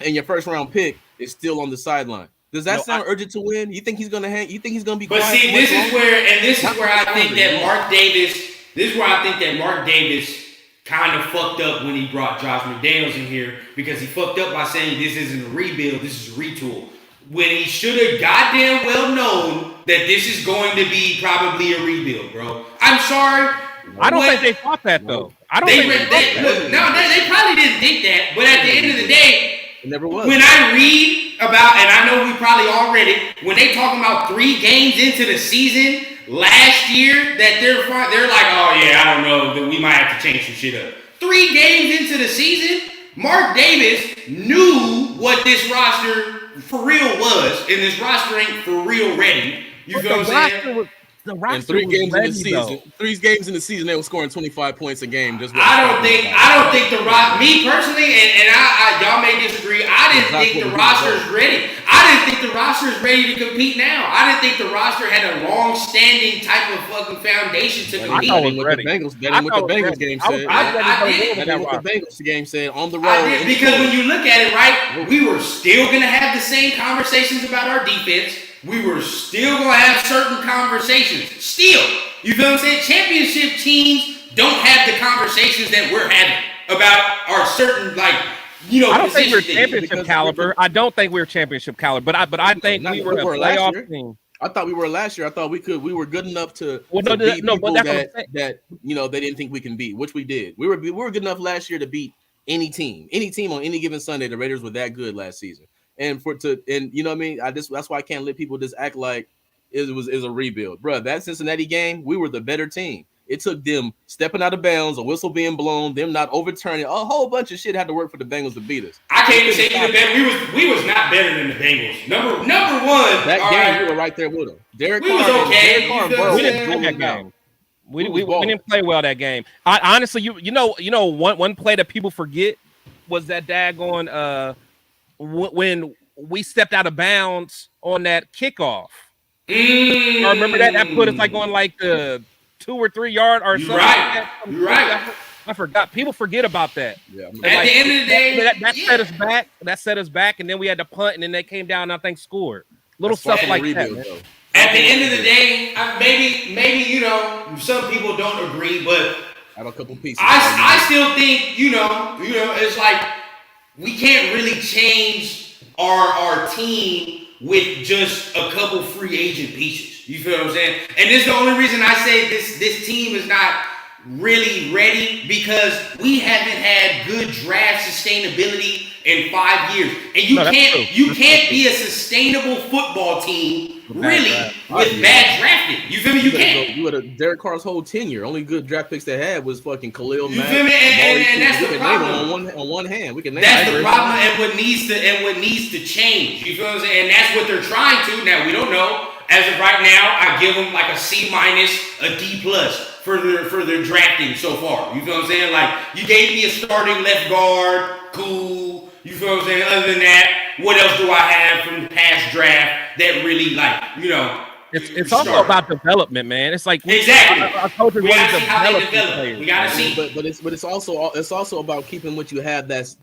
and your first round pick is still on the sideline. Does that sound urgent to win? You think he's gonna hang? You think he's gonna be? But see, this is where I think that Mark Davis. This is where I think that Mark Davis kind of fucked up when he brought Josh McDaniels in here because he fucked up by saying this isn't a rebuild, this is a retool. When he should have goddamn well known that this is going to be probably a rebuild, bro. I'm sorry. I don't think they thought that though. I don't think they probably didn't think that. But at the end of the day, it never was. When I read about, and I know we probably all read it, when they talking about 3 games into the season last year, that they're like, oh yeah, I don't know, that we might have to change some shit up. 3 games into the season, Mark Davis knew what this roster for real was, and this roster ain't for real ready. You feel what I'm saying? The roster in 3 games in the season, 3 games in the season, they were scoring 25 points a game. Just I don't think the roster. Me personally, and I y'all may disagree. I didn't think the roster is ready. I didn't think the roster is ready to compete now. I didn't think the roster had a long-standing type of fucking foundation to compete. That ain't what the Bengals game said. That ain't what the Bengals game said on the road. Because when you look at it, right, we were still gonna have the same conversations about our defense. We were still going to have certain conversations. Still. You feel what I'm saying? Championship teams don't have the conversations that we're having about our certain, I don't think we're championship caliber. I don't think we're championship caliber. But I think we were a playoff team. I thought we were last year. I thought we were good enough to beat people that they didn't think we can beat, which we did. We were good enough last year to beat any team on any given Sunday. The Raiders were that good last season. And you know what I mean? That's why I can't let people just act like it was a rebuild, bro. That Cincinnati game, we were the better team. It took them stepping out of bounds, a whistle being blown, them not overturning, a whole bunch of shit had to work for the Bengals to beat us. I can't even say we was not better than the Bengals. Number one, that game we were right there with them. Derek Carr we didn't play that game. We didn't play well that game. Honestly, you know one play that people forget was that daggone when we stepped out of bounds on that kickoff. I remember that put us on the 2 or 3 yard or something. You're right. I forgot. People forget about that. Yeah, at the end of the day, that set us back. That set us back, and then we had to punt, and then they came down and I think scored. Little stuff like that. At the end of the day, maybe some people don't agree, but I have a couple pieces. I still think it's like. We can't really change our team with just a couple free agent pieces. You feel what I'm saying? And this is the only reason I say this team is not really ready because we haven't had good draft sustainability in 5 years. And you can't be a sustainable football team really with bad drafting. You feel me? You can't. You had Derek Carr's whole tenure. Only good draft picks they had was fucking Khalil Mack. You feel me? And that's the problem. On one hand, we can name that's the problem and what needs to change. You feel what I'm saying? And that's what they're trying to. Now we don't know. As of right now, I give them like a C-, a D+. for their drafting so far. You feel what I'm saying? Like, you gave me a starting left guard, cool. You feel what I'm saying? Other than that, what else do I have from the past draft that really, like, you know? It's also about development, man. It's like exactly. Our coaches we want gotta to see how they develop develop. players. We gotta see. But it's also about keeping what you have that's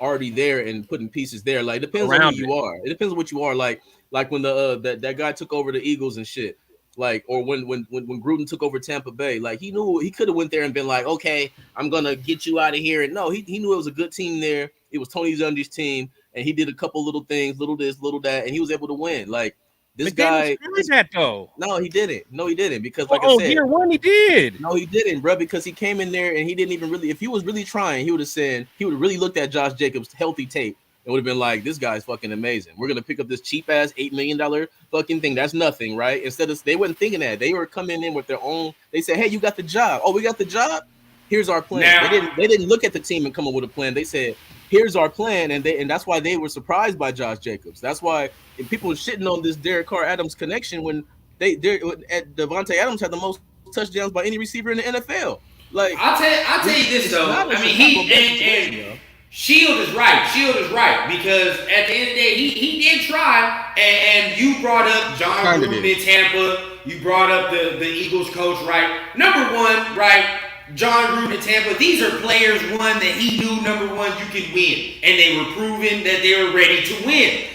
already there and putting pieces there. Like, it depends on who you are. It depends on what you are. Like when that guy took over the Eagles and shit. Like, or when Gruden took over Tampa Bay, like, he knew he could have went there and been like, okay, I'm gonna get you out of here. And no, he knew it was a good team there. It was Tony Dungy's team, and he did a couple little things, little this, little that, and he was able to win. Like, this guy did that though. No, he didn't. No, he didn't. Because like I said, year one he did. No, he didn't, bro. Because he came in there and he didn't even really. If he was really trying, he would have really looked at Josh Jacobs' healthy tape and would have been like, "This guy's fucking amazing. We're gonna pick up this cheap ass $8 million fucking thing. That's nothing, right?" Instead of they wasn't thinking that. They were coming in with their own. They said, "Hey, you got the job. Oh, we got the job. Here's our plan." Now, they didn't look at the team and come up with a plan. They said, "Here's our plan," and that's why they were surprised by Josh Jacobs. That's why if people were shitting on this Derek Carr Adams connection when Devontae Adams had the most touchdowns by any receiver in the NFL. Like, I'll tell you this though. I mean, Shield is right because at the end of the day, he did try. And you brought up John Gruden in Tampa. You brought up the Eagles coach, right? Number one, right? John Gruden in Tampa. These are players, one, that he knew, number one, you could win. And they were proving that they were ready to win.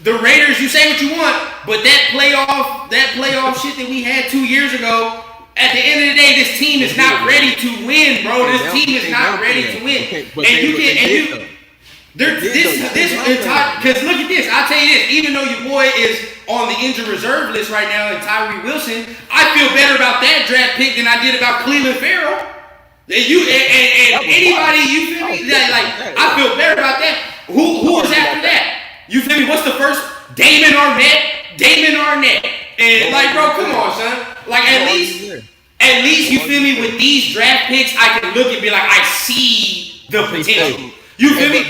The Raiders, you say what you want, but that playoff shit that we had 2 years ago, at the end of the day, this team is not ready to win, bro. This team is not ready to win. Because look at this. I'll tell you this. Even though your boy is on the injured reserve list right now in Tyree Wilson, I feel better about that draft pick than I did about Cleveland Farrell. Anybody, you feel me? Like, I feel better about that. Who is after that? You feel me? What's the first? Damon Arnett. And like, bro, come on, son. Like, at least you feel me? With these draft picks, I can look and be like, I see the potential. You feel me?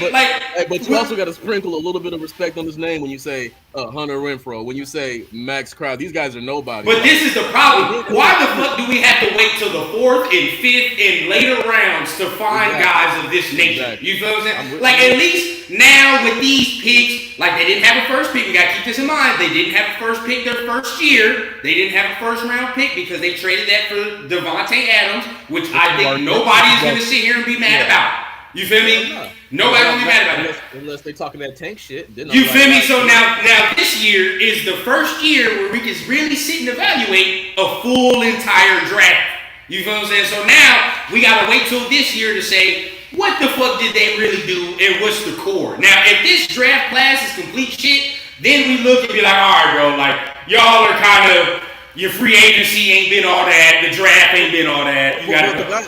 But you also got to sprinkle a little bit of respect on his name when you say Hunter Renfrow, when you say Max Crowd. These guys are nobody. But this is the problem. Why the fuck do we have to wait till the 4th and 5th and later rounds to find guys of this nature? You feel what I'm saying? Like, at least now with these picks, like, they didn't have a first pick. We got to keep this in mind. They didn't have a first pick their first year. They didn't have a first round pick because they traded that for Devontae Adams, which I think nobody's going to sit here and be mad about. You feel me? Nobody gonna be mad about it. Unless they talking that tank shit. You feel me? So now this year is the first year where we can really sit and evaluate a full entire draft. You feel what I'm saying? So now we gotta wait till this year to say, what the fuck did they really do and what's the core? Now, if this draft class is complete shit, then we look and be like, all right, bro, like, y'all are kind of, your free agency ain't been all that. The draft ain't been all that.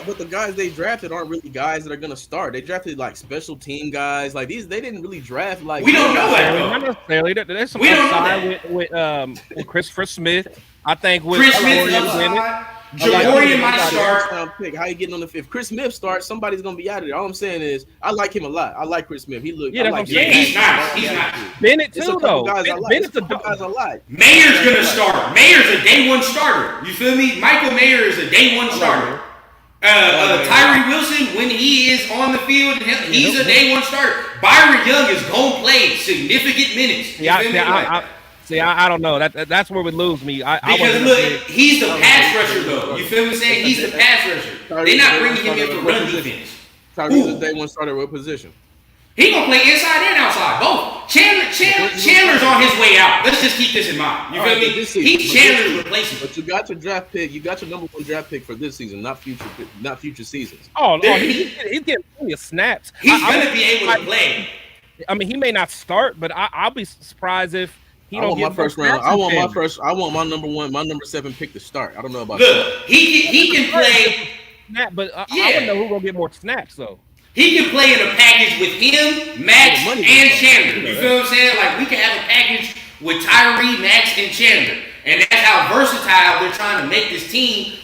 But the guys they drafted aren't really guys that are gonna start. They drafted like special team guys. Like these, they didn't really draft like. We don't know that. Not necessarily. There's some upside with Christopher Smith. I think with Chris Smith upside. Jaborian might start. How you getting on the? If Chris Smith starts, somebody's gonna be out of there. All I'm saying is, I like him a lot. I like Chris Smith. He look. Yeah, he's nice. He's nice. Bennett too, though. Bennett's a guys I like. Mayer's gonna start. Mayer's a day one starter. You feel me? Michael Mayer is a day one starter. Tyree Wilson, when he is on the field, he's a day one starter. Byron Young is gonna play significant minutes. I don't know. That's where we lose me. Because look, he's the pass rusher though. You feel me saying? He's the pass rusher. They're not bringing him in for run defense. Tyree's a day one starter. What position? He gonna play inside and outside, both. Chandler's on his way out. Let's just keep this in mind. You feel me? He's Chandler's replacement. But you got your draft pick. You got your number one draft pick for this season, not future seasons. Oh no, he's getting plenty of snaps. He's gonna be able to play. I mean, he may not start, but I'll be surprised if he don't get my first round. I want my number 7 pick to start. I don't know about that. He can play snap, but I don't know who's gonna get more snaps though. He can play in a package with him, Max, and Chandler. You feel what I'm saying? Like, we can have a package with Tyree, Max, and Chandler. And that's how versatile they're trying to make this team.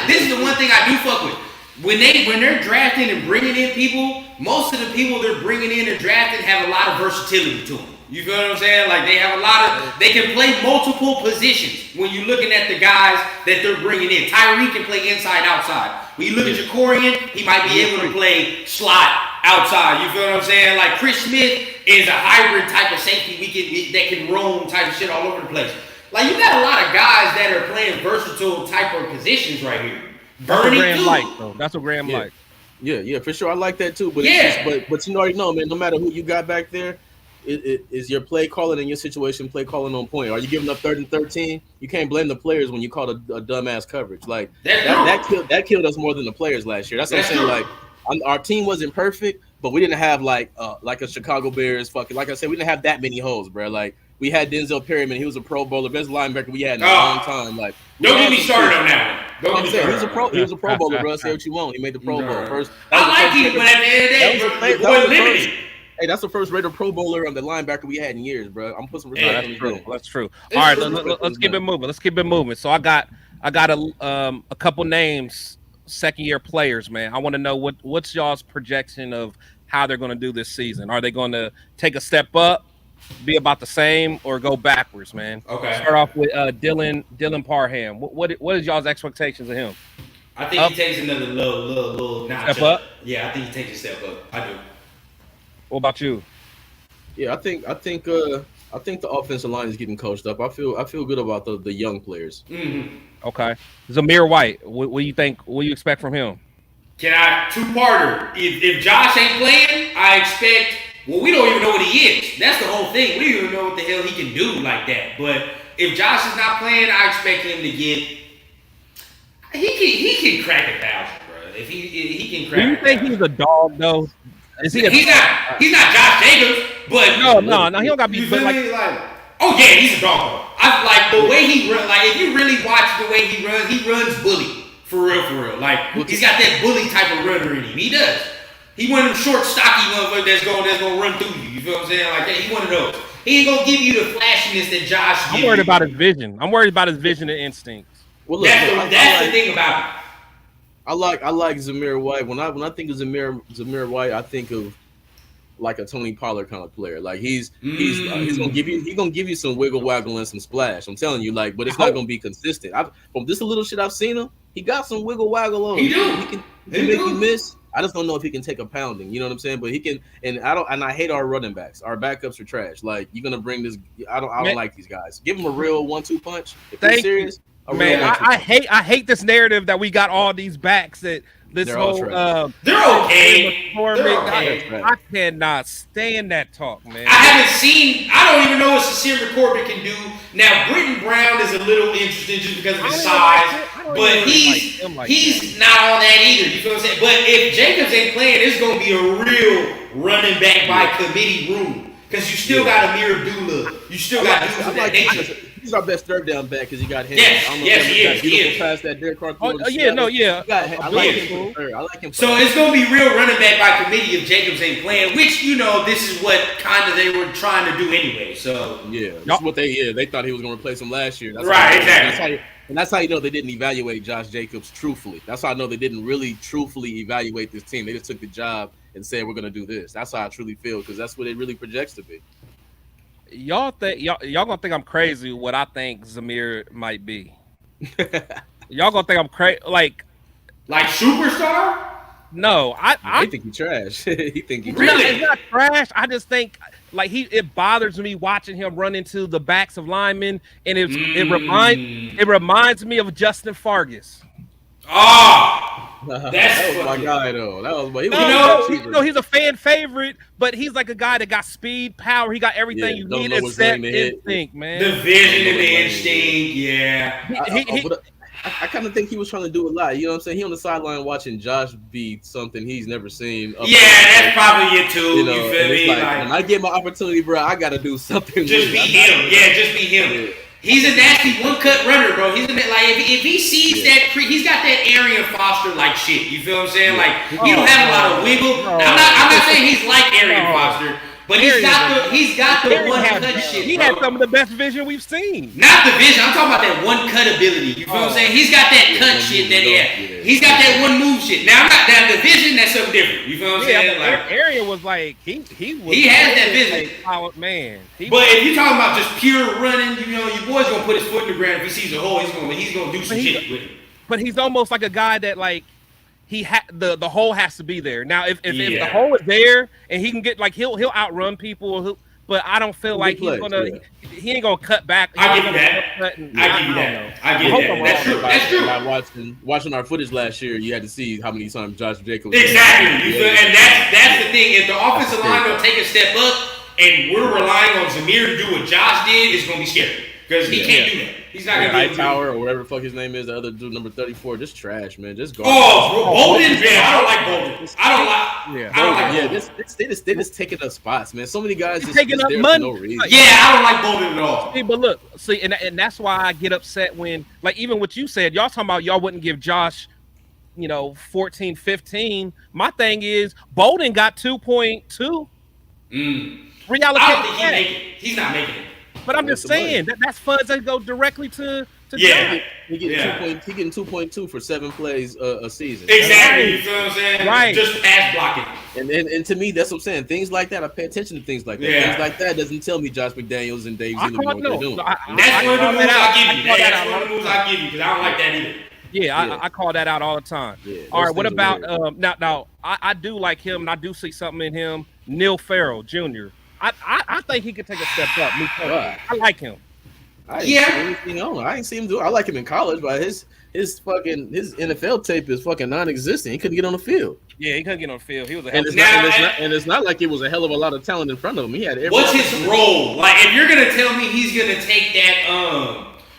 This is the one thing I do fuck with. When they're drafting and bringing in people, most of the people they're bringing in and drafting have a lot of versatility to them. You feel what I'm saying? Like they have a lot of, they can play multiple positions when you're looking at the guys that they're bringing in. Tyree can play inside, outside. When you look at Jacorian, he might be able to play slot outside. You feel what I'm saying? Like Chris Smith is a hybrid type of safety that can roam type of shit all over the place. Like you got a lot of guys that are playing versatile type of positions right here. Bernie too. That's what Graham like. Yeah, for sure. I like that too. But but you already know, man. No matter who you got back there, it is your play calling in your situation, play calling on point. Are you giving up 3rd and 13? You can't blame the players when you called a dumbass coverage. Like that killed us more than the players last year. That's what I'm saying. Like our team wasn't perfect, but we didn't have like a Chicago Bears fucking. Like I said, we didn't have that many holes, bro. Like we had Denzel Perryman. He was a Pro Bowler, best linebacker we had in a long time. Like don't get me started on that one. He was a Pro Bowler, bro. Say what you want. He made the Pro Bowl first. I like him, but at the end of the day, we're limited. Hey, that's the first Raider Pro Bowler of the linebacker we had in years, bro. I'm putting some respect on him. That's true. All right, let's keep it moving. So I got a couple names, second-year players, man. I want to know what's y'all's projection of how they're going to do this season. Are they going to take a step up, be about the same, or go backwards, man? Okay. Start off with Dylan Parham. What is y'all's expectations of him? I think he takes another little notch step up. Yeah, I think he takes a step up. I do. What about you? Yeah, I think the offensive line is getting coached up. I feel good about the young players. Mm-hmm. Okay, Zamir White. What do you think? What do you expect from him? Can I two-parter? If Josh ain't playing, I expect. Well, we don't even know what he is. That's the whole thing. We don't even know what the hell he can do like that. But if Josh is not playing, I expect him to get. He can crack 1,000, bro. If he can crack. Do you think he's a dog though? Is he he's not Josh Jacobs, but no, he don't got to be. You feel me? Like, oh yeah, he's a dog. I like the way he runs. Like if you really watch the way he runs bully for real. Like he's got that bully type of runner in him. He does. He one of them short, stocky motherfuckers that's gonna run through you. You feel what I'm saying? Like that. He one of those. He ain't gonna give you the flashiness that Josh. I'm worried about his vision. I'm worried about his vision and instincts. Well, look, that's the thing about it. I like Zamir White. When I think of Zamir White, I think of like a Tony Pollard kind of player. Like he's gonna give you some wiggle waggle and some splash. I'm telling you, like, but it's not gonna be consistent. From this little shit I've seen him, he got some wiggle waggle on him. He can make you miss. I just don't know if he can take a pounding. You know what I'm saying? But he can. And I hate our running backs. Our backups are trash. Like you're gonna bring this. I don't like these guys. Give him a real 1-2 punch. If you're serious. Man, I hate this narrative that we got all these backs that this they're whole they're okay. I cannot stand that talk, man. I don't even know what Cecilia Corbett can do. Now Britton Brown is a little interesting just because of his size, but he's not all that either. You feel what I'm saying? But if Jacobs ain't playing, it's gonna be a real running back by committee room because you still got Amir Abdullah. You still got dudes of that nature. He's our best third down back because he got him. Yes, he is. Pass that Derek Carr. I like him. So it's gonna be real running back by committee if Jacobs ain't playing, which this is what kind of they were trying to do anyway. So that's what they thought he was gonna replace him last year. Exactly. That's how you know they didn't evaluate Josh Jacobs truthfully. That's how I know they didn't really truthfully evaluate this team. They just took the job and said we're gonna do this. That's how I truly feel because that's what it really projects to be. Y'all gonna think I'm crazy what I think Zamir might be. Y'all gonna think I'm crazy like superstar? No, I think he's trash. He think he's really? It's not trash. I just think like it bothers me watching him run into the backs of linemen, and it reminds me of Justin Fargas. That was my guy though. That was he's a fan favorite, but he's like a guy that got speed, power. He got everything you need except instinct, man. The vision and the instinct, yeah. I kind of think he was trying to do a lot. You know what I'm saying? He on the sideline watching Josh be something he's never seen. That's probably it too. You feel me? Like, when I get my opportunity, bro, I got to do something. Just be him. Just be him. Yeah. He's a nasty one-cut runner, bro. He's if he sees that, he's got that Arian Foster like shit. You feel what I'm saying? Like he don't have a lot of wiggle. I'm not saying he's like Arian Foster, But he's got the one cut shit. He had some of the best vision we've seen. Not the vision. I'm talking about that one cut ability. You feel what I'm saying? He's got that cut shit that he had. He's got that one move shit. Now I'm not down the vision. That's something different. You feel what I'm saying? Like Area was like he has that vision. Like, man. But if you're talking about just pure running, you know, your boy's gonna put his foot in the ground. If he sees a hole, he's gonna do some shit with it. But he's almost like a guy that like. The hole has to be there. Now, if the hole is there and he can get like he'll outrun people, but I don't feel like he's gonna he ain't gonna cut back. I give you that. That's true. That's true. Watching our footage last year, you had to see how many times Josh Jacobs. Exactly. And that's the thing. If the offensive line don't take a step up and we're relying on Zamir to do what Josh did, it's gonna be scary because he can't do that. He's not gonna be able to. Tower or whatever the fuck his name is, the other dude, number 34, just trash, man. Just go. Bolden, man, I don't like Bolden. I don't like. They just taking up spots, man. So many guys just taking up money for no reason. Yeah, I don't like Bolden at all. Hey, but look, and that's why I get upset when, like, even what you said, y'all talking about y'all wouldn't give Josh, 14, 15. My thing is Bolden got 2.2. Reallocate. I don't think he's not making it. But I'm just saying that's funds that go directly to Josh. He getting 2.2 for 7 plays a season. Exactly. You feel what I'm saying? Right. Just pass blocking. And to me, that's what I'm saying. Things like that, I pay attention to things like that. Yeah. Things like that doesn't tell me Josh McDaniels and Dave Zimmer know what they're doing. That's one of the moves I give you. That's one of the moves I give you because I don't like that either. Yeah, I call that out all the time. Yeah, all right, what about now I do like him and I do see something in him. Neil Farrell Jr. I think he could take a step up. I like him. I ain't seen him do it. I like him in college, but his NFL tape is fucking non-existent. He couldn't get on the field. Yeah, he couldn't get on the field. He was it's not like it was a hell of a lot of talent in front of him. He had every. What's his role? Like, if you're gonna tell me he's gonna take that,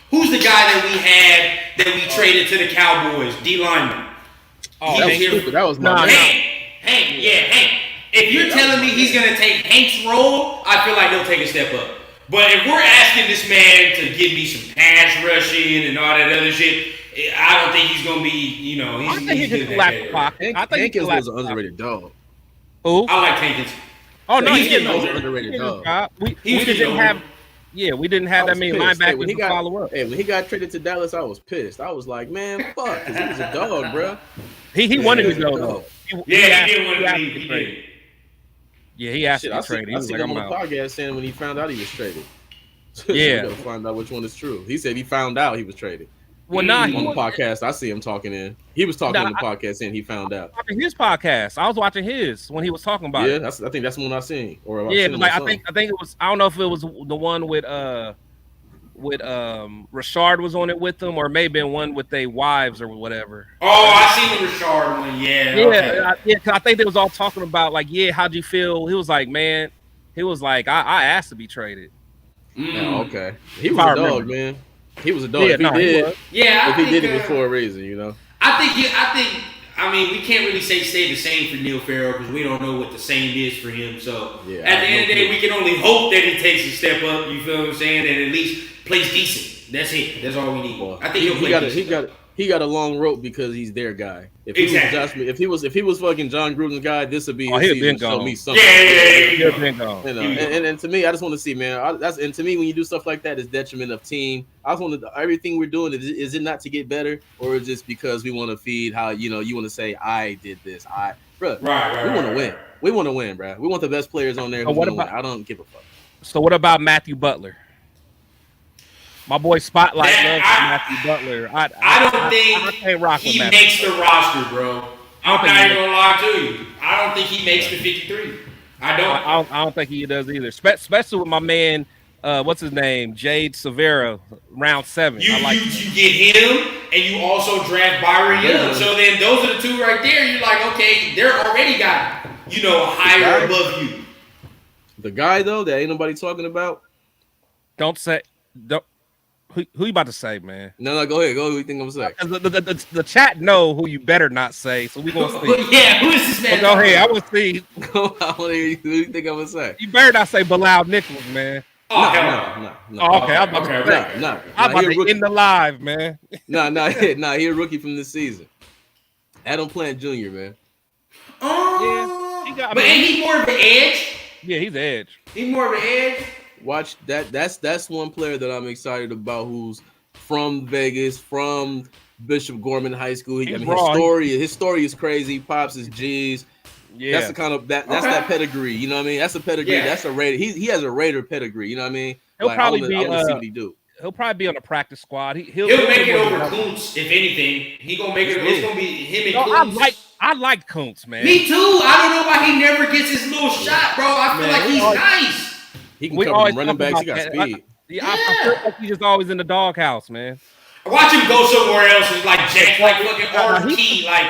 who's the guy that we had that we traded to the Cowboys? D lineman. Oh, that was stupid. That was my Hank. If you're telling me he's going to take Hank's role, I feel like he'll take a step up. But if we're asking this man to give me some pass rushing and all that other shit, I don't think he's going to be, I think he can collapse the pocket. I think Hankins was an underrated dog. Who? I like Hankins. Oh, no, he was an underrated dog. We didn't have that many linebackers to follow up. Hey, when he got traded to Dallas, I was pissed. I was like, man, fuck, because he was a dog, bro. He wanted to go, though. He did want to be traded. Yeah, he asked to be traded. I seen him on the podcast saying when he found out he was traded. Yeah. We gotta find out which one is true. He said he found out he was traded. Well, on the podcast, I see him talking in. He was talking on the podcast saying he found out. His podcast. I was watching his when he was talking about it. I think that's the one I seen. I think it was. I don't know if it was the one with Rashard was on it with them, or maybe one with their wives or whatever. Oh, I seen the Rashard one. Yeah. Cause I think they was all talking about like, how'd you feel? He was like, man, I asked to be traded. Oh, okay. He was a dog, man. He was a dog. If he did it was for a reason, I mean, we can't really stay the same for Neil Farrell because we don't know what the same is for him. So at the end of the day, we can only hope that he takes a step up. You feel what I'm saying? And at least plays decent. That's it. That's all we need. I think he'll play decent. He got a long rope because he's their guy. If he was fucking John Gruden's guy, this would be his season to show me something. Yeah. Been gone. And to me, I just want to see, man. To me, when you do stuff like that, it's detriment of team. I just want to everything we're doing is it not to get better, or is it because we want to feed how you want to say I did this, we want to win. We want to win, bro. We want the best players on there. I don't give a fuck. So what about Matthew Butler? My boy Spotlight loves Matthew Butler. I don't think he makes the roster, bro. I'm not even gonna lie to you. I don't think he makes the 53. I don't think he does either. Especially with my man, what's his name, Jade Severa, round 7. You get him, and you also draft Byron Young. So then those are the two right there. You're like, okay, they're already got higher above you. The guy though that ain't nobody talking about. Don't. Who you about to say, man? No, go ahead. Go. Who you think I'm gonna say? The chat know who you better not say, so we gonna see. Who is this man? Go ahead. I want to see. I want to hear you. Who you think I'm gonna say? You better not say Bilal Nichols, man. No. Okay, I'm about to end the live, man. He a rookie from this season. Adam Plant Jr., man. But ain't he more of an edge? Yeah, he's edge. He's more of an edge. Watch that. That's one player that I'm excited about who's from Vegas, from Bishop Gorman High School. His story is crazy. Pops is G's. Yeah, That's the kind of that's that pedigree. You know what I mean? That's a pedigree. Yeah. That's a Raider. He has a Raider pedigree. You know what I mean? He'll probably I want to see what he do. He'll probably be on the practice squad. He'll make it over Kuntz, if anything. He gonna make it. It's gonna be him and Kuntz. I like Kuntz, man. Me too. I don't know why he never gets his little shot, bro. I feel like he's nice. He can cover them running backs. He got speed. I feel like he's just always in the doghouse, man. Watch him go somewhere else and like Jack, like fucking Arden Key, like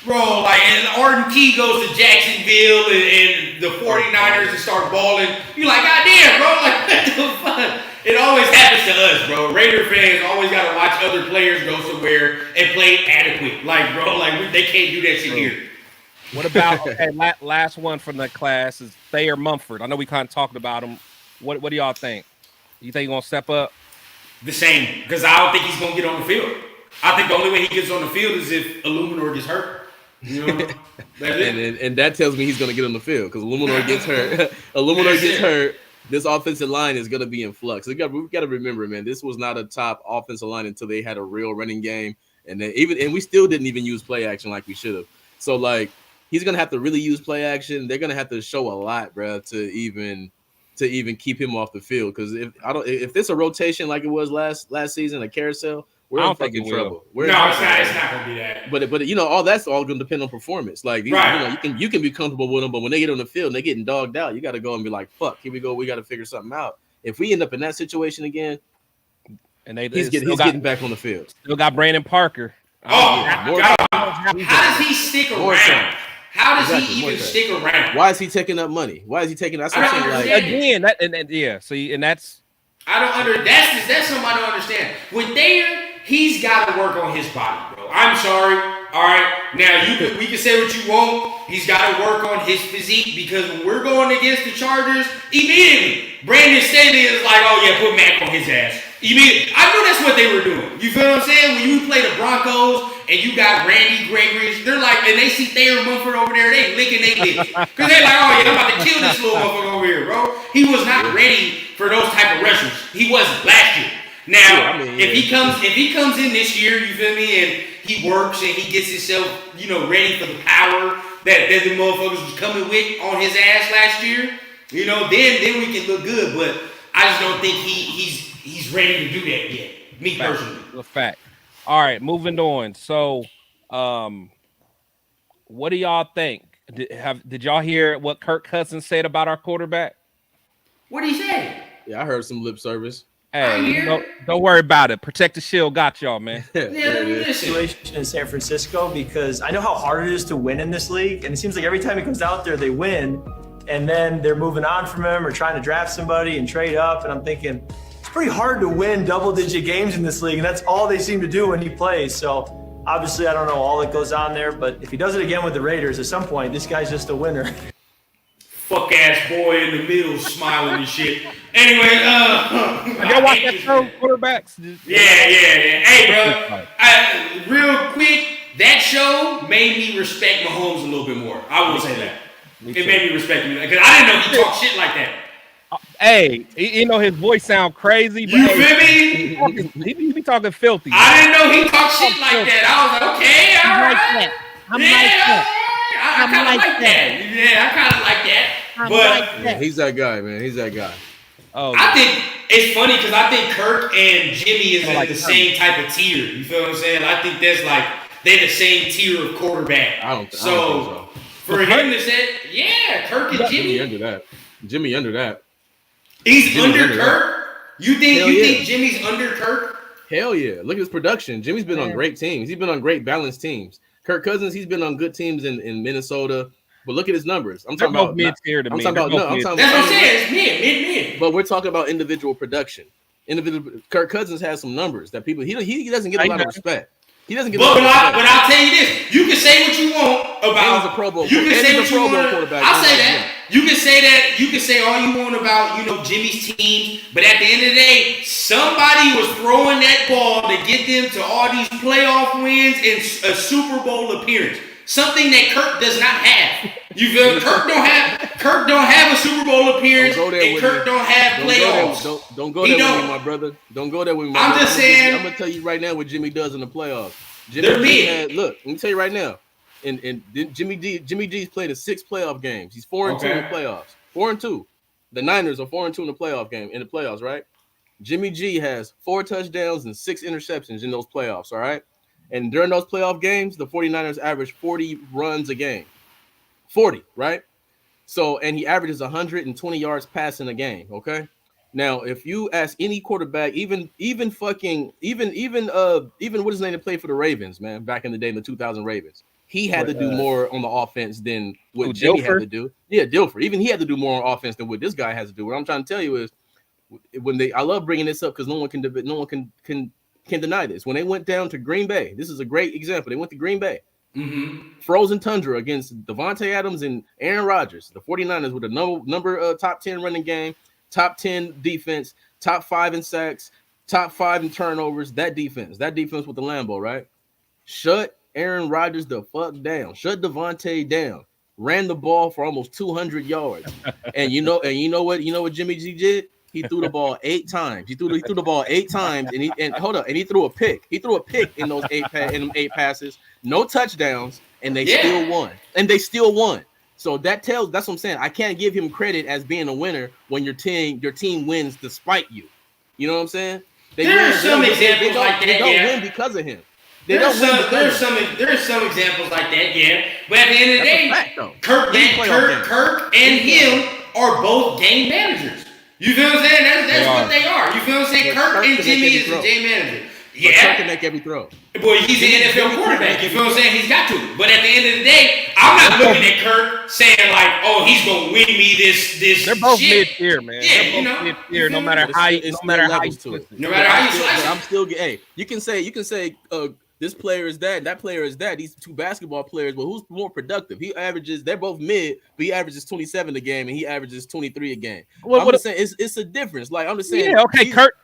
bro, like and Arden Key goes to Jacksonville and the 49ers and start balling. You like, goddamn, bro, like what the fuck? It always happens to us, bro. Raider fans always gotta watch other players go somewhere and play adequate. Like, bro, like they can't do that shit here. What about last one from the class is Thayer Mumford. I know we kind of talked about him. What do y'all think? You think he's gonna step up? The same, because I don't think he's gonna get on the field. I think the only way he gets on the field is if Illuminor gets hurt. You know, that's it. And that tells me he's gonna get on the field because Illuminor gets hurt. Illuminor gets hurt. This offensive line is gonna be in flux. We got to remember, man. This was not a top offensive line until they had a real running game, and we still didn't even use play action like we should have. So like, he's gonna have to really use play action. They're gonna have to show a lot, bro, to even keep him off the field. Because if it's a rotation like it was last season, a carousel, we're in fucking trouble. It's not gonna be that. But you know, all that's all gonna depend on performance. Like you can be comfortable with them, but when they get on the field and they're getting dogged out, you got to go and be like, fuck, here we go. We got to figure something out. If we end up in that situation again, and he's getting back on the field. Still got Brandon Parker. How does he stick around? How does he even stick around? Why is he taking up money? Why is he taking? That's what I'm saying. Like, again, that's I don't under. That's something I don't understand. With Thayer, he's got to work on his body, bro. I'm sorry. All right, now we can say what you want. He's got to work on his physique because when we're going against the Chargers, immediately Brandon Staley is like, oh yeah, put Mac on his ass. Immediately, I know that's what they were doing. You feel what I'm saying? When you play the Broncos and you got Randy Gregory, they're like, and they see Thayer Mumford over there, they licking their lips because they're like, oh yeah, I'm about to kill this little motherfucker over here, bro. He was not ready for those type of rushers. He wasn't last year. Now, if he comes in this year, you feel me, and he works and he gets himself, ready for the power that the motherfuckers was coming with on his ass last year, then we can look good. But I just don't think he's ready to do that yet. Me personally. A fact. All right, moving on. So, what do y'all think? Did y'all hear what Kirk Cousins said about our quarterback? What did he say? Yeah, I heard some lip service. Hey, don't worry about it. Protect the Shield got y'all, man. Situation in San Francisco because I know how hard it is to win in this league, and it seems like every time he comes out there, they win, and then they're moving on from him or trying to draft somebody and trade up. And I'm thinking it's pretty hard to win double-digit games in this league, and that's all they seem to do when he plays. So obviously, I don't know all that goes on there, but if he does it again with the Raiders, at some point, this guy's just a winner. Fuck ass boy in the middle smiling and shit. Anyway, y'all watch that show, quarterbacks? Yeah. Hey, bro, real quick, that show made me respect Mahomes a little bit more. I will say that. It made me respect him because I didn't know he talked shit like that. Hey, his voice sound crazy. But you feel me? He be talking filthy. I didn't know he talked shit like that. I was like, okay, all right. I kind of like that. Yeah, I kind of like that. But he's that guy, man. He's that guy. Oh, I think it's funny because I think Kirk and Jimmy is like the same type of tier. You feel what I'm saying? I think that's like they're the same tier of quarterback. I don't think so. For him to say, yeah, Kirk and Jimmy under that. He's under Kirk. You think Jimmy's under Kirk? Hell yeah! Look at his production. Jimmy's been on great teams. He's been on great balanced teams. Kirk Cousins, he's been on good teams in Minnesota. But look at his numbers. I'm talking about mid-tier to me. That's what I'm saying. It's mid. But we're talking about individual production. Kirk Cousins has some numbers that people he doesn't get a lot of respect. He doesn't get. But I'll tell you this: you can say what you want about. He's a Pro Bowl. You can say what you want. I'll say that. You can say that. You can say all you want about Jimmy's team, but at the end of the day, somebody was throwing that ball to get them to all these playoff wins and a Super Bowl appearance. Something that Kirk does not have. You feel Kirk Kirk don't have a Super Bowl appearance, Don't go there and with Kirk me. don't have playoffs. Don't go He there with don't. me, my brother. Don't go there with me, my I'm brother. just saying. I'm gonna tell you right now what Jimmy does in the playoffs. They're Look, let me tell you right now. And Jimmy G's played in 6 playoff games. He's 4-2 in the playoffs. 4-2. The Niners are 4-2 in the playoffs, right? Jimmy G has 4 touchdowns and 6 interceptions in those playoffs, all right? And during those playoff games, the 49ers average 40 runs a game. 40, right? So, and he averages 120 yards passing a game, okay? Now, if you ask any quarterback, even what his name to play for the Ravens, man, back in the day in the 2000 Ravens, he had to do more on the offense than what Jimmy had to do. Yeah, Dilfer. Even he had to do more on offense than what this guy has to do. What I'm trying to tell you is, I love bringing this up because no one can deny this. When they went down to Green Bay, this is a great example. They went to Green Bay. Frozen tundra against Devontae Adams and Aaron Rodgers. The 49ers with a number top 10 running game, top 10 defense, top 5 in sacks, top 5 in turnovers. That defense with the Lambeau, right? Shut Aaron Rodgers the fuck down. Shut Devontae down. Ran the ball for almost 200 yards. and you know what Jimmy G did? He threw the ball 8 times. He threw the ball 8 times, and he threw a pick. He threw a pick in those 8 passes. No touchdowns, and they still won. So that's what I'm saying. I can't give him credit as being a winner when your team wins despite you. You know what I'm saying? They There's some examples like that. They don't win because of him. There's some examples like that, yeah. But at the end of the day, Kirk and him are both game managers. You feel what I'm saying? That's what they are. You feel what I'm saying? Kirk and Jimmy is a game manager. Yeah. Kirk can make every throw. Boy, he's an NFL quarterback. You feel what I'm saying? He's got to. But at the end of the day, I'm not looking at Kirk saying like, "Oh, he's gonna win me this." They're both mid-tier, man. Yeah, They're both mid-tier. No matter how you slice it. No matter how you slice it. I'm still. Hey, you can say this player is that player is that. These 2 basketball players, but who's more productive? They're both mid, but he averages 27 a game and he averages 23 a game. I'm just saying it's a difference. Like I'm just saying. Yeah, okay, Kirk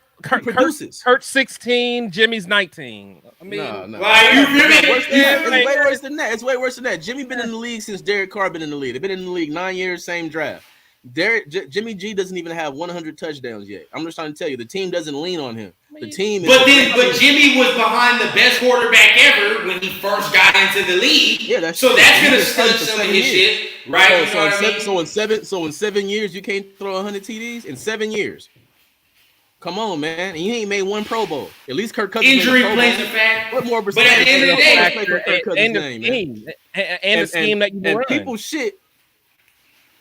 produces. Kurt's 16, Jimmy's 19. I mean, no. Like, you feel me? It's way worse than that. It's way worse than that. Jimmy been in the league since Derek Carr been in the league. They've been in the league 9 years, same draft. Jimmy G doesn't even have 100 touchdowns yet. I'm just trying to tell you, the team doesn't lean on him. The team is but Jimmy was behind the best quarterback ever when he first got into the league. Yeah, that's gonna stunt some of his shit, right? So in 7 years, you can't throw 100 TDs in 7 years. Come on, man. He ain't made 1 Pro Bowl. At least Kirk Cousins. Injury plays a fact. What more? But at the end of the day, and the scheme that you run. People shit.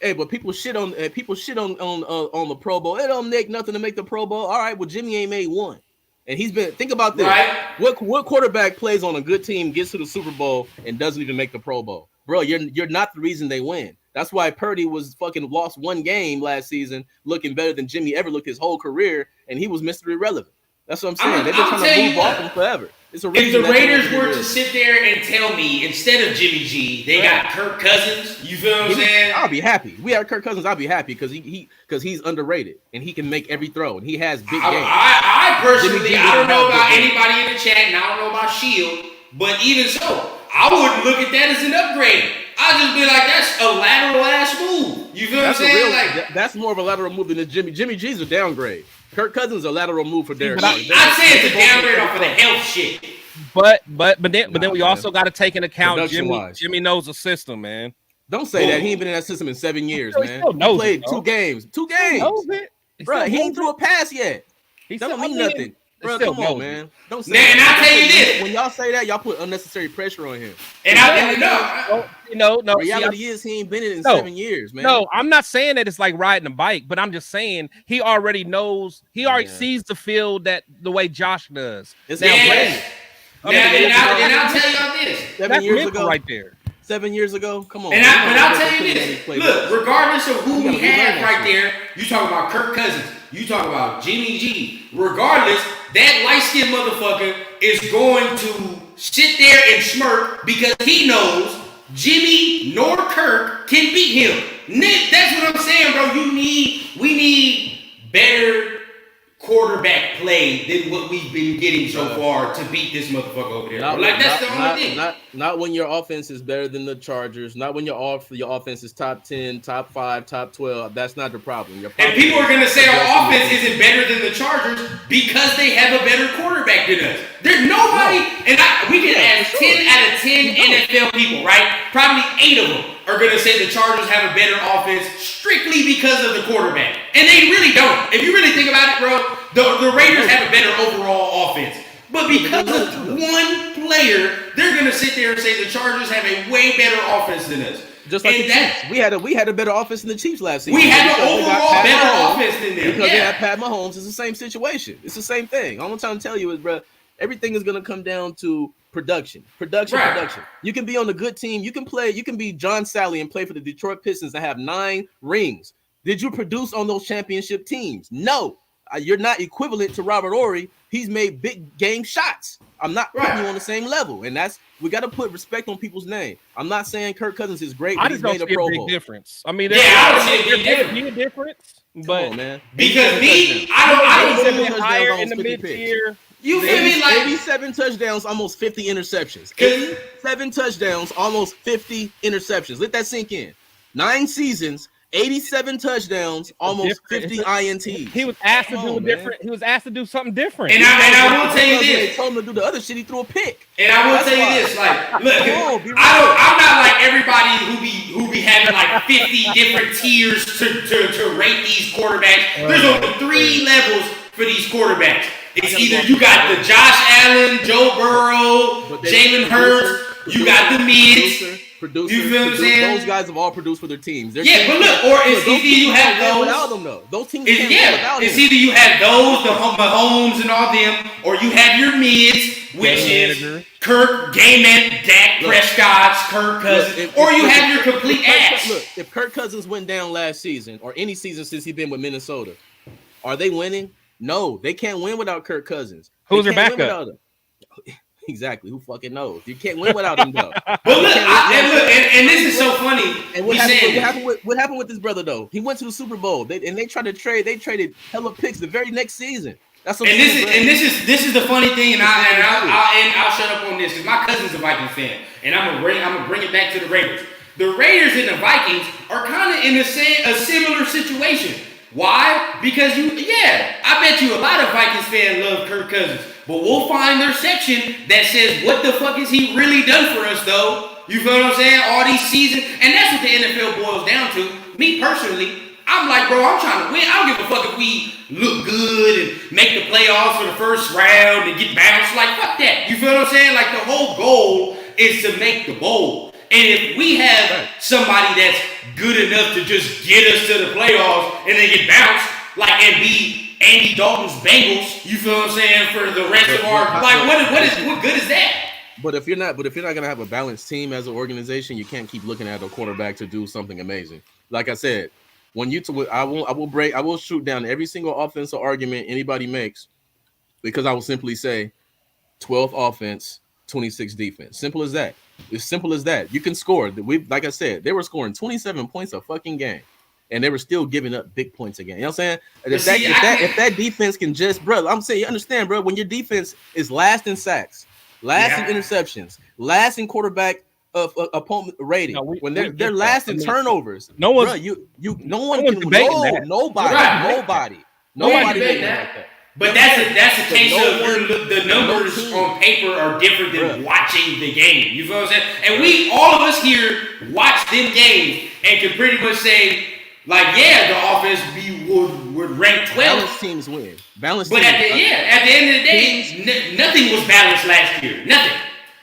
Hey, but people shit on the Pro Bowl. It don't make nothing to make the Pro Bowl. All right, well, Jimmy ain't made 1. And he's been, think about this. Right. What quarterback plays on a good team, gets to the Super Bowl, and doesn't even make the Pro Bowl? Bro, you're not the reason they win. That's why Purdy was fucking lost 1 game last season, looking better than Jimmy ever looked his whole career, and he was Mr. Irrelevant. That's what I'm saying. They've been trying to move off him forever. It's a if the Raiders were to sit there and tell me instead of Jimmy G, they got Kirk Cousins, you feel what I'm saying? I'll be happy. We have Kirk Cousins. I'll be happy because he's underrated and he can make every throw and he has big games. I personally, I don't know about anybody in the chat and I don't know about Shield, but even so, I wouldn't look at that as an upgrade. I'd just be like, that's a lateral ass move. You feel what I'm saying? That's more of a lateral move than Jimmy. Jimmy G's a downgrade. Kirk Cousins is a lateral move for Derek. I'd say it's a downgrade off of the health shit. But then we also got to take into account Jimmy knows the system, man. Don't say that. He ain't been in that system in 7 years, man. He played 2 games. 2 games. Bro, he ain't threw a pass yet. That don't mean nothing. Bro, come on, man. Don't say that. And I'll tell you this. When y'all say that, y'all put unnecessary pressure on him. No. Reality is he ain't been in 7 years, man. No, I'm not saying that it's like riding a bike, but I'm just saying he already knows. He already sees the field the way Josh does. It's and I'll tell y'all this. 7 years ago, right there. 7 years ago, come on. But I'll tell you this. Look, regardless of who we have right there, you talk about Kirk Cousins, you talk about Jimmy G. Regardless, that light-skinned motherfucker is going to sit there and smirk because he knows Jimmy nor Kirk can beat him. Nick, that's what I'm saying, bro. We need better quarterback play than what we've been getting so far to beat this motherfucker over there. That's the only thing. Not when your offense is better than the Chargers. Not when your offense is top 10, top 5, top 12. That's not the problem. And people are going to say our offense isn't better than the Chargers because they have a better quarterback than us. There's nobody, we can ask 10 out of 10 NFL people, right? Probably 8 of them are going to say the Chargers have a better offense strictly because of the quarterback. And they really don't. If you really think about it, bro, the Raiders have a better overall offense. But because of one player, they're going to sit there and say the Chargers have a way better offense than us. Just like the Chiefs. We had a better offense than the Chiefs last season. We had an overall better offense than them. Because they had Pat Mahomes. It's the same situation. It's the same thing. All I'm trying to tell you is, bro, everything is going to come down to production. Production. You can be on a good team. You can be John Sally and play for the Detroit Pistons and have 9 rings. Did you produce on those championship teams? No. You're not equivalent to Robert Horry. He's made big game shots. I'm not putting you on the same level. And we got to put respect on people's name. I'm not saying Kirk Cousins is great, but he's made a Pro Bowl. Difference. I mean, I don't see a big difference. But man, because I don't higher in the mid-tier. You feel me? Like 87 touchdowns, almost 50 interceptions. 87 touchdowns, almost 50 interceptions. Let that sink in. 9 seasons, 87 touchdowns, almost 50 INTs. He was asked to do different. He was asked to do something different. And I will tell you this. They told him to do the other shit. He threw a pick. And I will tell you this. Like, look, I'm not like everybody who be having like 50 different tiers to rate these quarterbacks. There's only 3 levels for these quarterbacks. It's either you got the Josh Allen, Joe Burrow, Jalen Hurts. You got the mids. Producer, you feel what I'm saying? Those guys have all produced for their teams. But look, or it's either you have those without them though. Those teams can't win without it's him. either you have those, the Mahomes and all them, or you have your mids, which is Kirk, Gayman, Dak Prescott, Kirk Cousins, or you have your complete ass. Look, if Kirk Cousins went down last season or any season since he's been with Minnesota, are they winning? No, they can't win without Kirk Cousins. Who's their backup? Exactly. Who fucking knows? You can't win without him, though. But look, and this is so funny. And what happened with his brother, though? He went to the Super Bowl, and they tried to trade. They traded hella picks the very next season. That's what. This is the funny thing, and I'll shut up on this because my cousin's a Vikings fan, and I'm gonna bring it back to the Raiders. The Raiders and the Vikings are kind of in a similar situation. Why? Because I bet you a lot of Vikings fans love Kirk Cousins. But we'll find their section that says, what the fuck has he really done for us, though? You feel what I'm saying? All these seasons. And that's what the NFL boils down to. Me personally, I'm like, bro, I'm trying to win. I don't give a fuck if we look good and make the playoffs for the first round and get bounced. Like, fuck that. You feel what I'm saying? Like, the whole goal is to make the bowl. And if we have somebody that's good enough to just get us to the playoffs and then get bounced, like, and be Andy Dalton's Bengals, you feel what I'm saying, for the rest of our what good is that? But if you're not gonna have a balanced team as an organization, you can't keep looking at a quarterback to do something amazing. Like I said, when I will shoot down every single offensive argument anybody makes, because I will simply say 12 offense, 26 defense. Simple as that. It's simple as that. You can score. Like I said, they were scoring 27 points a fucking game. And they were still giving up big points again. You know what I'm saying? If that defense can just, bro, I'm saying, you understand, bro, when your defense is last in sacks, last in interceptions, last in quarterback of opponent rating, when they're last in turnovers, no one can debate that. Nobody debate that. But that's a case of the numbers on paper are different than watching the game. You feel what I'm saying? And all of us here watch them games and can pretty much say, like, the offense would rank 12. Balanced teams win. But at the end of the day, nothing was balanced last year. Nothing.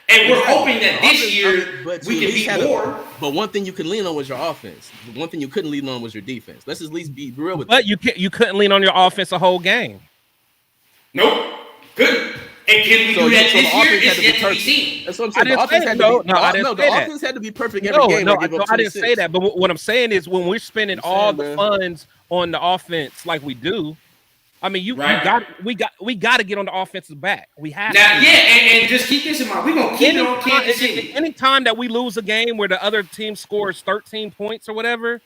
And we're hoping that this year we can beat more. But one thing you can lean on was your offense. One thing you couldn't lean on was your defense. Let's at least be real with that. But you couldn't lean on your offense the whole game. Nope. Couldn't. And can we do that this year? It's yet to be seen. That's what I'm saying. The offense had to be perfect every game. I didn't say that. But what I'm saying is when we're spending all the funds on the offense like we do, I mean, we got to get on the offensive back. We have to. And just keep this in mind. We're gonna keep it on Kansas City. Anytime that we lose a game where the other team scores 13 points or whatever,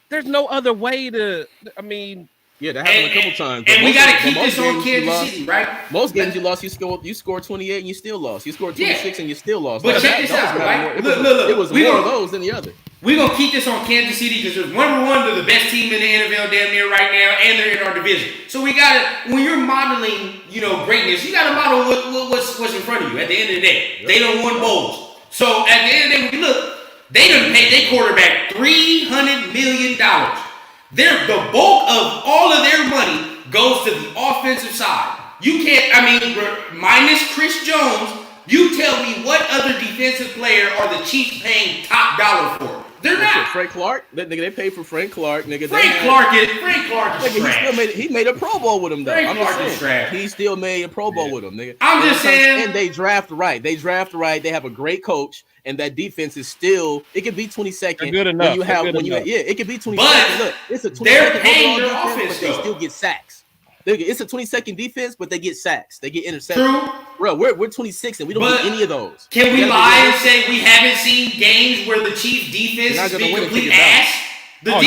there's no other way to. I mean, Yeah, that happened a couple times. And we got to keep most this on games you Kansas lost- City, right? Most games you lost, you scored 28 and you still lost. You scored 26 and you still lost. But Like, check this out, was right? more- Look. It was more of those than the other. We're going to keep this on Kansas City because they're the best team in the NFL damn near right now, and they're in our division. So we got to, when you're modeling, greatness, you got to model what's in front of you at the end of the day. Yep. They done won bowls. So at the end of the day, when you look, they done paid their quarterback $300 million. The bulk of all of their money goes to the offensive side. You can't, minus Chris Jones, you tell me what other defensive player are the Chiefs paying top dollar for? They're not. Frank Clark? They paid for Frank Clark, nigga. Frank Clark is trash. He made a Pro Bowl with him, though. Frank Clark is trash. He still made a Pro Bowl with him, nigga. I'm just saying. And they draft right. They have a great coach, and that defense is still. It could be 22nd. They're good enough. It could be 22nd. But look, it's a 22nd they're paying overall their defense, offense, but they though. still get sacks. It's a 22nd defense, but they get sacks. They get interceptions. True. Bro, we're 26 and we don't get any of those. Can we lie and say we haven't seen games where the Chiefs defense has been complete ass? This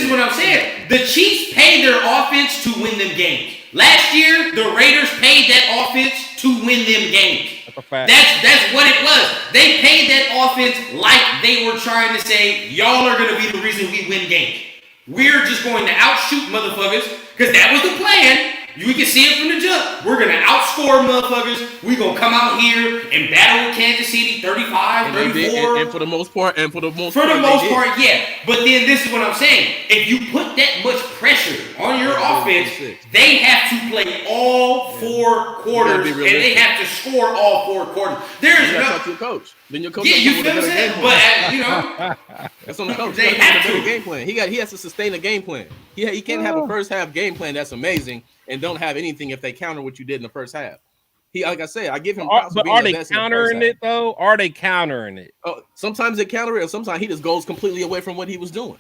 is what I'm saying. The Chiefs paid their offense to win them games. Last year, the Raiders paid that offense to win them games. That's what it was. They paid that offense like they were trying to say, y'all are going to be the reason we win games. We're just going to outshoot motherfuckers because that was the plan. We can see it from the jump. We're going to outscore motherfuckers. We're going to come out here and battle with Kansas City 35, 34. And for the most part, yeah. But then this is what I'm saying. If you put that much pressure on your offense, they have to play all 4 quarters and they have to score all 4 quarters. There's no talk to your coach. Then your coach. Yeah, you feel what I'm saying? But that's on the coach. They have to game plan. He has to sustain a game plan. He can't have a first half game plan that's amazing and don't have anything if they counter what you did in the first half. Like I say, I give him props. But are they countering it though? Are they countering it? Sometimes they counter it, or sometimes he just goes completely away from what he was doing,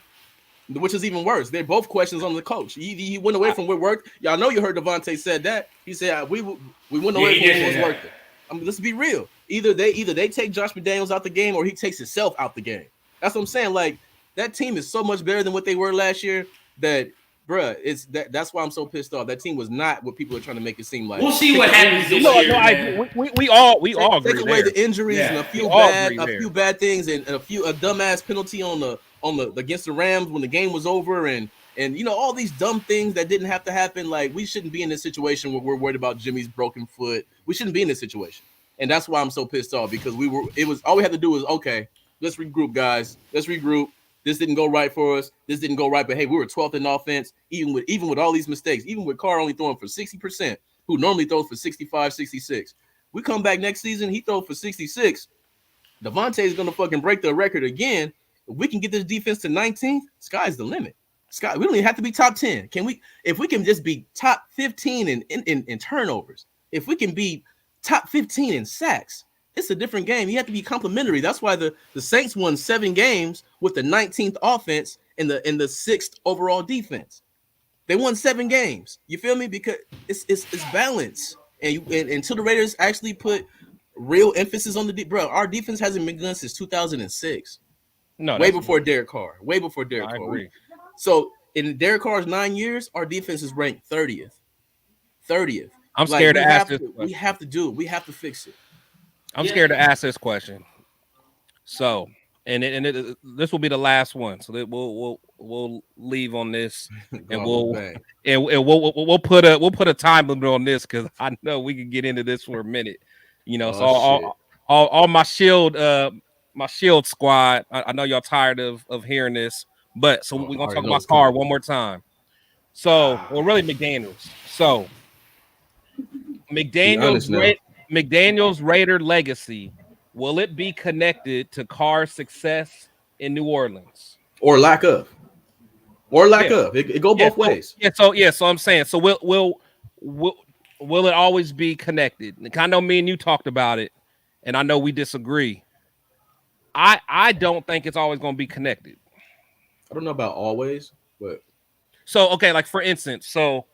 which is even worse. They're both questions on the coach. He went away from what worked. Y'all know you heard Devontae said that. He said we went away from what was working. Let's be real. Either they take Josh McDaniels out the game, or he takes himself out the game. That's what I'm saying. Like, that team is so much better than what they were last year that. Bruh, that's why I'm so pissed off. That team was not what people are trying to make it seem like. We'll see what happens this year. We all agree. Take away the injuries and a few bad things and a dumbass penalty on the against the Rams when the game was over and all these dumb things that didn't have to happen. Like, we shouldn't be in this situation where we're worried about Jimmy's broken foot. We shouldn't be in this situation, and that's why I'm so pissed off because all we had to do was okay. Let's regroup, guys. Let's regroup. This didn't go right for us. This didn't go right, but hey, we were 12th in offense, even with all these mistakes, even with Carr only throwing for 60%, who normally throws for 65, 66. We come back next season, he throws for 66. Devontae is going to fucking break the record again. If we can get this defense to 19th, sky's the limit. We don't even have to be top 10. If we can just be top 15 in turnovers, if we can be top 15 in sacks, it's a different game. You have to be complimentary. That's why the Saints won 7 games with the 19th offense and the 6th overall defense. They won 7 games. You feel me? Because it's balance. And until the Raiders actually put real emphasis on bro, our defense hasn't been good since 2006. No, way before Derek Carr. Way before Derek Carr. Agree. So in Derek Carr's 9 years, our defense is ranked 30th. I'm scared to ask this. We have to do it. We have to fix it. I'm scared to ask this question. So, this will be the last one. So that we'll leave on this, and we'll put a time limit on this because I know we can get into this for a minute. All my shield squad. I know y'all tired of hearing this, but so we're gonna talk about Carr one more time. So, really McDaniels. So, McDaniels Raider legacy, will it be connected to Carr's success in New Orleans or lack of? It go both ways. So I'm saying, so will it always be connected? I know me and you talked about it, and I know we disagree. I don't think it's always going to be connected. I don't know about always, but so okay, like for instance, so.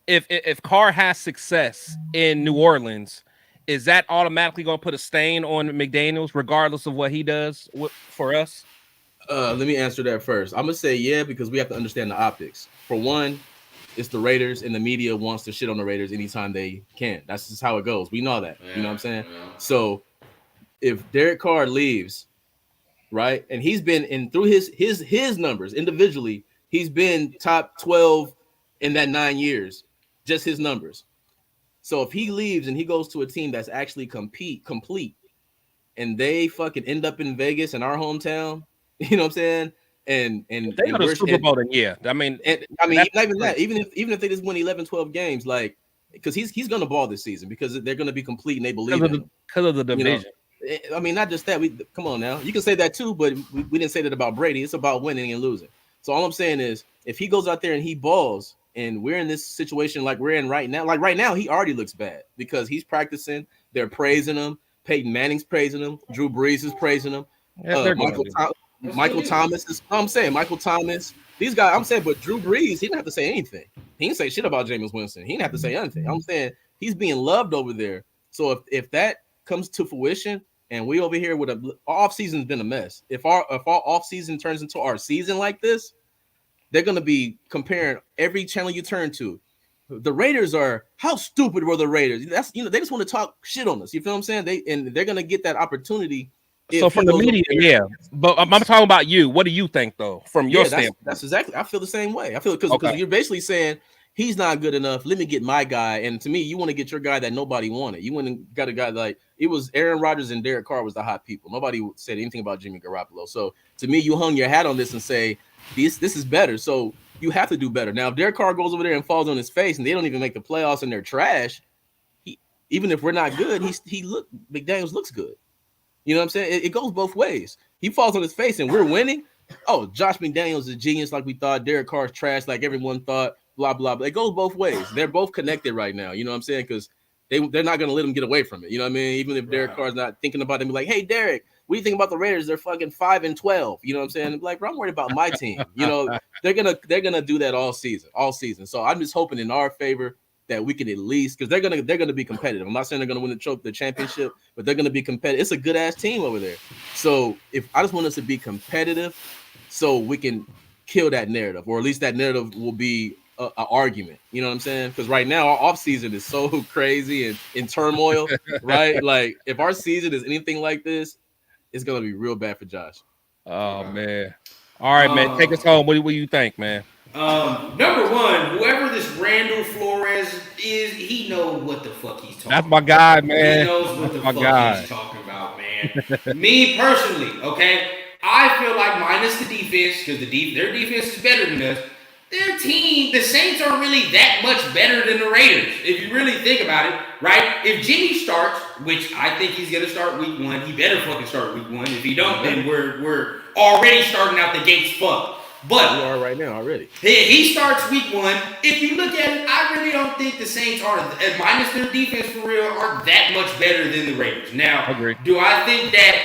If Carr has success in New Orleans, is that automatically going to put a stain on McDaniels, regardless of what he does for us? Let me answer that first. I'm gonna say yeah because we have to understand the optics. For one, it's the Raiders, and the media wants to shit on the Raiders anytime they can. That's just how it goes. We know that. You know what I'm saying? So if Derek Carr leaves, right, and he's been in through his numbers individually, he's been top 12 in that 9 years, just his numbers. So if he leaves and he goes to a team that's actually complete, and they fucking end up in Vegas in our hometown, you know what I'm saying? And they go to Super Bowl, then yeah. I mean, not even that. Even if they just win 11, 12 games, like because he's gonna ball this season because they're gonna be complete and they believe in him. Because of the division. You know? I mean, not just that. Come on now. You can say that too, but we didn't say that about Brady. It's about winning and losing. So all I'm saying is, if he goes out there and he balls, and we're in this situation like we're in right now, he already looks bad because he's practicing. They're praising him. Peyton Manning's praising him. Drew Brees is praising him. Yeah, Michael Thomas is. I'm saying Michael Thomas. These guys. I'm saying, but Drew Brees, he didn't have to say anything. He didn't say shit about Jameis Winston. He didn't have to say anything. I'm saying he's being loved over there. So if that comes to fruition, and we over here with our off season's been a mess. If our off season turns into our season like this, they're gonna be comparing every channel you turn to. The Raiders are how stupid were the Raiders? That's they just want to talk shit on us. You feel what I'm saying? They're gonna get that opportunity. So from the media, yeah. But I'm talking about you. What do you think though, from your standpoint? That's exactly. I feel the same way. I feel because you're basically saying he's not good enough. Let me get my guy. And to me, you want to get your guy that nobody wanted. You went and got a guy like it was Aaron Rodgers and Derek Carr was the hot people. Nobody said anything about Jimmy Garoppolo. So to me, you hung your hat on this and say this is better. So you have to do better. Now, if Derek Carr goes over there and falls on his face and they don't even make the playoffs and they're trash, even if we're not good, McDaniels looks good. You know what I'm saying? It goes both ways. He falls on his face and we're winning. Oh, Josh McDaniels is a genius like we thought. Derek Carr's trash like everyone thought. Blah, blah, blah. It goes both ways. They're both connected right now. You know what I'm saying? Because they're not going to let him get away from it. You know what I mean? Even if Derek Carr's not thinking about it, be like, hey, Derek, what do you think about the Raiders? They're fucking 5-12. You know what I'm saying? Like, bro, I'm worried about my team. You know, they're gonna do that all season. So I'm just hoping in our favor that we can at least because they're gonna be competitive. I'm not saying they're gonna win the championship, but they're gonna be competitive. It's a good ass team over there. So if I just want us to be competitive, so we can kill that narrative, or at least that narrative will be an argument. You know what I'm saying? Because right now our offseason is so crazy and in turmoil, right? Like if our season is anything like this, it's gonna be real bad for Josh. Oh man! All right, man, take us home. What do you think, man? Number one, whoever this Randall Flores is, he knows what the fuck he's talking about. That's my guy, man. He knows what the fuck he's talking about, man. Me personally, okay, I feel like minus the defense, because their defense is better than us, their team, the Saints aren't really that much better than the Raiders, if you really think about it, right? If Jimmy starts, which I think he's going to start week 1, he better fucking start week 1. If he don't, then we're already starting out the gates fucked. But we are right now already. He starts week 1. If you look at it, I really don't think the Saints are, minus their defense for real, are that much better than the Raiders. Now, do I think that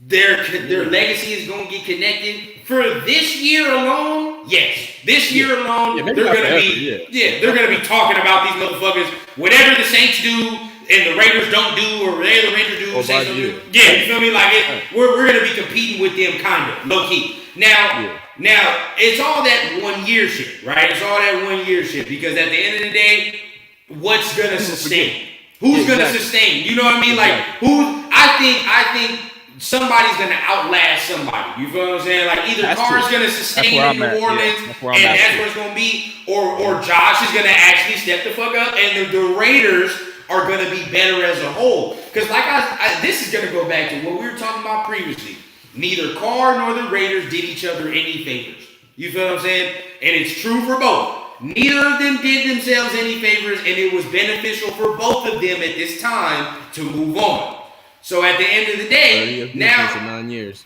their legacy is going to get connected for this year alone? Yes. This year alone, they're going to be they're going to be talking about these motherfuckers. Whatever the Saints do and the Raiders don't do, or whatever the Raiders do, the Saints don't do. Yeah, you feel me? Like we're going to be competing with them, kind of low key. Now it's all that 1 year shit, right? It's all that 1 year shit because at the end of the day, what's going to sustain? Who's going to sustain? You know what I mean? Like I think somebody's gonna outlast somebody. You feel what I'm saying? Like either Carr's gonna sustain in New Orleans, and that's where it's gonna be, or Josh is gonna actually step the fuck up, and the Raiders are gonna be better as a whole. Because like this is gonna go back to what we were talking about previously. Neither Carr nor the Raiders did each other any favors. You feel what I'm saying? And it's true for both. Neither of them did themselves any favors, and it was beneficial for both of them at this time to move on. So at the end of the day, now 9 years.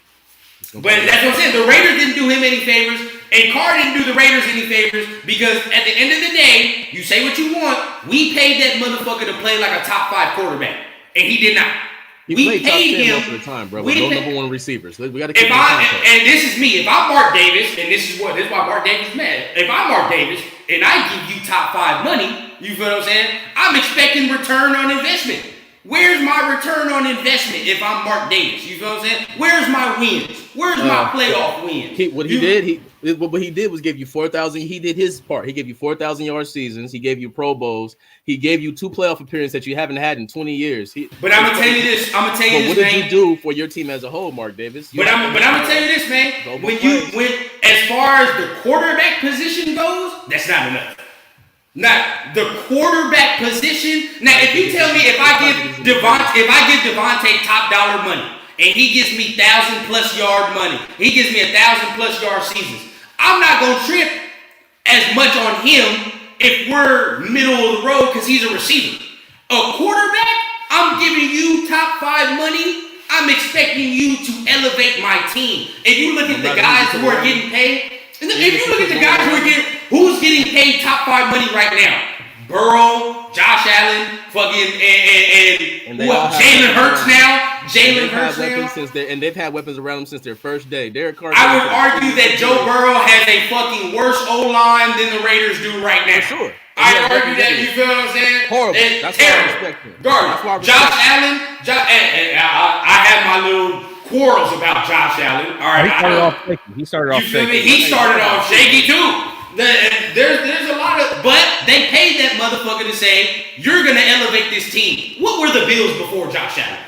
But that's what I'm saying. The Raiders didn't do him any favors, and Carr didn't do the Raiders any favors because at the end of the day, you say what you want. We paid that motherfucker to play like a top 5 quarterback, and he did not. We paid him most of the time, bro. With no number 1 receivers. We got to keep and this is me. If I'm Mark Davis, and this is why Mark Davis is mad. If I'm Mark Davis and I give you top 5 money, you feel what I'm saying? I'm expecting return on investment. Where's my return on investment if I'm Mark Davis? You feel what I'm saying? Where's my wins? Where's my playoff wins? What he did was give you 4,000. He did his part. He gave you 4,000-yard seasons. He gave you Pro Bowls. He gave you 2 playoff appearances that you haven't had in 20 years. But I'm gonna tell you this. What did you do for your team as a whole, Mark Davis? But I'm gonna tell you this, man. When as far as the quarterback position goes, that's not enough. Not the quarterback position. Now, if you tell me if I give Devontae top dollar money and he gives me 1,000+ yard money, he gives me 1,000+ yard seasons, I'm not gonna trip as much on him if we're middle of the road because he's a receiver. A quarterback, I'm giving you top 5 money. I'm expecting you to elevate my team. If you look at the guys who are getting paid. If you look at the guys who's getting paid top 5 money right now, Burrow, Josh Allen, and Jalen Hurts now. And they've had weapons around them since their first day. Derek Carr. I would argue that Joe Burrow has a fucking worse O-line than the Raiders do right now. For sure. I argue that. You feel what I'm saying? Horrible. It's That's terrible. Garbage. Josh Allen. I have my little quarrels about Josh Allen. All right, he started off shaky. He started off shaky too. There's a lot of, but they paid that motherfucker to say you're gonna elevate this team. What were the Bills before Josh Allen?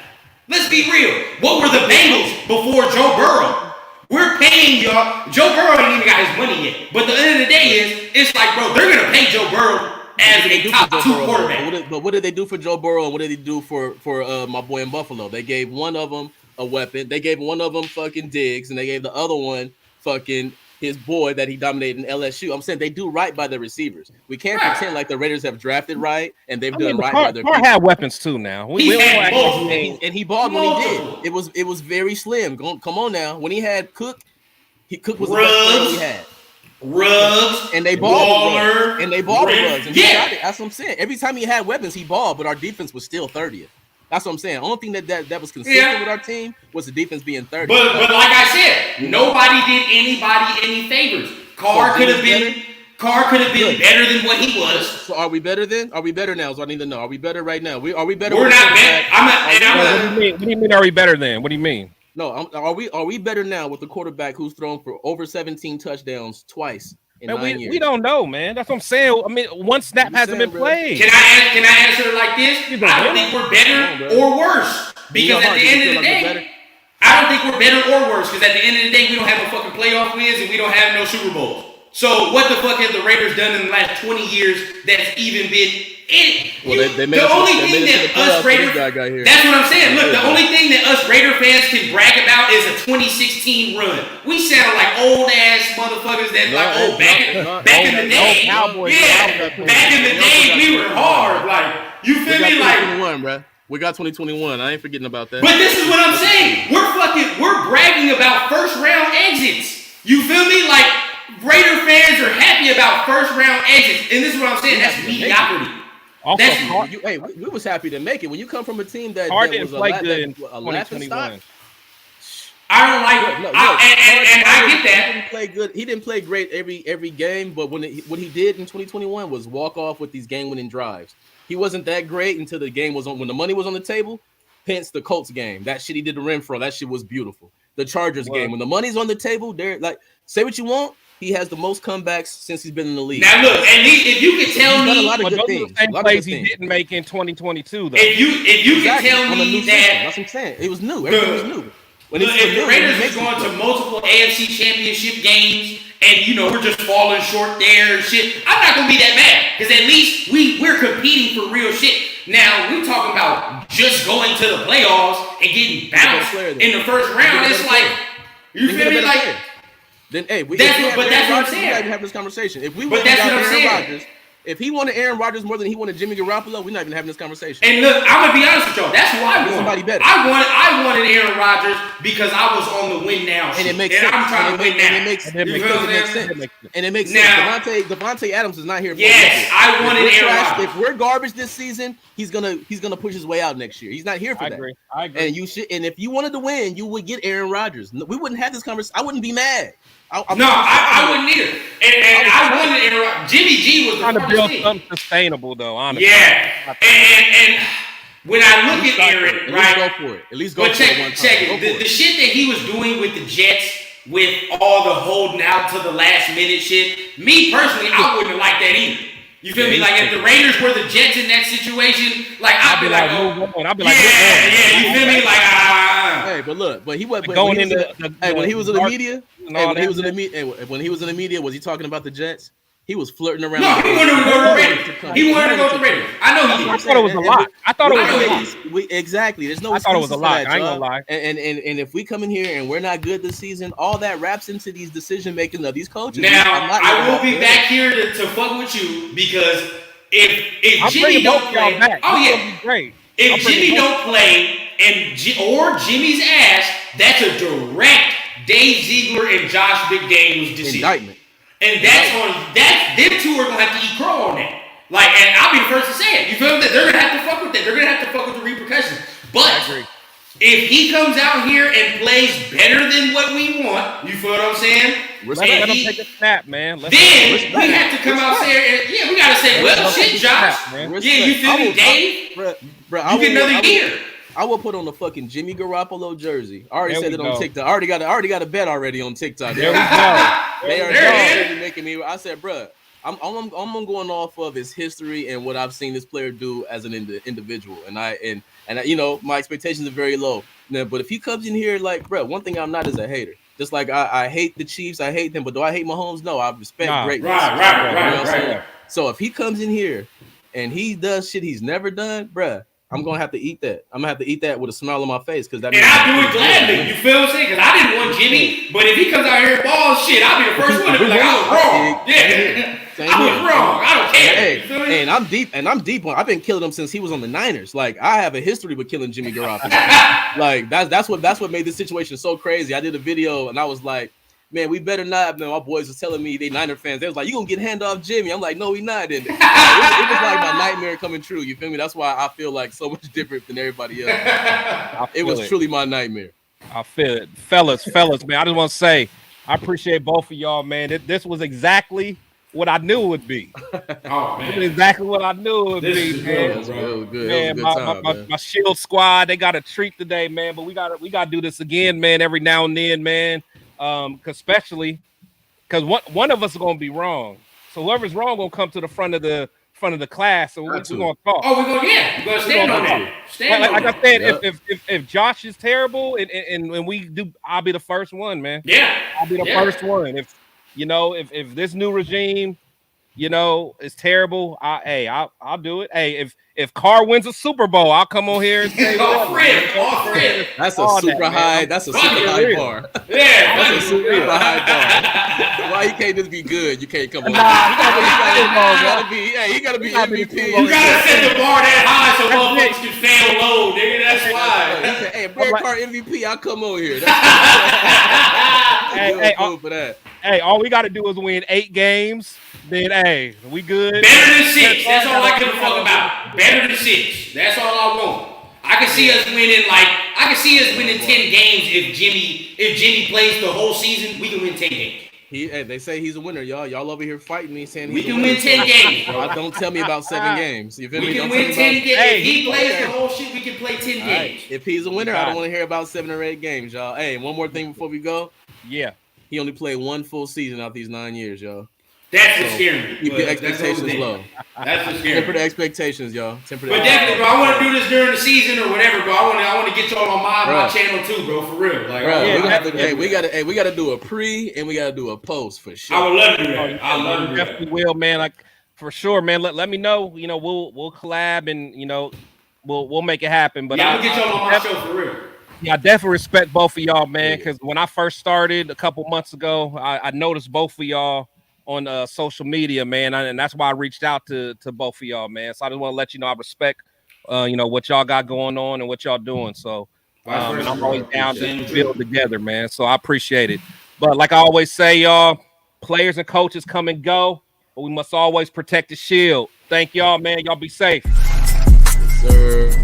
Let's be real. What were the Bengals before Joe Burrow? We're paying y'all. Joe Burrow ain't even got his money yet. But the end of the day it's like, bro, they're gonna pay Joe Burrow as a top 2 quarterback. But what did they do for Joe Burrow and what did they do for my boy in Buffalo? They gave one of them a weapon. They gave one of them fucking Diggs, and they gave the other one fucking his boy that he dominated in LSU. I'm saying they do right by the receivers. We can't pretend like the Raiders have drafted right and they've done right by their people. Carr had weapons too now. And he balled when he did. It was very slim. Come on now. When he had Cook was the best player he had. Ruggs, and they balled Ruggs. And yeah, that's what I'm saying. Every time he had weapons, he balled, but our defense was still 30th. That's what I'm saying. The only thing that was consistent with our team was the defense being 30th. But like I said, nobody did anybody any favors. Carr could have been better than what he was. So are we better then? Are we better now? So I need to know. Are we better right now? Are we better? We're not better. What do you mean? Are we better then? What do you mean? No, are we better now with the quarterback who's thrown for over 17 touchdowns twice in 9 years? We don't know, man. That's what I'm saying. I mean, one snap hasn't been played. Can I answer it like this? I don't think we're better or worse because at the end of the day, I don't think we're better or worse because at the end of the day, we don't have no fucking playoff wins and we don't have no Super Bowls. So what the fuck have the Raiders done in the last 20 years that's even been the only thing that us Raiders, that's what I'm saying. Look, the only thing that us Raider fans can brag about is a 2016 run. We sound like old ass motherfuckers that back in the day. Back in the day we were hard. Like, you feel me? Like 2021, bro. We got 2021. I ain't forgetting about that. But this is what I'm saying. We're bragging about first round exits. You feel me? Like, Raider fans are happy about first round exits, and this is what I'm saying. That's mediocrity. Also, we was happy to make it. When you come from a team that didn't was play good in 2021. I don't like it. I get that. He didn't play good. He didn't play great every game, but what he did in 2021 was walk off with these game-winning drives. He wasn't that great until the game was on. When the money was on the table, hence the Colts game. That shit he did to Renfro, that shit was beautiful. The Chargers game, when the money's on the table, they're like, say what you want. He has the most comebacks since he's been in the league. Now look, at least if you can tell me, a lot of good things. Same plays he didn't make in 2022, though. If you can tell me that, that's what I'm saying. It was new. Everything was new. If the Raiders is going to multiple AFC Championship games, and we're just falling short there and shit, I'm not gonna be that mad because at least we're competing for real shit. Now we talking about just going to the playoffs and getting bounced in the first round. It's like, you feel me? Like. Then that's what I'm saying. We not even have this conversation. If we wanted Aaron Rodgers, if he wanted Aaron Rodgers more than he wanted Jimmy Garoppolo, we're not even having this conversation. And look, I'm gonna be honest with y'all. That's why I wanted somebody better. I wanted Aaron Rodgers because I was on the win now. And it makes sense. I'm trying to win now. And it makes sense. And it makes sense. Devontae Adams is not here. Yes, I wanted Aaron Rodgers. If we're garbage this season, he's gonna push his way out next year. He's not here for that. I agree. And you should. And if you wanted to win, you would get Aaron Rodgers. We wouldn't have this conversation. I wouldn't be mad. I wouldn't either. And I wanted Aaron. Jimmy G was trying to build something sustainable, though. Honestly, yeah. And when I look at Aaron, At right? least go for it. At least go But for it one time. check Go it. for The shit that he was doing with the Jets, with all the holding out to the last minute shit, me personally, I wouldn't have liked that either. You feel me? Like if the Raiders were the Jets in that situation, like I'd be like, I'd be like, yeah, you feel me? Like, Hey, but look, but he wasn't going when he was in the media. When he was in the media, was he talking about the Jets? He was flirting around. No, he wanted to go to the Raiders. He wanted to go to the Raiders. I know he did. I thought it was a lot. I thought it was a lot. Exactly. There's no. I thought it was a lot. That, I ain't gonna lie. And if we come in here and we're not good this season, all that wraps into these decision making of these coaches. Now I will be back here to fuck with you because if Jimmy don't play, oh yeah, great. If Jimmy don't play or Jimmy's ass, that's a direct Dave Ziegler and Josh McDaniels decision. Indictment. And them two are gonna have to eat crow on that. Like, and I'll be the first to say it. You feel me? They're gonna have to fuck with that. They're gonna have to fuck with the repercussions. But if he comes out here and plays better than what we want, you feel what I'm saying? Let him take a snap, man. Then we have to come out there and we gotta say, well, shit, Josh. Yeah, you feel me, Dave? Bro, you get another year. I will put on the fucking Jimmy Garoppolo jersey. I already said it on TikTok. I already got a bet already on TikTok. There we go. They are making me. I said, bro, I'm going off of his history and what I've seen this player do as an individual, and I you know my expectations are very low. Now, but if he comes in here like, bro, one thing I'm not is a hater. Just like I hate the Chiefs, I hate them, but do I hate Mahomes? No, I respect greatness. Right. So if he comes in here and he does shit he's never done, bro, I'm gonna have to eat that. I'm gonna have to eat that with a smile on my face because that. And I do it gladly. You feel what I'm saying? Because I didn't want Jimmy, but if he comes out here and balls, shit, I'll be the first one to be like, I was wrong. Yeah, I was wrong. I don't care. Hey, and I'm deep on. I've been killing him since he was on the Niners. Like I have a history with killing Jimmy Garoppolo. Like that's what made this situation so crazy. I did a video and I was like, man, we better not. Man, my boys was telling me they Niner fans. They was like, you gonna get hand off Jimmy? I'm like, no, we not. And it was like my nightmare coming true. You feel me? That's why I feel like so much different than everybody else. It was truly my nightmare. I feel it, fellas, man. I just want to say I appreciate both of y'all, man. This was exactly what I knew it would be. Oh man, this is exactly what I knew it would be. It was good. Man, my Shield squad, they got a treat today, man. But we gotta do this again, man. Every now and then, man. Especially because one of us is gonna be wrong. So whoever's wrong gonna come to the front of the class, and we're gonna talk. Oh, we're gonna stand on that. Like I said, if Josh is terrible and we do, I'll be the first one, man. Yeah, I'll be the first one. If this new regime, is terrible, I'll do it. Hey, if Carr wins a Super Bowl, I'll come on here and say, That's a super high. That's a super high bar. Yeah, that's a super high bar. Why you can't just be good? You can't come on. You gotta be MVP. You gotta set the bar that high so motherfuckers can fail low, nigga. That's why. Hey, Brad Carr MVP. I'll come on here. Hey, all we got to do is win 8 games. Then, hey, we good. Better than 6. That's all I give a fuck about. Better than 6. That's all I want. I can see us winning 10 games if Jimmy plays the whole season. We can win 10 games. They say he's a winner, y'all. Y'all over here fighting me saying we can win 10 games. Don't tell me about 7 games. You feel me? We can win 10 games. If he plays the whole shit, we can play 10 games. Right. If he's a winner, I don't want to hear about 7 or 8 games, y'all. Hey, one more thing before we go. Yeah. He only played 1 full season out these 9 years, y'all. That's what's scary. Keep your expectations low. That's what's scary. Temper the expectations, y'all. But definitely, bro, I want to do this during the season or whatever, bro. I want to get y'all on my channel too, bro, for real. Like, we gotta do a pre and we gotta do a post for sure. I would love to do that. I love to do that. Definitely will, man. Like for sure, man. Let me know. We'll collab and we'll make it happen. But I'm gonna get y'all on my show for real. Yeah, I definitely respect both of y'all, man. Because when I first started a couple months ago, I noticed both of y'all on social media, man, and that's why I reached out to both of y'all, man. So I just want to let you know I respect, what y'all got going on and what y'all doing. So, and I'm always down to build together, man. So I appreciate it. But like I always say, y'all, players and coaches come and go, but we must always protect the shield. Thank y'all, man. Y'all be safe. Yes, sir.